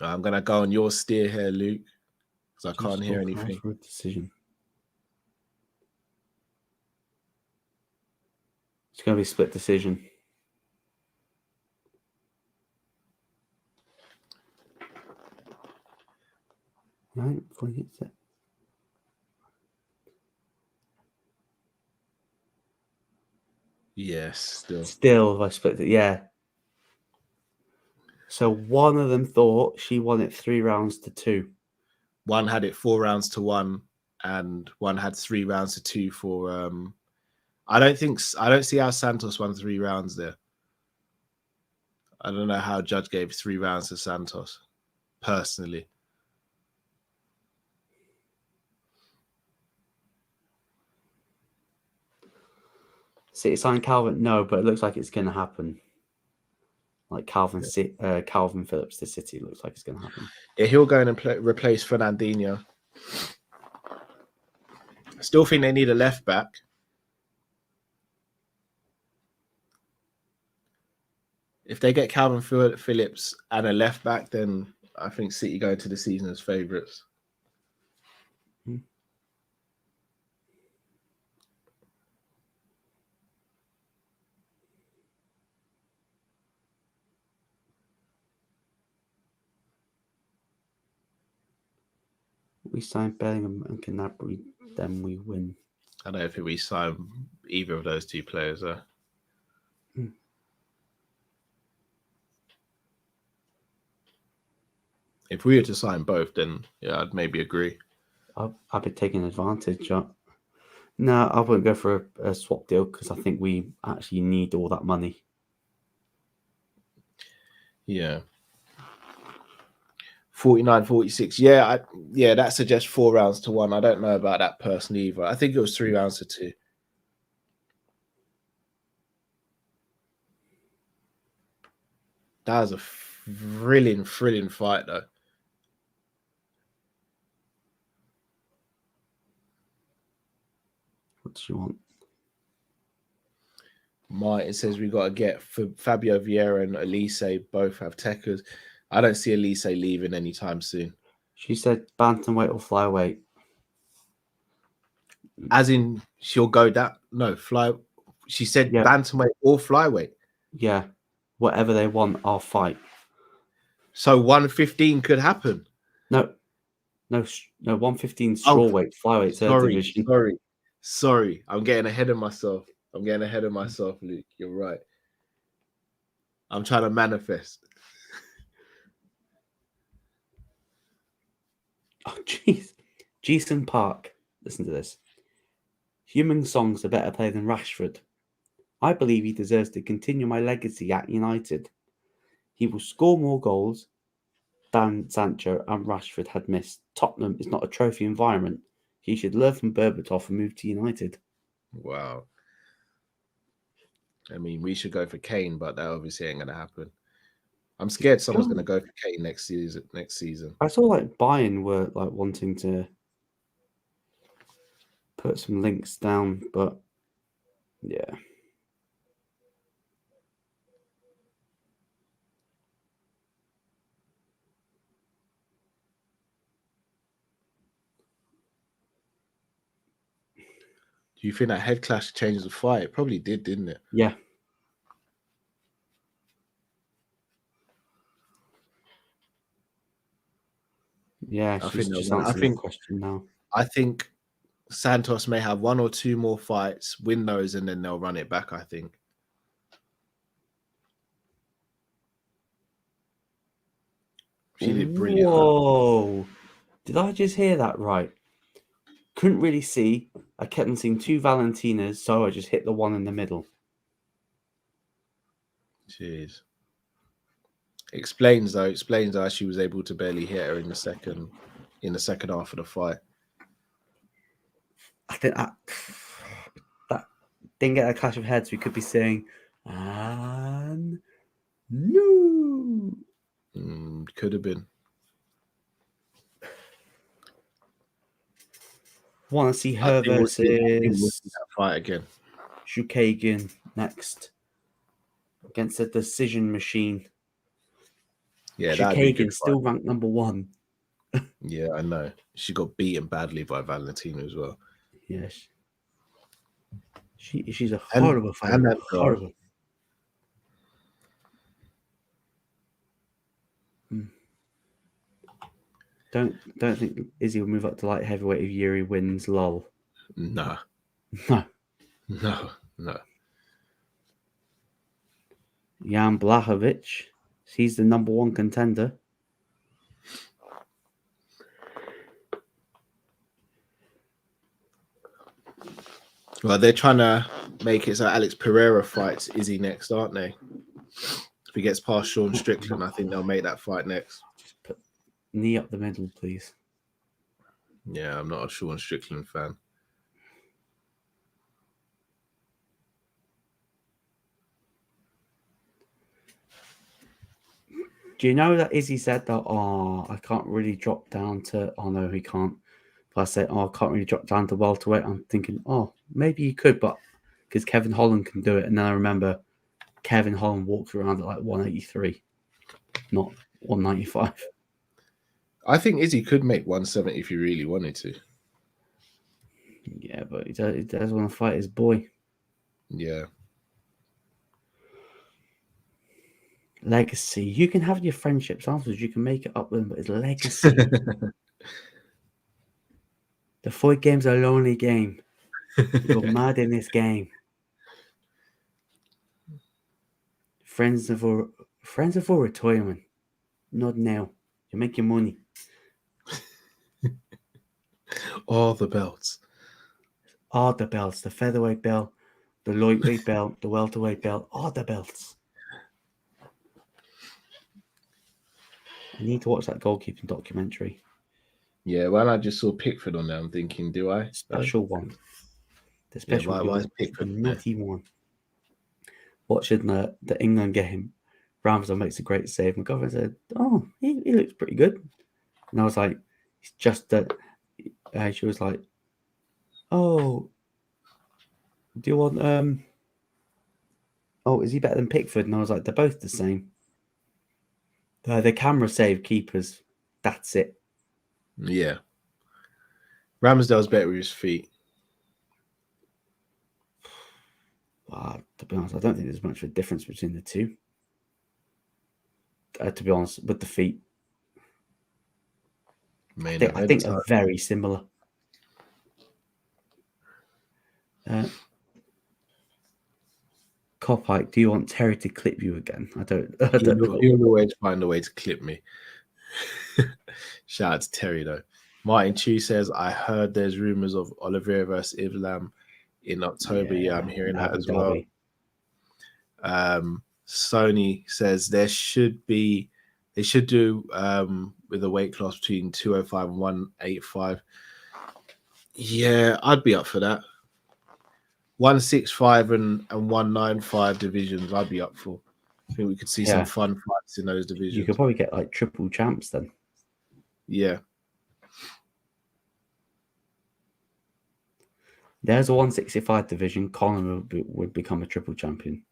I'm gonna go on your steer here, Luke, because I can't hear anything. Decision. It's going to be a split decision. Right, before he hits it. Yes, Still, I split it. Yeah. So one of them thought she won it 3 rounds to 2. One had it 4 rounds to 1, and one had 3 rounds to 2 for. I don't see how Santos won 3 rounds there. I don't know how Judge gave 3 rounds to Santos, personally. City signed Calvin? No, but it looks like it's going to happen. Like Calvin Phillips to City looks like it's going to happen. Yeah, he'll go in and replace Fernandinho. I still think they need a left back. If they get Calvin Phillips and a left back, then I think City go into the season as favourites. We sign Bellingham and Gnabry, then we win. I don't think we sign either of those 2 players. If we were to sign both, then yeah, I'd maybe agree. I'd be taking advantage of. No, I wouldn't go for a swap deal because I think we actually need all that money. Yeah. 49-46. Yeah, that suggests 4 rounds to 1. I don't know about that person either. I think it was 3 rounds to 2. That was a thrilling fight, though. What do you want? Martin says we got to get Fabio Vieira and Elise. Both have techers. I don't see Elise leaving anytime soon. She said bantamweight or flyweight. As in, she'll go that fly. She said bantamweight or flyweight. Yeah, whatever they want, I'll fight. So 115 could happen. No, 115 strawweight, flyweight, third division. Sorry. I'm getting ahead of myself. Luke. You're right. I'm trying to manifest. Oh, jeez. Jason Park. Listen to this. Human Song's a better player than Rashford. I believe he deserves to continue my legacy at United. He will score more goals than Sancho and Rashford had missed. Tottenham is not a trophy environment. He should learn from Berbatov and move to United. Wow. I mean, we should go for Kane, but that obviously ain't going to happen. I'm scared someone's going to go for Kane next season. I saw Bayern were wanting to put some links down, but yeah. Do you think that head clash changes the fight? It probably did, didn't it? Yeah. Yeah, I she's think just answering the question now. I think Santos may have 1 or 2 more fights, win those, and then they'll run it back, I think. She did brilliant. Whoa. Did I just hear that right? Couldn't really see. I kept on seeing 2 Valentinas, so I just hit the one in the middle. Jeez. Explains how she was able to barely hit her in the second half of the fight. I think that didn't get a clash of heads. We could be saying, and no. Could have been. Want to see her versus that fight again. Shukagan next against a decision machine. Yeah, Shukagan still ranked number 1. Yeah, I know. She got beaten badly by Valentina as well. Yes. She's a horrible fighter. Horrible. Don't think Izzy will move up to light heavyweight if Yuri wins. Lol. No. Jan Blachowicz. He's the number 1 contender. Well, they're trying to make it so Alex Pereira fights Izzy next, aren't they? If he gets past Shawn Strickland, I think they'll make that fight next. Just put knee up the middle, please. Yeah, I'm not a Shawn Strickland fan. Do you know that Izzy said that, I can't really drop down to... Oh, no, he can't. But I said, I can't really drop down to welterweight. I'm thinking, maybe you could, but because Kevin Holland can do it. And then I remember Kevin Holland walked around at like 183, not 195. I think Izzy could make 170 if he really wanted to. Yeah, but he does want to fight his boy. Yeah. Legacy. You can have your friendships afterwards. You can make it up with them, but it's legacy. The fight game's a lonely game. You're mad in this game. Friends are for retirement. Not now. You make your money. All the belts. All the belts. The featherweight belt, the lightweight belt, the welterweight belt. All the belts. I need to watch that goalkeeping documentary. Yeah, well, I just saw Pickford on there. I'm thinking, do I? Special one. The special why is Pickford the nutty one. Watching the England game, Hamza makes a great save. My girlfriend said, he looks pretty good. And I was like, it's just that. She was like, do you want, is he better than Pickford? And I was like, they're both the same. The camera save keepers. That's it. Yeah. Ramsdale's better with his feet. To be honest, I don't think there's much of a difference between the two. To be honest, with the feet. I think they're very similar. Copike, do you want Terry to clip you again? I don't know. He'll always find a way to clip me. Shout out to Terry though. Martin Chu says, I heard there's rumors of Oliveira versus Islam in October. Yeah, I'm hearing that as well. Sony says they should do with a weight class between 205 and 185. Yeah, I'd be up for that. 165 and 195 divisions, I'd be up for. I think we could see some fun fights in those divisions. You could probably get like triple champs then. Yeah. There's a 165 division. Conor would become a triple champion.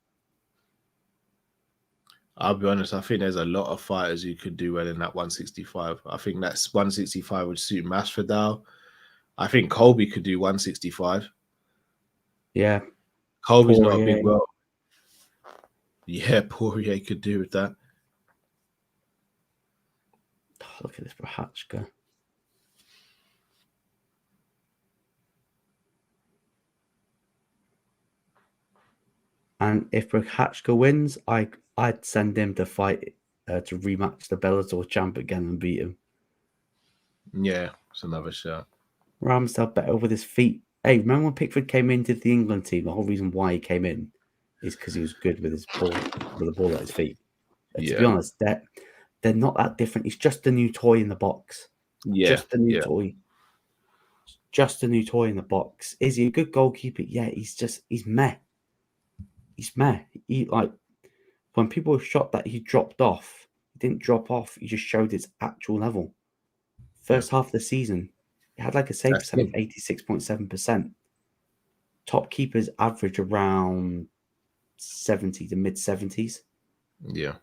I'll be honest, I think there's a lot of fighters who could do well in that 165. I think that's 165 would suit Masvidal. I think Colby could do 165. Yeah. Colby's not a Poirier. big well. Yeah, Poirier could do with that. Oh, look at this Procházka. And if Procházka wins, I'd send him to fight to rematch the Bellator champ again and beat him. Yeah, it's another shot. Ramsdale better with his feet. Hey, remember when Pickford came into the England team? The whole reason why he came in is because he was good with his ball, with the ball at his feet. And to be honest, they're not that different. It's just a new toy in the box. Yeah, just a new toy. Just a new toy in the box. Is he a good goalkeeper? Yeah, he's meh. He's meh. He, like, when people shot that he dropped off, he didn't drop off. He just showed his actual level. First half of the season, he had like a save percent of 86.7%. Top keepers average around 70 to mid 70s. Yeah.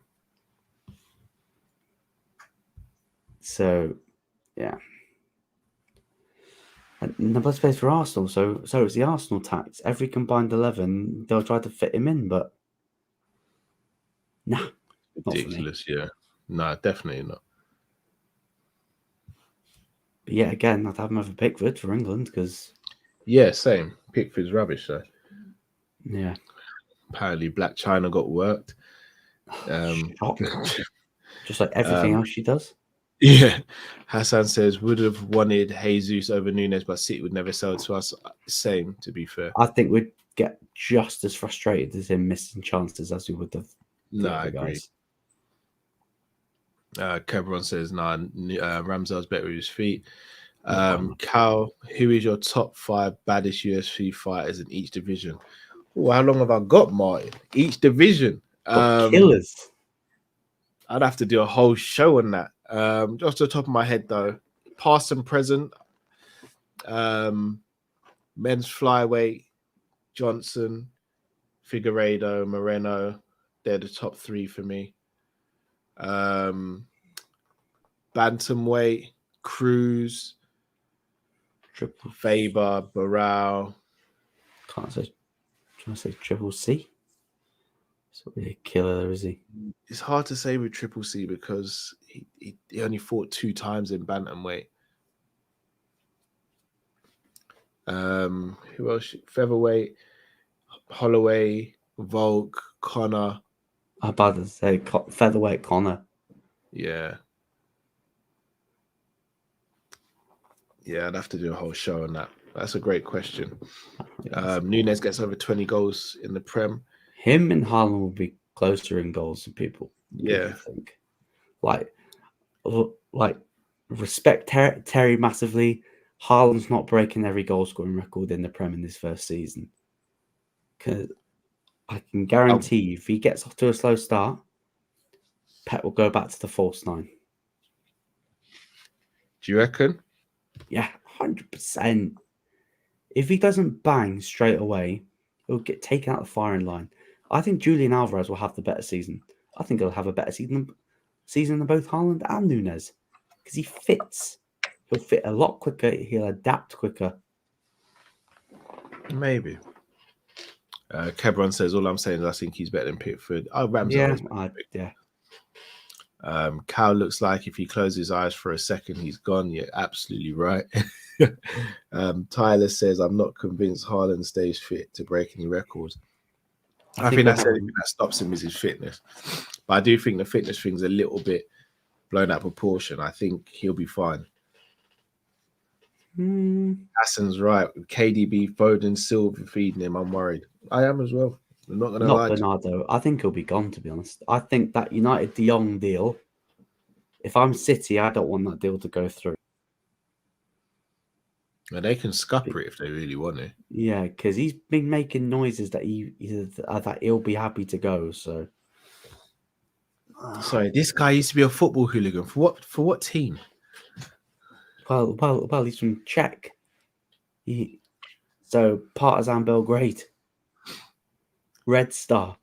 So, yeah. And number space for Arsenal. So it's the Arsenal tax. Every combined 11, they'll try to fit him in, but nah, ridiculous. Yeah, no, definitely not. But yeah, again, I'd have him over Pickford for England because same. Pickford's rubbish though. Yeah. Apparently, Black China got worked. Just like everything else she does. Yeah. Hassan says, would have wanted Jesus over Nunes, but City would never sell to us. Same, to be fair. I think we'd get just as frustrated as him missing chances as we would have the other I agree. guys. Kebron says, Ramsdale's better with his feet. Cal, who is your top 5 baddest UFC fighters in each division? Ooh, how long have I got, Martin? Each division. Killers. I'd have to do a whole show on that. Just off the top of my head, though, past and present, men's flyweight, Johnson, Figueiredo, Moreno, they're the top 3 for me. Bantamweight, Cruz, Faber, Barral. Trying to say Triple C. It's not really a killer, is he? It's hard to say with Triple C because he only fought 2 times in bantamweight. Who else? Featherweight, Holloway, Volk, Connor. I'm about to say featherweight Connor. Yeah, I'd have to do a whole show on that. That's a great question. Nunes gets over 20 goals in the Prem. Him and Haaland will be closer in goals than people. Yeah, think. Like respect Terry massively. Haaland's not breaking every goal scoring record in the Prem in this first season. Because I can guarantee you, if he gets off to a slow start, Pep will go back to the false 9. Do you reckon? Yeah, 100%. If he doesn't bang straight away, he'll get taken out of the firing line. I think Julian Alvarez will have the better season. I think he'll have a better season than both Haaland and Nunes. Because he fits. He'll fit a lot quicker. He'll adapt quicker. Maybe. Kebron says, all I'm saying is I think he's better than Pickford. Oh, Ramsdale. Yeah. Cal looks like if he closes his eyes for a second, he's gone. You're absolutely right. Tyler says, I'm not convinced Haaland stays fit to break any records. I think that's the only thing that stops him is his fitness. But I do think the fitness thing's a little bit blown out of proportion. I think he'll be fine. Hassan's right. KDB, Foden, Silva feeding him. I'm worried. I am as well. I'm not going to lie. Bernardo. I think he'll be gone, to be honest. I think that United De Jong deal, if I'm City, I don't want that deal to go through. Well, they can scupper it if they really want to. Yeah, because he's been making noises that he'll be happy to go. So, sorry, this guy used to be a football hooligan. For what team? Well, he's from Czech. So Partizan Belgrade, Red Star.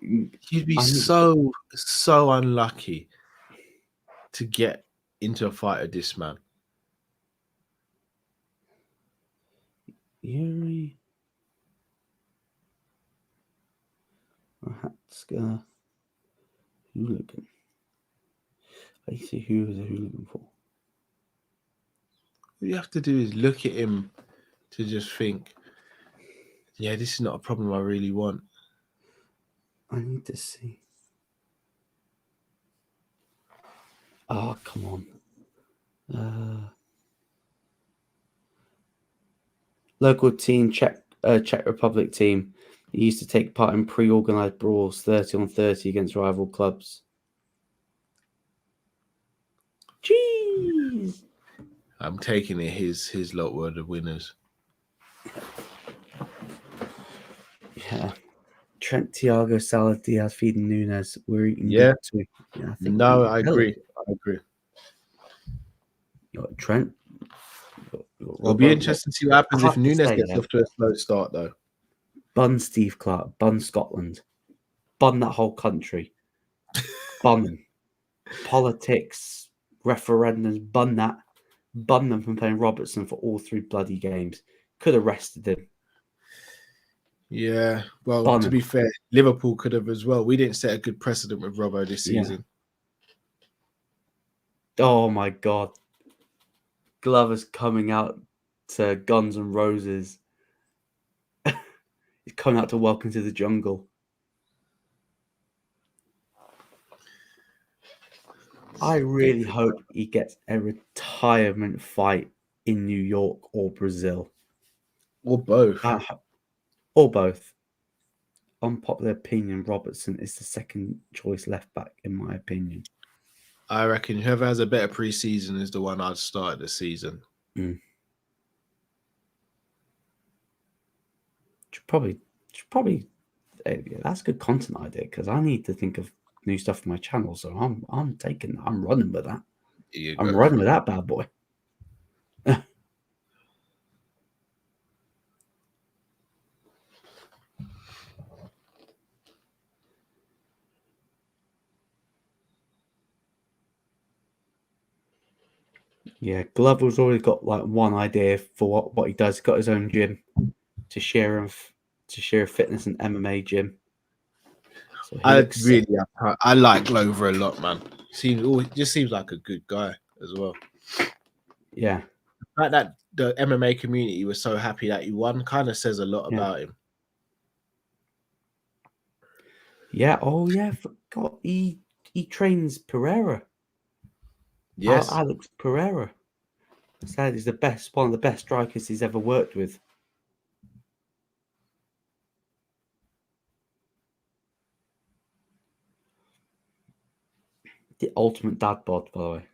You'd be so unlucky to get into a fight with this man. Yuri. Procházka. Hooligan. I see who was a hooligan for. What you have to do is look at him to just think, yeah, this is not a problem I really want. I need to see. Oh, come on. Local team, Czech Republic team. He used to take part in pre-organised brawls, 30-on-30 against rival clubs. Jeez. I'm taking it his lot were the winners. Yeah. Trent, Thiago, Salah, Diaz, feeding Nunes. We're eating Yeah. good too. Yeah, I think No, I agree. You got Trent. It'll be interesting to see what happens if Nunes gets off to a slow start, though. Bun Steve Clark, bun Scotland, bun that whole country, bun politics, referendums, bun them from playing Robertson for all 3 bloody games. Could have rested him. Yeah, well, to be fair, Liverpool could have as well. We didn't set a good precedent with Robbo this season. Oh my God. Glover's coming out to Guns N' Roses. He's coming out to Welcome to the Jungle. I really hope he gets a retirement fight in New York or Brazil. Or both. Or both. Unpopular opinion, Robertson is the second choice left back, in my opinion. I reckon whoever has a better preseason is the one I'd start the season. Should probably. That's good content idea because I need to think of new stuff for my channel. So I'm running with that. I'm running with that bad boy. Yeah, Glover's already got like one idea for what he does. He's got his own gym to share fitness and MMA gym. So I like Glover a lot, man. Just seems like a good guy as well. Yeah. The fact that the MMA community was so happy that he won kind of says a lot about him. Yeah. Oh yeah. Forgot he trains Pereira. Yes. Alex Pereira. Said he's one of the best strikers he's ever worked with. The ultimate dad bod, by the way.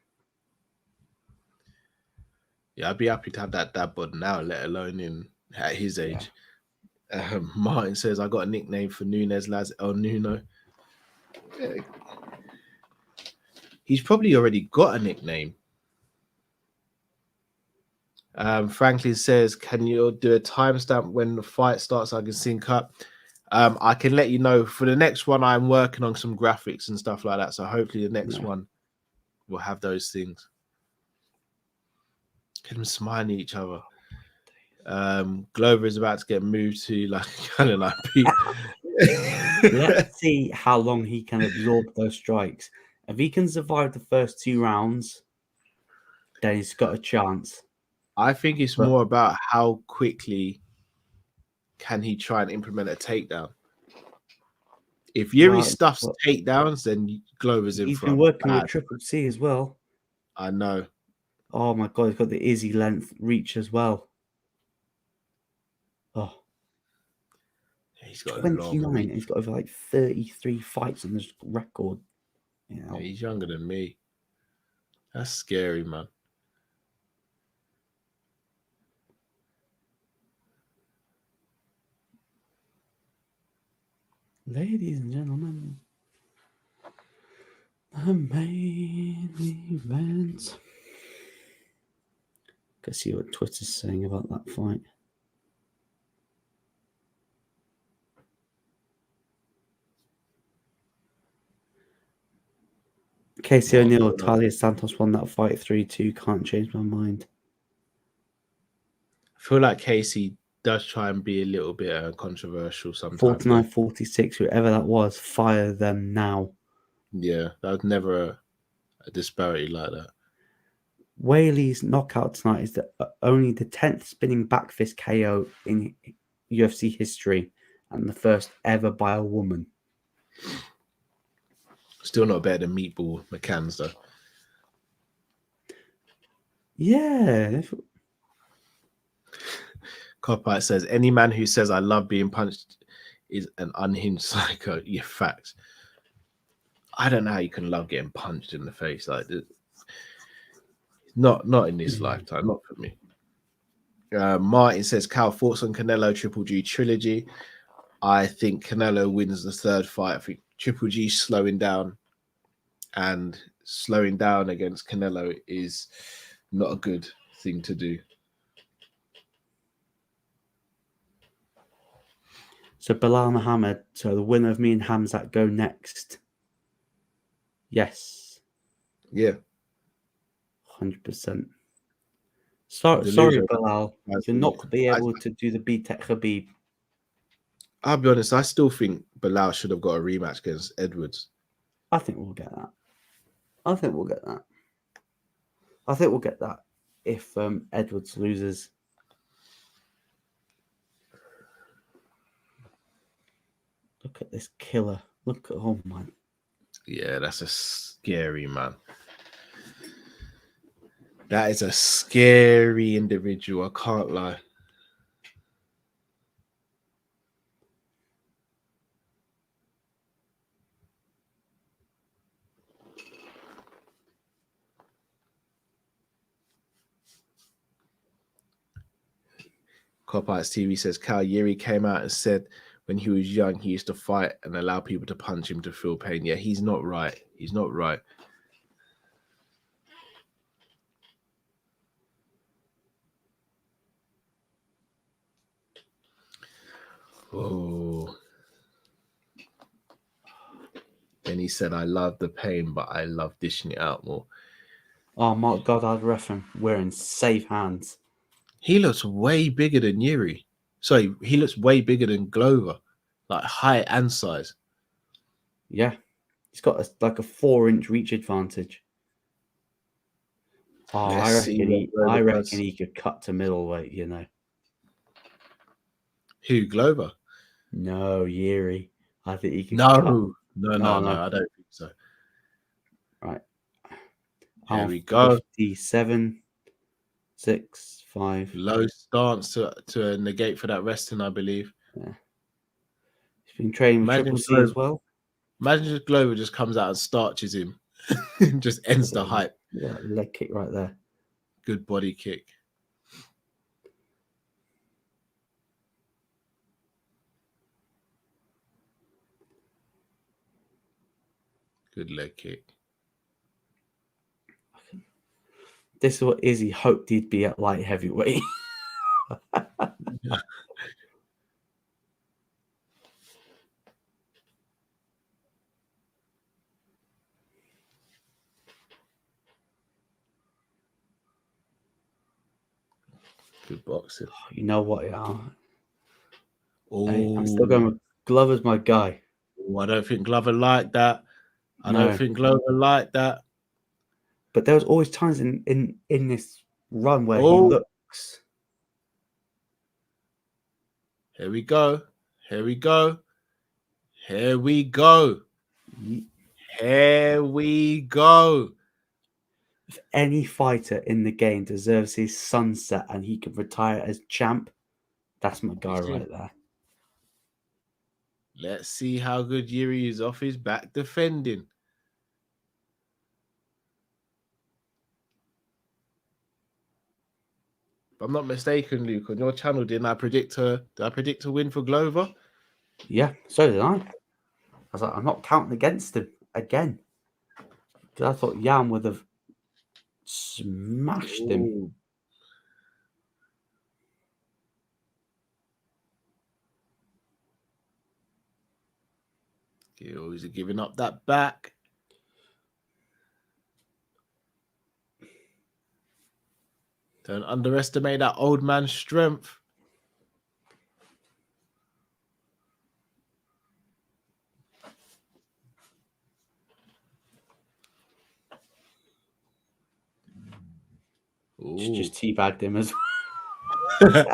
Yeah, I'd be happy to have that dad bod now, let alone at his age. Yeah. Martin says, I got a nickname for Nunes, lads. El Nuno. Yeah. He's probably already got a nickname. Franklin says, can you do a timestamp when the fight starts so I can sync up? I can let you know. For the next one, I'm working on some graphics and stuff like that. So hopefully the next one will have those things. Get them smiling at each other. Glover is about to get moved to kind of like Pete. Let's see how long he can absorb those strikes. If he can survive the first 2 rounds, then he's got a chance. I think it's more about how quickly can he try and implement a takedown. If Yuri stuffs takedowns, then Glover's in front. He's been working with Triple C as well. I know. Oh my God, he's got the Izzy length reach as well. Oh. He's got 29. He's got over like 33 fights on his record. Yeah, he's younger than me. That's scary, man. Ladies and gentlemen, the main event. Let's see what Twitter's saying about that fight. Casey O'Neill, Talia Santos won that fight 3-2. Can't change my mind. I feel like Casey does try and be a little bit controversial sometimes. 49-46, whoever that was, fire them now. Yeah, that was never a disparity like that. Whaley's knockout tonight is only the 10th spinning back fist KO in UFC history and the first ever by a woman. Still not better than Meatball McCann's though. Yeah. Copite says, any man who says I love being punched is an unhinged psycho. Yeah, facts. I don't know how you can love getting punched in the face like this. Not in this lifetime, not for me. Martin says, Cal, thoughts on Canelo Triple G trilogy? I think Canelo wins the third fight. I think Triple G slowing down, and slowing down against Canelo is not a good thing to do. So Bilal Muhammad, so the winner of me and Hamza go next. Yes. Yeah. 100%. Sorry, Bilal. You're not going to be able to do the BTEC Khabib. I'll be honest, I still think Bilal should have got a rematch against Edwards. I think we'll get that. I think we'll get that if Edwards loses. Look at this killer. Look at man. Yeah, that's a scary man. That is a scary individual. I can't lie. Copites TV says Cal Yeri came out and said when he was young, he used to fight and allow people to punch him to feel pain. Yeah, he's not right. He's not right. Oh. Then he said, I love the pain, but I love dishing it out more. Oh my God, I'd reckon we're in safe hands. He looks way bigger than Yuri. Sorry, he looks way bigger than Glover, like height and size. Yeah, he's got a 4-inch reach advantage. Oh, I reckon he could cut to middleweight. You know. Who, Glover? No, Yuri. I think he could. No, I don't think so. Right. Here we go. 57, 6, 5. Low stance to negate for that resting, I believe. Yeah. He's been training with Triple C as well. Imagine if Glover just comes out and starches him. Just ends the hype. Yeah, leg kick right there. Good body kick. Good leg kick. This is what Izzy hoped he'd be at light heavyweight. Good boxing. You know what, yeah. Oh, hey, I'm still going with Glover's my guy. Oh, I don't think Glover liked that. I don't think Glover liked that. But there was always times in this run where he looks. Here we go. Here we go. Here we go. Here we go. If any fighter in the game deserves his sunset and he can retire as champ, that's my guy right there. Let's see how good Yuri is off his back defending. If I'm not mistaken, Luke, on your channel, did I predict a win for Glover? Yeah, so did I. I was like, I'm not counting against him again. Because I thought Jan would have smashed him. He's giving up that back. Don't underestimate that old man's strength. Just teabagged him as well.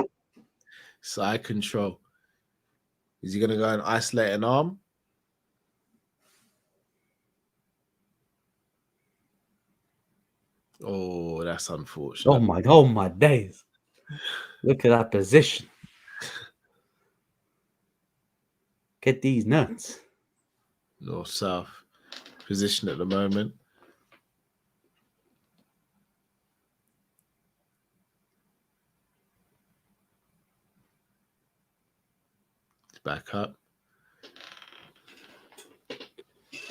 Side control. Is he going to go and isolate an arm? Oh, that's unfortunate. Oh my days. Look at that position. Get these nuts. North-south position at the moment. It's back up.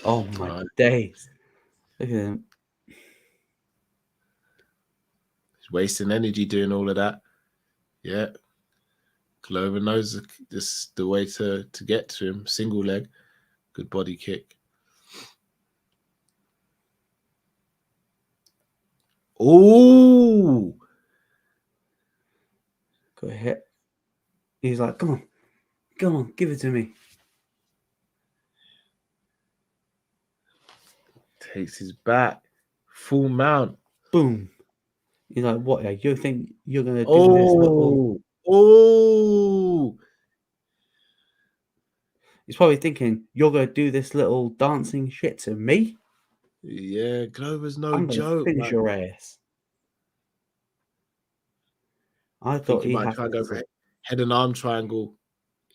Oh my days. Look at him. He's wasting energy doing all of that. Yeah. Glover knows this the way to get to him. Single leg. Good body kick. Oh! Go ahead. He's like, come on, give it to me. Takes his back. Full mount. Boom. He's like, what? You think you're going to do this little... Oh! He's probably thinking, you're going to do this little dancing shit to me? Yeah, Glover's no I'm going joke. to finish your ass. I thought he might try and go for head and arm triangle.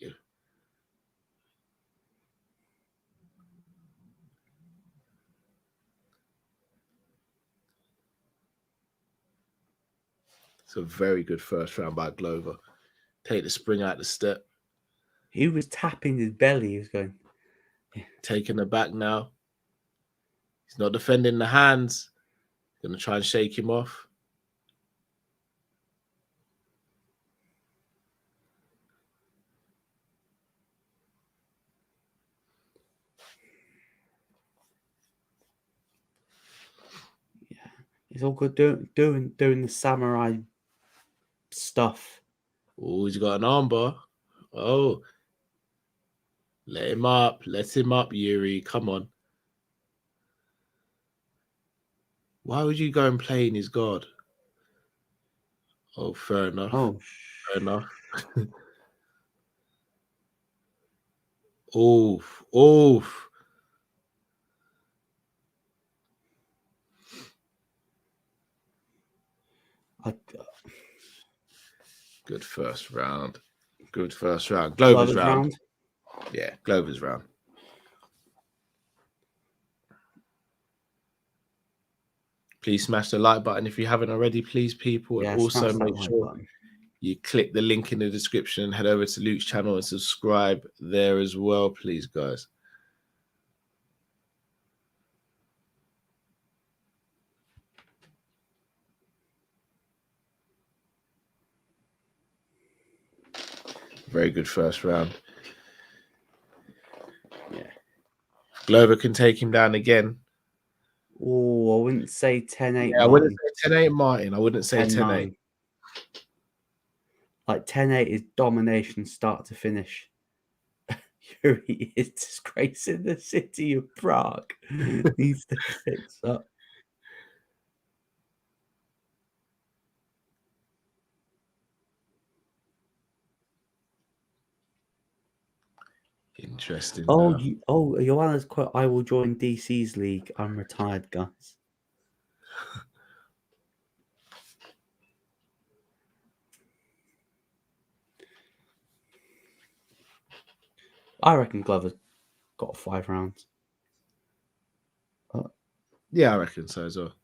Yeah. It's a very good first round by Glover. Take the spring out the step. He was tapping his belly. He was going... Taking the back now. He's not defending the hands. Going to try and shake him off. Yeah, he's all good doing the samurai stuff. Oh, he's got an armbar. Oh. Let him up. Let him up, Yuri. Come on. Why would you go and play in his guard? Oh, fair enough. Oh, fair enough. Oof. Oof. Good first round. Good first round. Glover's round. Yeah, Glover's round. Please smash the like button if you haven't already, please, people. And also make sure you click the link in the description and head over to Luke's channel and subscribe there as well, please, guys. Very good first round. Yeah. Glover can take him down again. Oh, I wouldn't say 10-8. Yeah, I wouldn't say 10-8 Martin. I wouldn't say 10-8. Like 10-8 is domination start to finish. Yuri is disgracing the city of Prague. Needs to fix up. Interesting. Joanna's quote, I will join DC's league. I'm retired, guys. I reckon Glover's got 5 rounds. Yeah, I reckon so as well.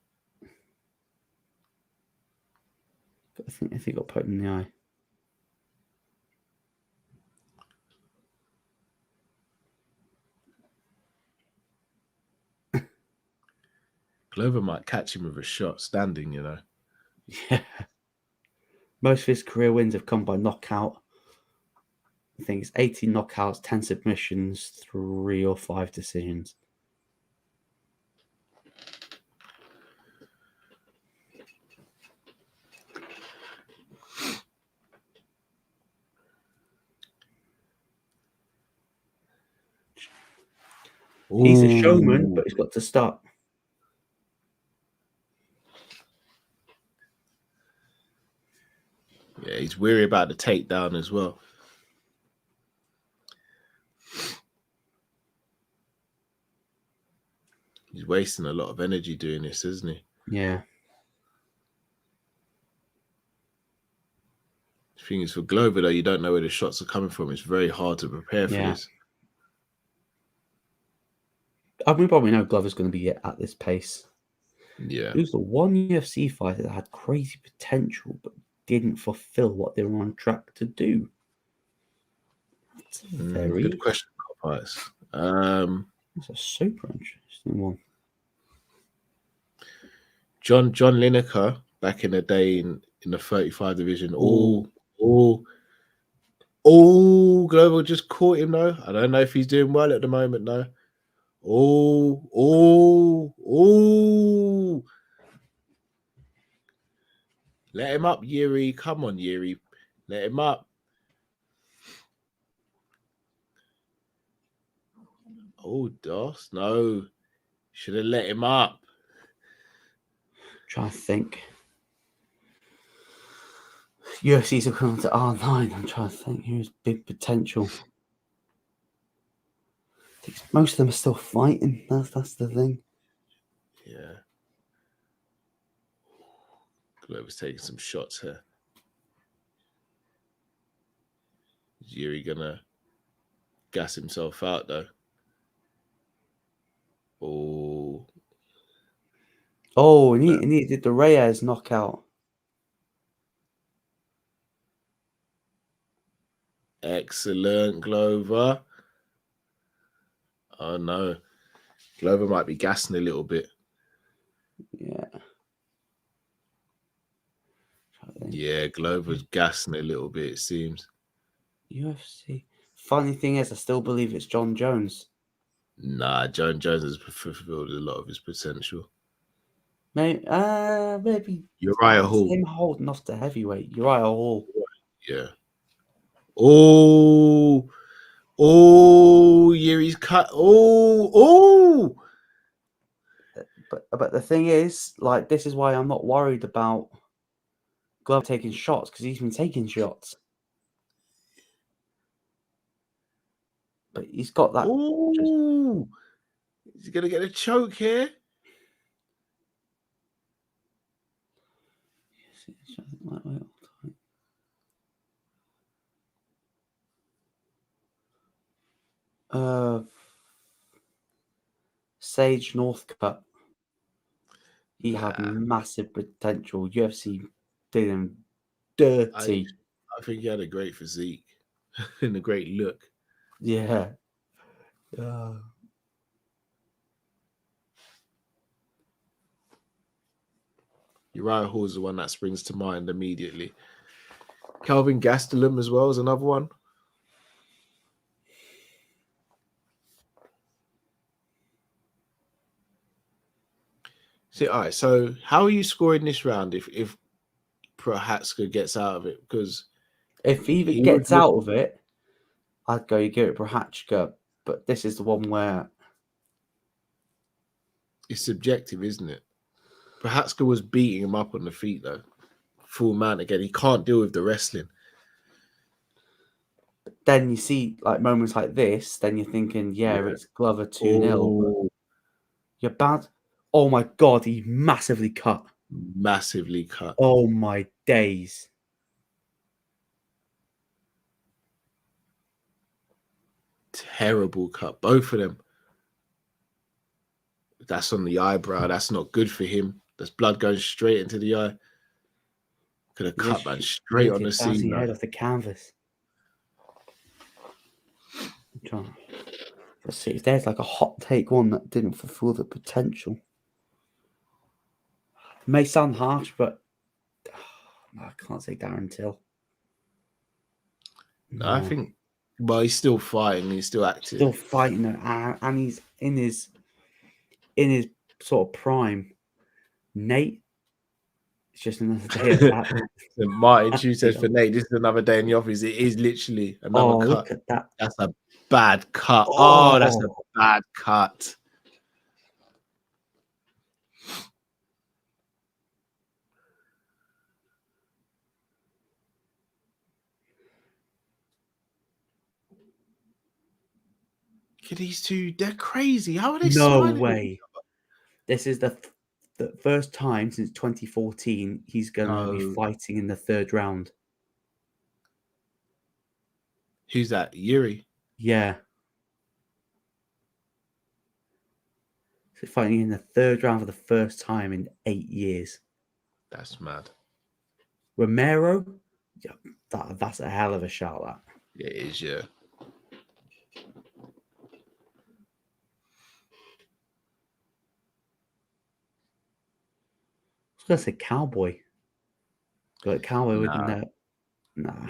I think he got put in the eye. Glover might catch him with a shot standing, you know. Yeah. Most of his career wins have come by knockout. I think it's 18 knockouts, 10 submissions, 3 or 5 decisions. Ooh. He's a showman, but he's got to stop. weary about the takedown as well. He's wasting a lot of energy doing this, isn't he? Yeah. The thing is, for Glover, though, you don't know where the shots are coming from. It's very hard to prepare for this. We probably know Glover's going to be at this pace. Yeah. He was the one UFC fighter that had crazy potential but didn't fulfill what they were on track to do. That's a very good question, Popeyes. That's a super interesting one. John Lineker back in the day in the 35 division. Global just caught him though. I don't know if he's doing well at the moment though. Let him up, Yuri. Come on, Yuri. Let him up. Oh, Doss. No. Should have let him up. Trying to think. UFC's equivalent to R9. I'm trying to think who's big potential. I think most of them are still fighting. That's the thing. Yeah. Glover's taking some shots here. Is Yuri gonna gas himself out though? And he did the Reyes knockout. Excellent, Glover. Oh no. Glover might be gassing a little bit. Yeah. Yeah, Glover's gassing a little bit, it seems. UFC. Funny thing is, I still believe it's John Jones. Nah, Jones has fulfilled a lot of his potential. Maybe Uriah Hall. Him holding off to heavyweight. Uriah Hall. Yeah. Yuri's cut. But the thing is, like, this is why I'm not worried about Glover taking shots, because he's been taking shots. But he's got that. Is he gonna get a choke here? Sage Northcutt. He had massive potential. UFC did him dirty. I think he had a great physique and a great look. Yeah. Uriah Hall is the one that springs to mind immediately. Calvin Gastelum as well is another one. See, all right. So, how are you scoring this round if Procházka gets out of it? Because if he gets out of it, I'd go give it Procházka. But this is the one where it's subjective, isn't it? Procházka was beating him up on the feet though, full mount again. He can't deal with the wrestling. But then you see like moments like this, then you're thinking, it's Glover 2-0. You're bad. Oh my God, he massively cut. Massively cut. Oh my days. Terrible cut. Both of them. That's on the eyebrow. That's not good for him. There's blood going straight into the eye. Could have cut man straight on the scene. Head off the canvas. Let's see if there's like a hot take one that didn't fulfill the potential. It may sound harsh, but I can't say Darren Till. No. I think, well, he's still fighting. He's still active. Still fighting, and he's in his sort of prime. Nate, it's just another day of that. Martin Chu says for Nate, this is another day in the office. It is literally another cut. Look at that. That's a bad cut. Oh, that's a bad cut. Look at these two. They're crazy. How are they No smiling? way. This is the first time since 2014 he's going to be No. fighting in the third round. Who's that? Yuri. Yeah. So fighting in the third round for the first time in 8 years. That's mad. Romero, yeah, that's a hell of a shout. That. Yeah, it is, yeah. I was going to say Cowboy. But Cowboy wouldn't know. Nah.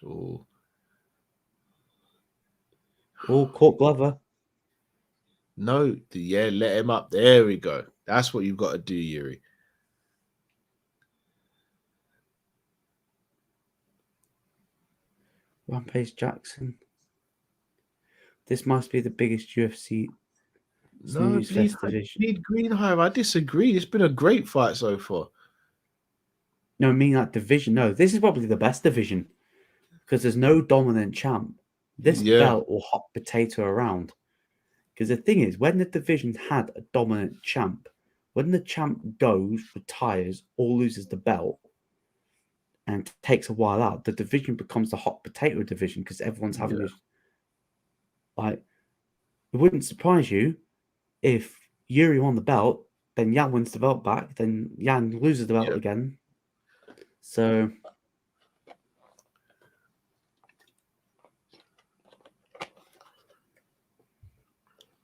Oh. Oh, Court Glover. No, yeah, let him up. There we go. That's what you've got to do, Yuri. Rampage Jackson. This must be the biggest UFC No, Bleed Greenhive. I disagree. It's been a great fight so far. No, I mean that division. No, this is probably the best division because there's no dominant champ. This belt will hot potato around. Because the thing is, when the division had a dominant champ, when the champ goes, retires, or loses the belt, and takes a while out, the division becomes the hot potato division because everyone's having this. Like, it wouldn't surprise you if Yuri won the belt, then Yan wins the belt back, then Yan loses the belt again. So,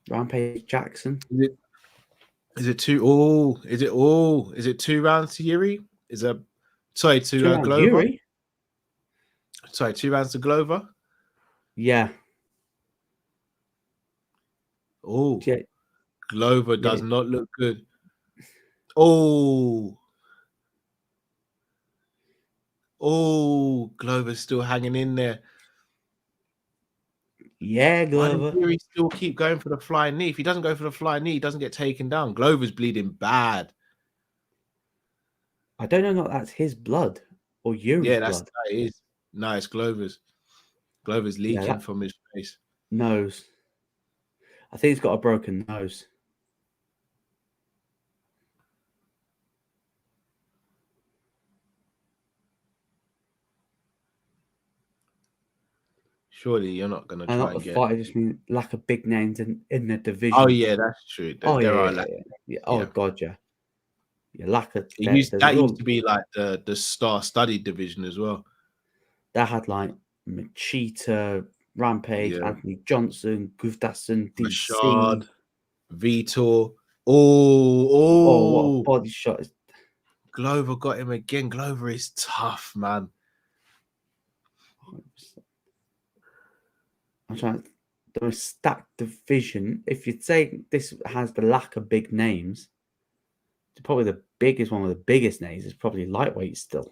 Rampage Jackson. Is it two? Oh, is it all? Is it 2 rounds to Yuri? Is it? Sorry, to Glover. Yuri? Sorry, 2 rounds to Glover. Yeah. Oh, yeah. Glover does not look good. Oh, Glover's still hanging in there. Yeah, Glover. Why does Yuri still keep going for the flying knee? If he doesn't go for the flying knee, he doesn't get taken down. Glover's bleeding bad. I don't know if that's his blood or Yuri's blood. That is. No, it's Glover's. Glover's leaking from his face. Nose. I think he's got a broken nose. Surely you're not going to try and get... fight. I just mean lack of big names in the division. Oh, yeah, that's true. There are Oh, God, yeah. Yeah, lack of... That used to be like the star-studded division as well. That had like Machita, Rampage, Anthony Johnson, Gustafsson, DC. Vitor. What a body shot. Glover got him again. Glover is tough, man. I'm trying. The most stacked division. If you'd say this has the lack of big names, it's probably the biggest one with the biggest names is probably lightweight still.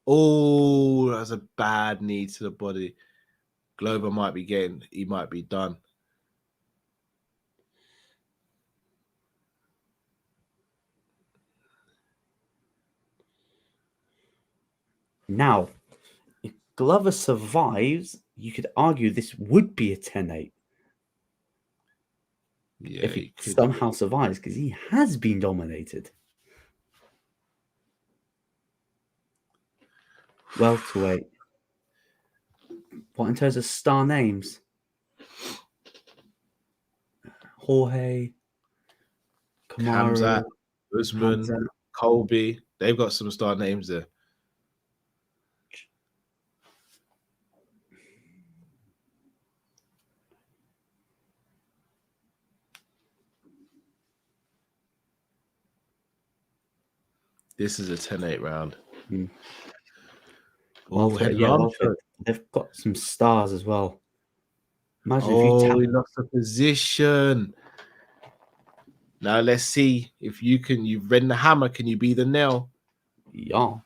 Oh, that's a bad knee to the body. Glover might be he might be done. Now, if Glover survives, you could argue this would be a 10-8. Yeah, if he somehow survives, because he has been dominated. Welterweight. What in terms of star names? Jorge, Kamaru, Hamza, Usman, Colby. They've got some star names there. This is a 10-8 round. They've got some stars as well. Imagine if he lost a position. Now let's see if you've read the hammer. Can you be the nail? Yeah.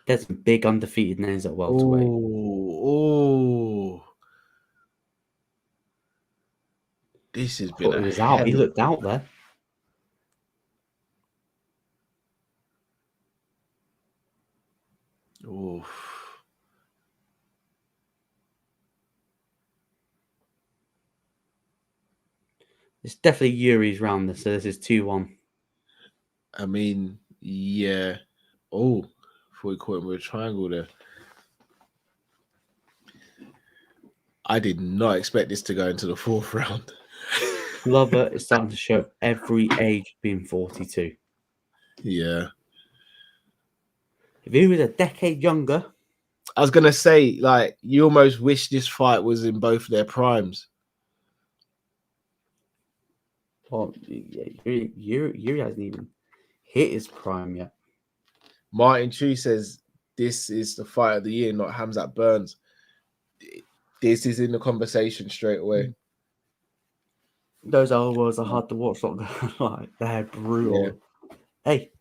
There's some big undefeated names at welterweight. This has I been thought a he was out. He hell. looked out there. Oof. It's definitely Yuri's round. So this is 2-1. I mean, yeah. Oh, before we caught him with a triangle there. I did not expect this to go into the 4th round. Glover is starting to show every age being 42. Yeah. If he was a decade younger, I was gonna say, like, you almost wish this fight was in both their primes. well, yeah, Yuri hasn't even hit his prime yet. Martin Tree says this is the fight of the year, not Hamza Burns. This is in the conversation straight away. Those elbows are hard to watch. Like they're brutal. Yeah. Hey,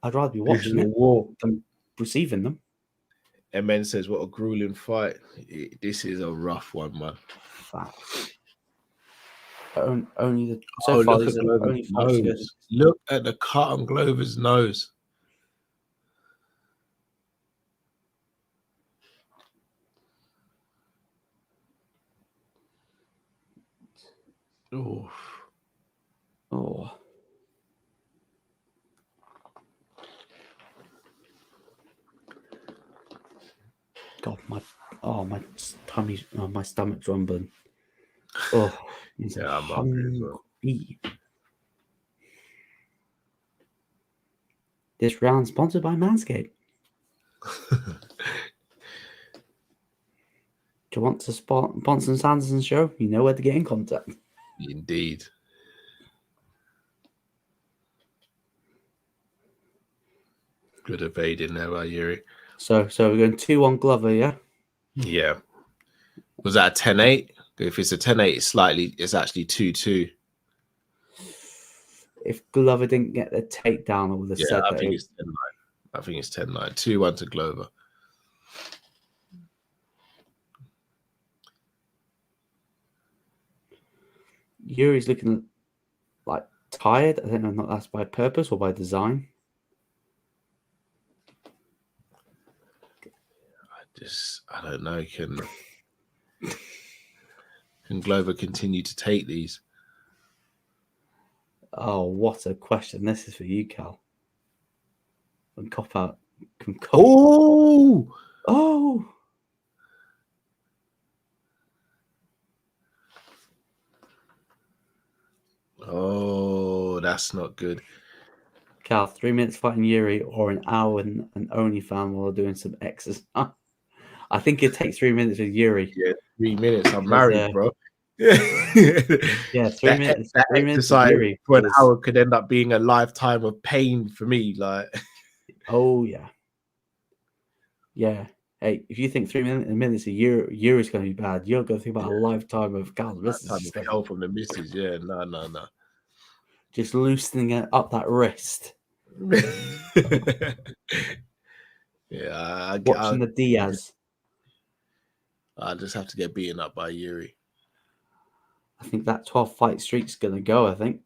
I'd rather be watching it than receiving them. MN says, "What a grueling fight! This is a rough one, man." Fact. Only the so far look these at are only fights nose. Look at the cut on Glover's nose. Oh. God, my tummy, my stomach's rumbling. Oh, yeah, I'm hungry as well. This round sponsored by Manscaped. Do you want to sponsor Sanderson's show? You know where to get in contact. Indeed. Good evading there by Yuri. So we're going 2-1 Glover, yeah? Yeah. Was that a 10-8? If it's a 10-8, it's actually 2-2. If Glover didn't get the takedown, I would have said that. It's 10-9. I think it's 10-9. 2-1 to Glover. Yuri's looking like tired. I don't know if that's by purpose or by design. I don't know. Can Glover continue to take these? Oh, what a question. This is for you, Cal. And cop out. Oh! Oh! Oh, that's not good. Cal, 3 minutes fighting Yuri or an hour and an OnlyFans while doing some exercise. I think it takes 3 minutes with Yuri. Yeah, 3 minutes. I'm married, bro. Yeah, 3 minutes. That 3 minutes exercise Yuri for an hour could end up being a lifetime of pain for me. Like, oh yeah, yeah. Hey, if you think 3 minutes a year is going to be bad, you're going to think about a lifetime of Cal's misses. Help from the missus. Yeah, no. Just loosening up that wrist. Yeah, watching the Diaz. I just have to get beaten up by Yuri. I think that 12 fight streak's going to go. I think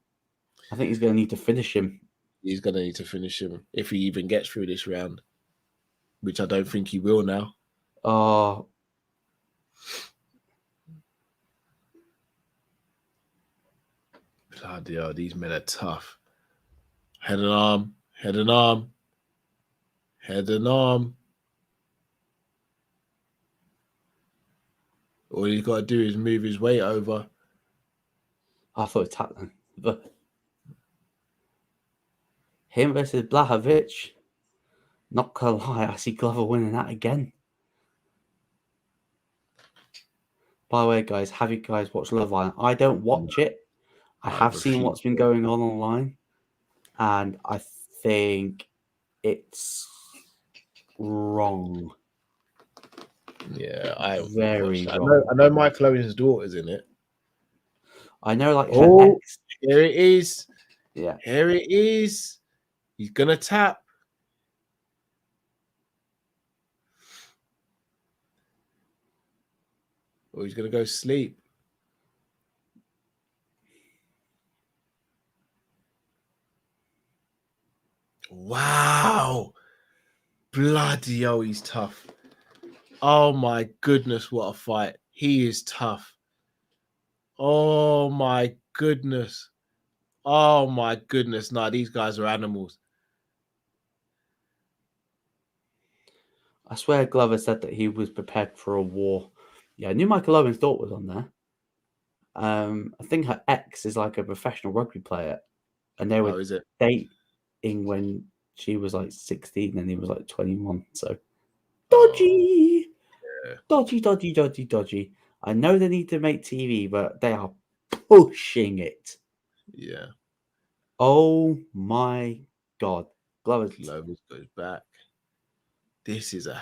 he's going to need to finish him. He's going to need to finish him if he even gets through this round, which I don't think he will now. Oh. Bloody hell, these men are tough. Head and arm, head and arm, head and arm. All he's got to do is move his weight over. I thought it tapped them. But him versus Blachowicz, not gonna lie, I see Glover winning that again. By the way, guys, have you guys watched Love Island? I don't watch it. I have seen what's been going on online, and I think it's wrong. Yeah, I very wrong. I know Michael Owen's daughter's in it. I know, like, her ex. Here it is. Yeah, here it is. He's gonna tap. Or he's gonna go sleep. Wow. Bloody hell, he's tough. Oh my goodness, what a fight. He is tough. Oh my goodness. Oh my goodness. Nah, these guys are animals. I swear Glover said that he was prepared for a war. Yeah, I knew Michael Owen's daughter was on there. I think her ex is like a professional rugby player, and they were Is it? dating when she was like 16 and he was like 21. So dodgy, Yeah. dodgy. I know they need to make TV, but they are pushing it. Yeah. Oh my god, Glover goes back. This is a.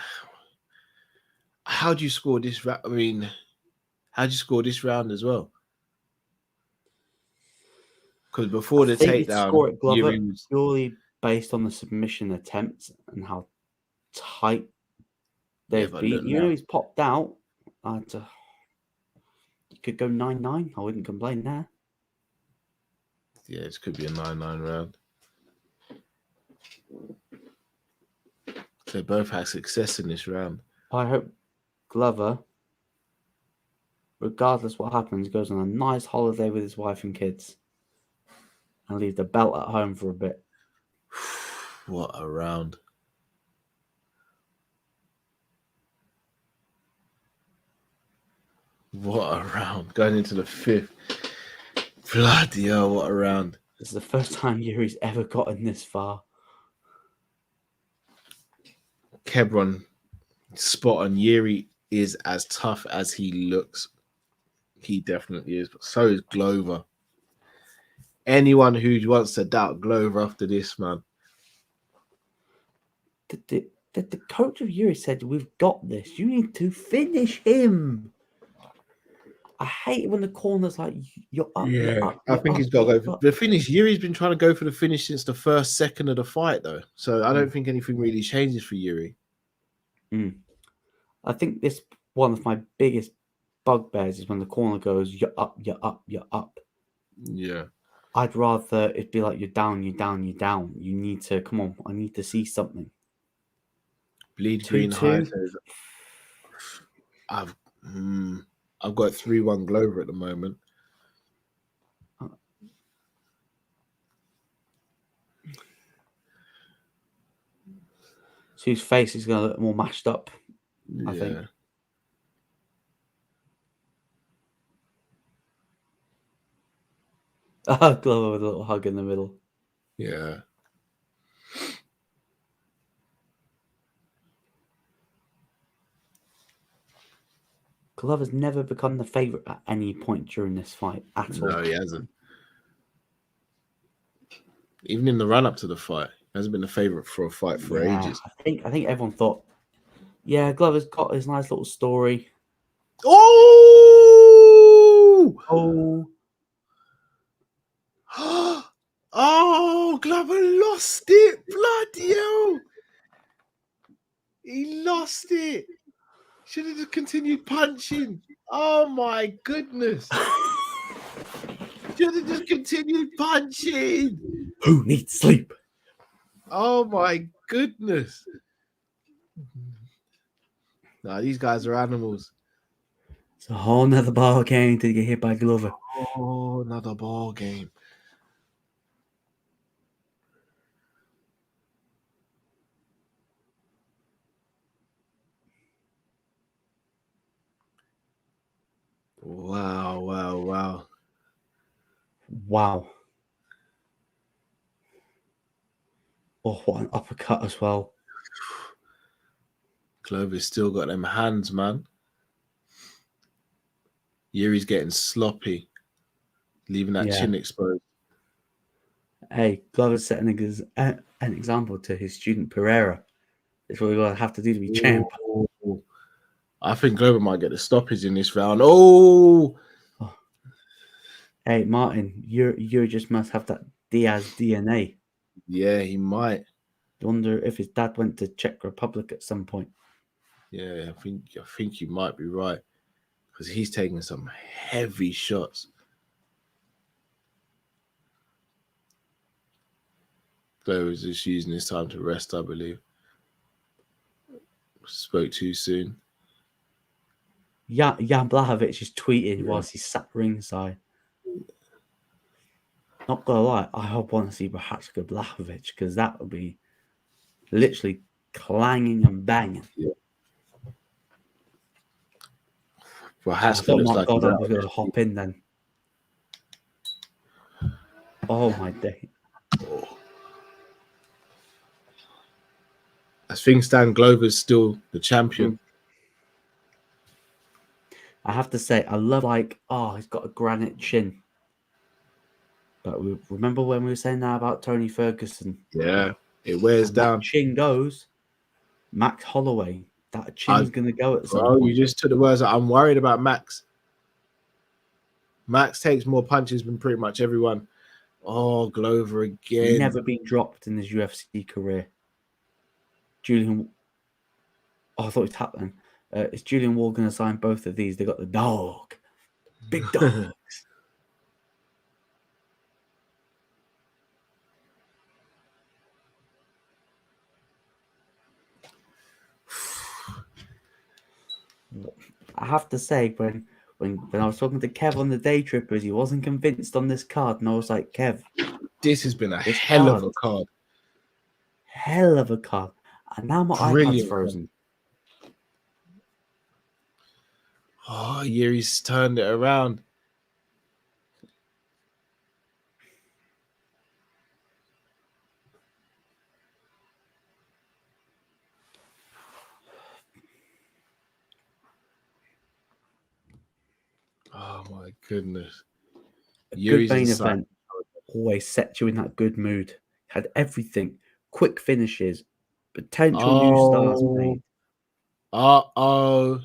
How do you score this round? I mean, how do you score this round as well? Because before the takedown, score it Glover Yuri was purely based on the submission attempts and how tight they've but been. look You know, now. he's popped out. You could go 9-9. I wouldn't complain there. Yeah, this could be a 9-9 round. They both had success in this round. I hope Glover, regardless what happens, goes on a nice holiday with his wife and kids and leave the belt at home for a bit. What a round. What a round. Going into the 5th. Bloody hell, what a round. This is the first time Yuri's ever gotten this far. Kebron, spot on. Yuri is as tough as he looks. He definitely is. But so is Glover. Anyone who wants to doubt Glover after this, man. The coach of Yuri said, "We've got this. You need to finish him." I hate it when the corner's like, "You're up." Yeah, you're up, I think he's got to go for the finish. Yuri's been trying to go for the finish since the first second of the fight, though. So I don't think anything really changes for Yuri. I think this one of my biggest bugbears is when the corner goes, "You're up, you're up, you're up." Yeah. I'd rather it be like, "You're down, you're down, you're down." You need to come on. I need to see something. Bleed Green 2-2. High says, I've got 3-1 Glover at the moment. So his face is going to look more mashed up, Yeah. I think. Glover with a little hug in the middle. Yeah. Glover's never become the favourite at any point during this fight at all. No, he hasn't. Even in the run-up to the fight, he hasn't been a favourite for a fight for ages. I think everyone thought, yeah, Glover's got his nice little story. Oh! Oh, Glover lost it. Bloody hell. He lost it. Should have just continued punching. Oh, my goodness. Should have just continued punching. Who needs sleep? Oh, my goodness. Nah, these guys are animals. It's a whole nother ball game to get hit by Glover. Oh, another ball game. Wow. Oh, what an uppercut as well. Glover's still got them hands, man. Yuri's getting sloppy, leaving that chin exposed. Hey, Glover's setting an example to his student Pereira. It's what we're going to have to do to be champ. I think Glover might get the stoppage in this round. Oh! Hey, Martin, you just must have that Diaz DNA. Yeah, he might. I wonder if his dad went to Czech Republic at some point. Yeah, I think you might be right. Because he's taking some heavy shots. Glover was just using his time to rest, I believe. Spoke too soon. Jan Blachowicz is tweeting whilst he's sat ringside. Not gonna lie, I want to see Procházka Blachowicz because that would be literally clanging and banging. Yeah. I thought Mark Goddard was going to hop in then. Oh my day. As things stand, Glover's still the champion. I have to say, I love he's got a granite chin. But remember when we were saying that about Tony Ferguson? Yeah, it wears down. That chin goes. Max Holloway, that chin's going to go at some point. point. You just took the words out. I'm worried about Max. Max takes more punches than pretty much everyone. Oh, Glover again. Never been dropped in his UFC career. Julian. Oh, I thought he tapped them. Is Julian Wall going to sign both of these? They got the dog. Big dogs. I have to say, when I was talking to Kev on the Day Trippers, he wasn't convinced on this card, and I was like, Kev, this has been a hell of a card. Hell of a card. And now my iPad's frozen. Oh, Yuri's turned it around. Oh my goodness. Good main event always sets you in that good mood. Had everything. Quick finishes. Potential new stars made.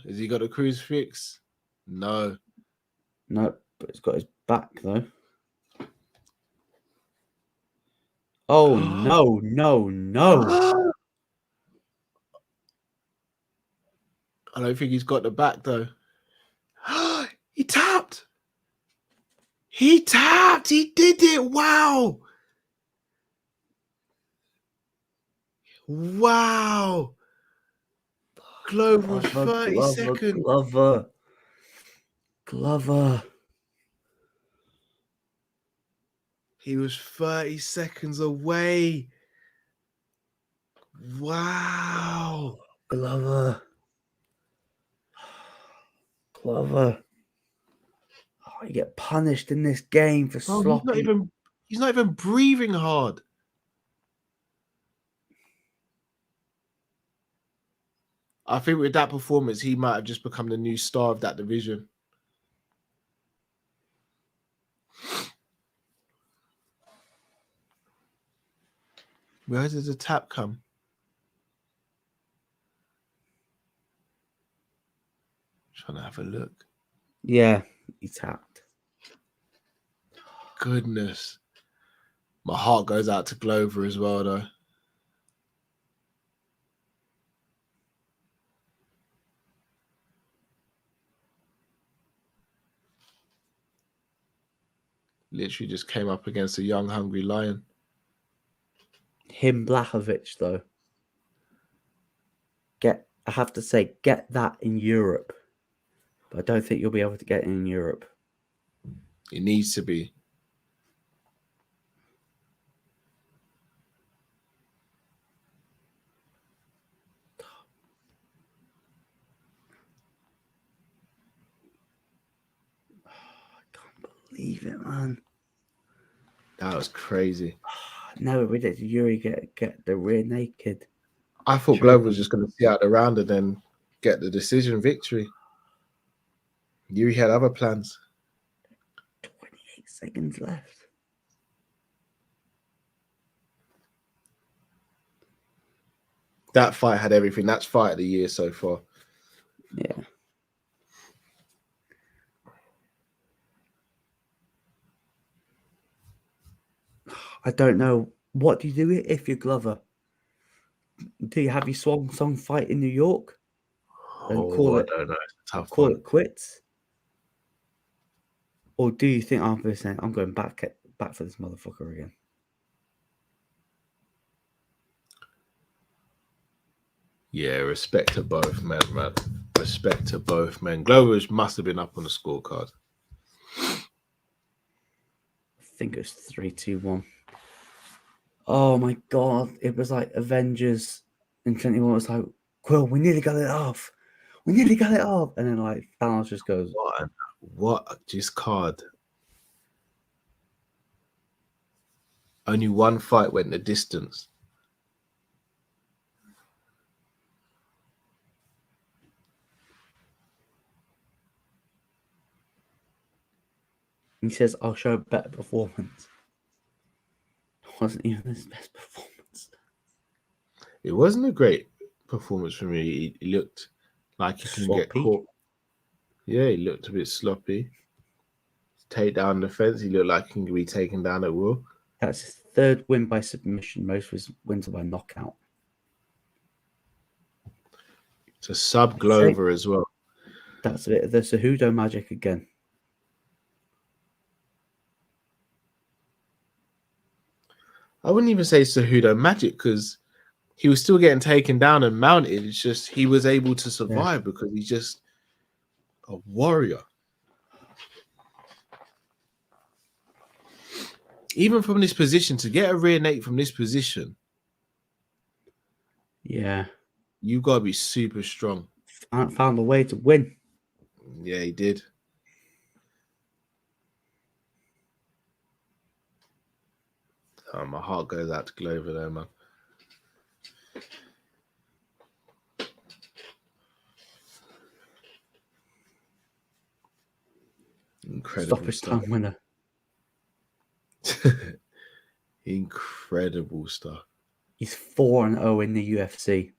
Has he got a crucifix? No. No, but he's got his back though. Oh no. I don't think he's got the back though. He tapped. He tapped. He did it. Wow. Wow. Glover, 30 seconds. Glover. He was 30 seconds away. Wow. Glover. Oh, you get punished in this game for sloppy. He's not even breathing hard. I think with that performance, he might have just become the new star of that division. Where did the tap come? Trying to have a look. Yeah, he tapped. Goodness. My heart goes out to Glover as well, though. Literally just came up against a young, hungry lion. Him, Blachowicz, though. I have to say, get that in Europe. But I don't think you'll be able to get it in Europe. It needs to be. Believe it, man. That was crazy. No, we did. Yuri get the rear naked. I thought Glover was just going to see out the round and then get the decision victory. Yuri had other plans. 28 seconds left. That fight had everything. That's fight of the year so far. Yeah. I don't know. What do you do if you're Glover? Do you have your song fight in New York? And I don't know. It's a tough call one. it quits? Or do you think I'm going back for this motherfucker again? Yeah, respect to both men, man. Respect to both men. Glover must have been up on the scorecard. I think it was 3-2-1. Oh my god, it was like Avengers Infinity War was like, Quill, we nearly got it off. We nearly got it off. And then like Thanos just goes, What this card? Only one fight went the distance. he says, I'll show a better performance. It wasn't even his best performance. It wasn't a great performance for me. He looked like he can get caught. Yeah, he looked a bit sloppy. Take down the fence. He looked like he can be taken down at will. That's his third win by submission. Most of his wins are by knockout. It's a sub Glover as well. That's a bit of the Cejudo magic again. I wouldn't even say Cejudo magic because he was still getting taken down and mounted. It's just he was able to survive because he's just a warrior. Even from this position, to get a rear naked from this position, yeah, you've got to be super strong. Found a way to win. Yeah, he did. Oh, my heart goes out to Glover there, man. Incredible Stoppage stuff. time winner. Incredible stuff. He's 4-0 in the UFC.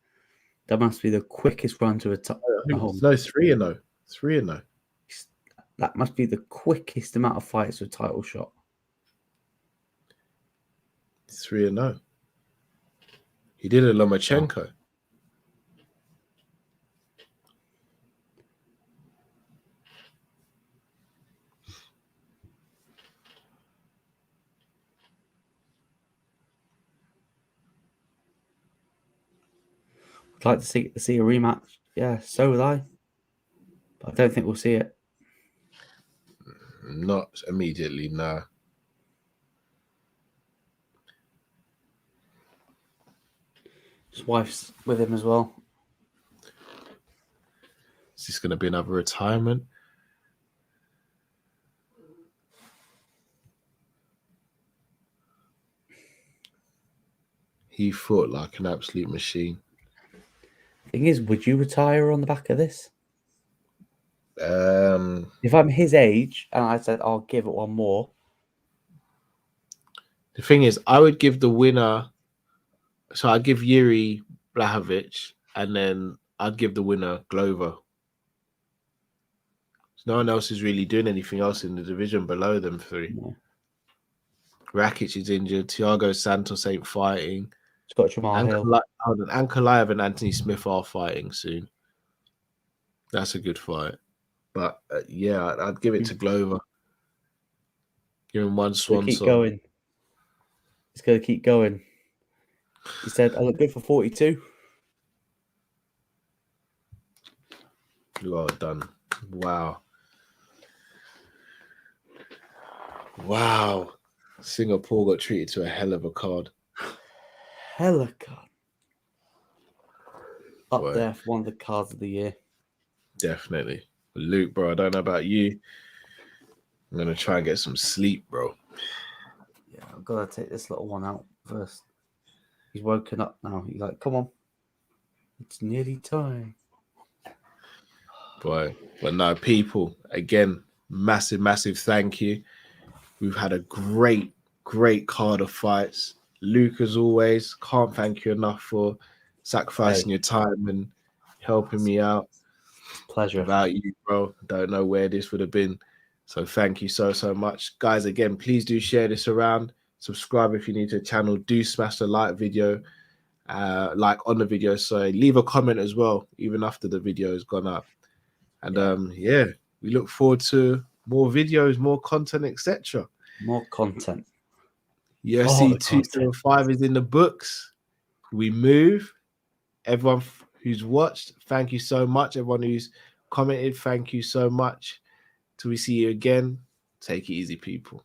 That must be the quickest run to a top. No, 3-0. 3-0. That must be the quickest amount of fights with title shot. 3-0. He did a Lomachenko. I'd like to see a rematch. Yeah, so would I. But I don't think we'll see it. Not immediately, no. His wife's with him as well. Is this going to be another retirement? He fought like an absolute machine. Thing is, would you retire on the back of this? If I'm his age and I said I'll give it one more. The thing is, I would give the winner. So I'd give Yuri Blachowicz, and then I'd give the winner Glover. No one else is really doing anything else in the division below them three. No. Rakic is injured. Thiago Santos ain't fighting. It's got Jamal Hill. Ankalaev and Anthony Smith are fighting soon. That's a good fight. But yeah, I'd give it to Glover. Give him one swan Keep song. going. He's going to keep going. He said, I look good for 42. Well done. Wow. Wow. Singapore got treated to a hell of a card. Hella card. Up Right. there for one of the cards of the year. Definitely. Luke, bro, I don't know about you. I'm going to try and get some sleep, bro. Yeah, I've got to take this little one out first. He's woken up now. He's like, come on. It's nearly time. Boy. But no, people, again, massive, massive thank you. We've had a great, great card of fights. Luke, as always, can't thank you enough for sacrificing your time and helping me out. Pleasure. Without you, bro, don't know where this would have been. So thank you so much. Guys, again, please do share this around. Subscribe if you're new to the channel. Do smash the like video, like on the video. So leave a comment as well, even after the video has gone up. And yeah, we look forward to more videos, more content, etc. More content. UFC 275 is in the books. We move. Everyone who's watched. Thank you so much. Everyone who's commented, thank you so much. Till we see you again. Take it easy, people.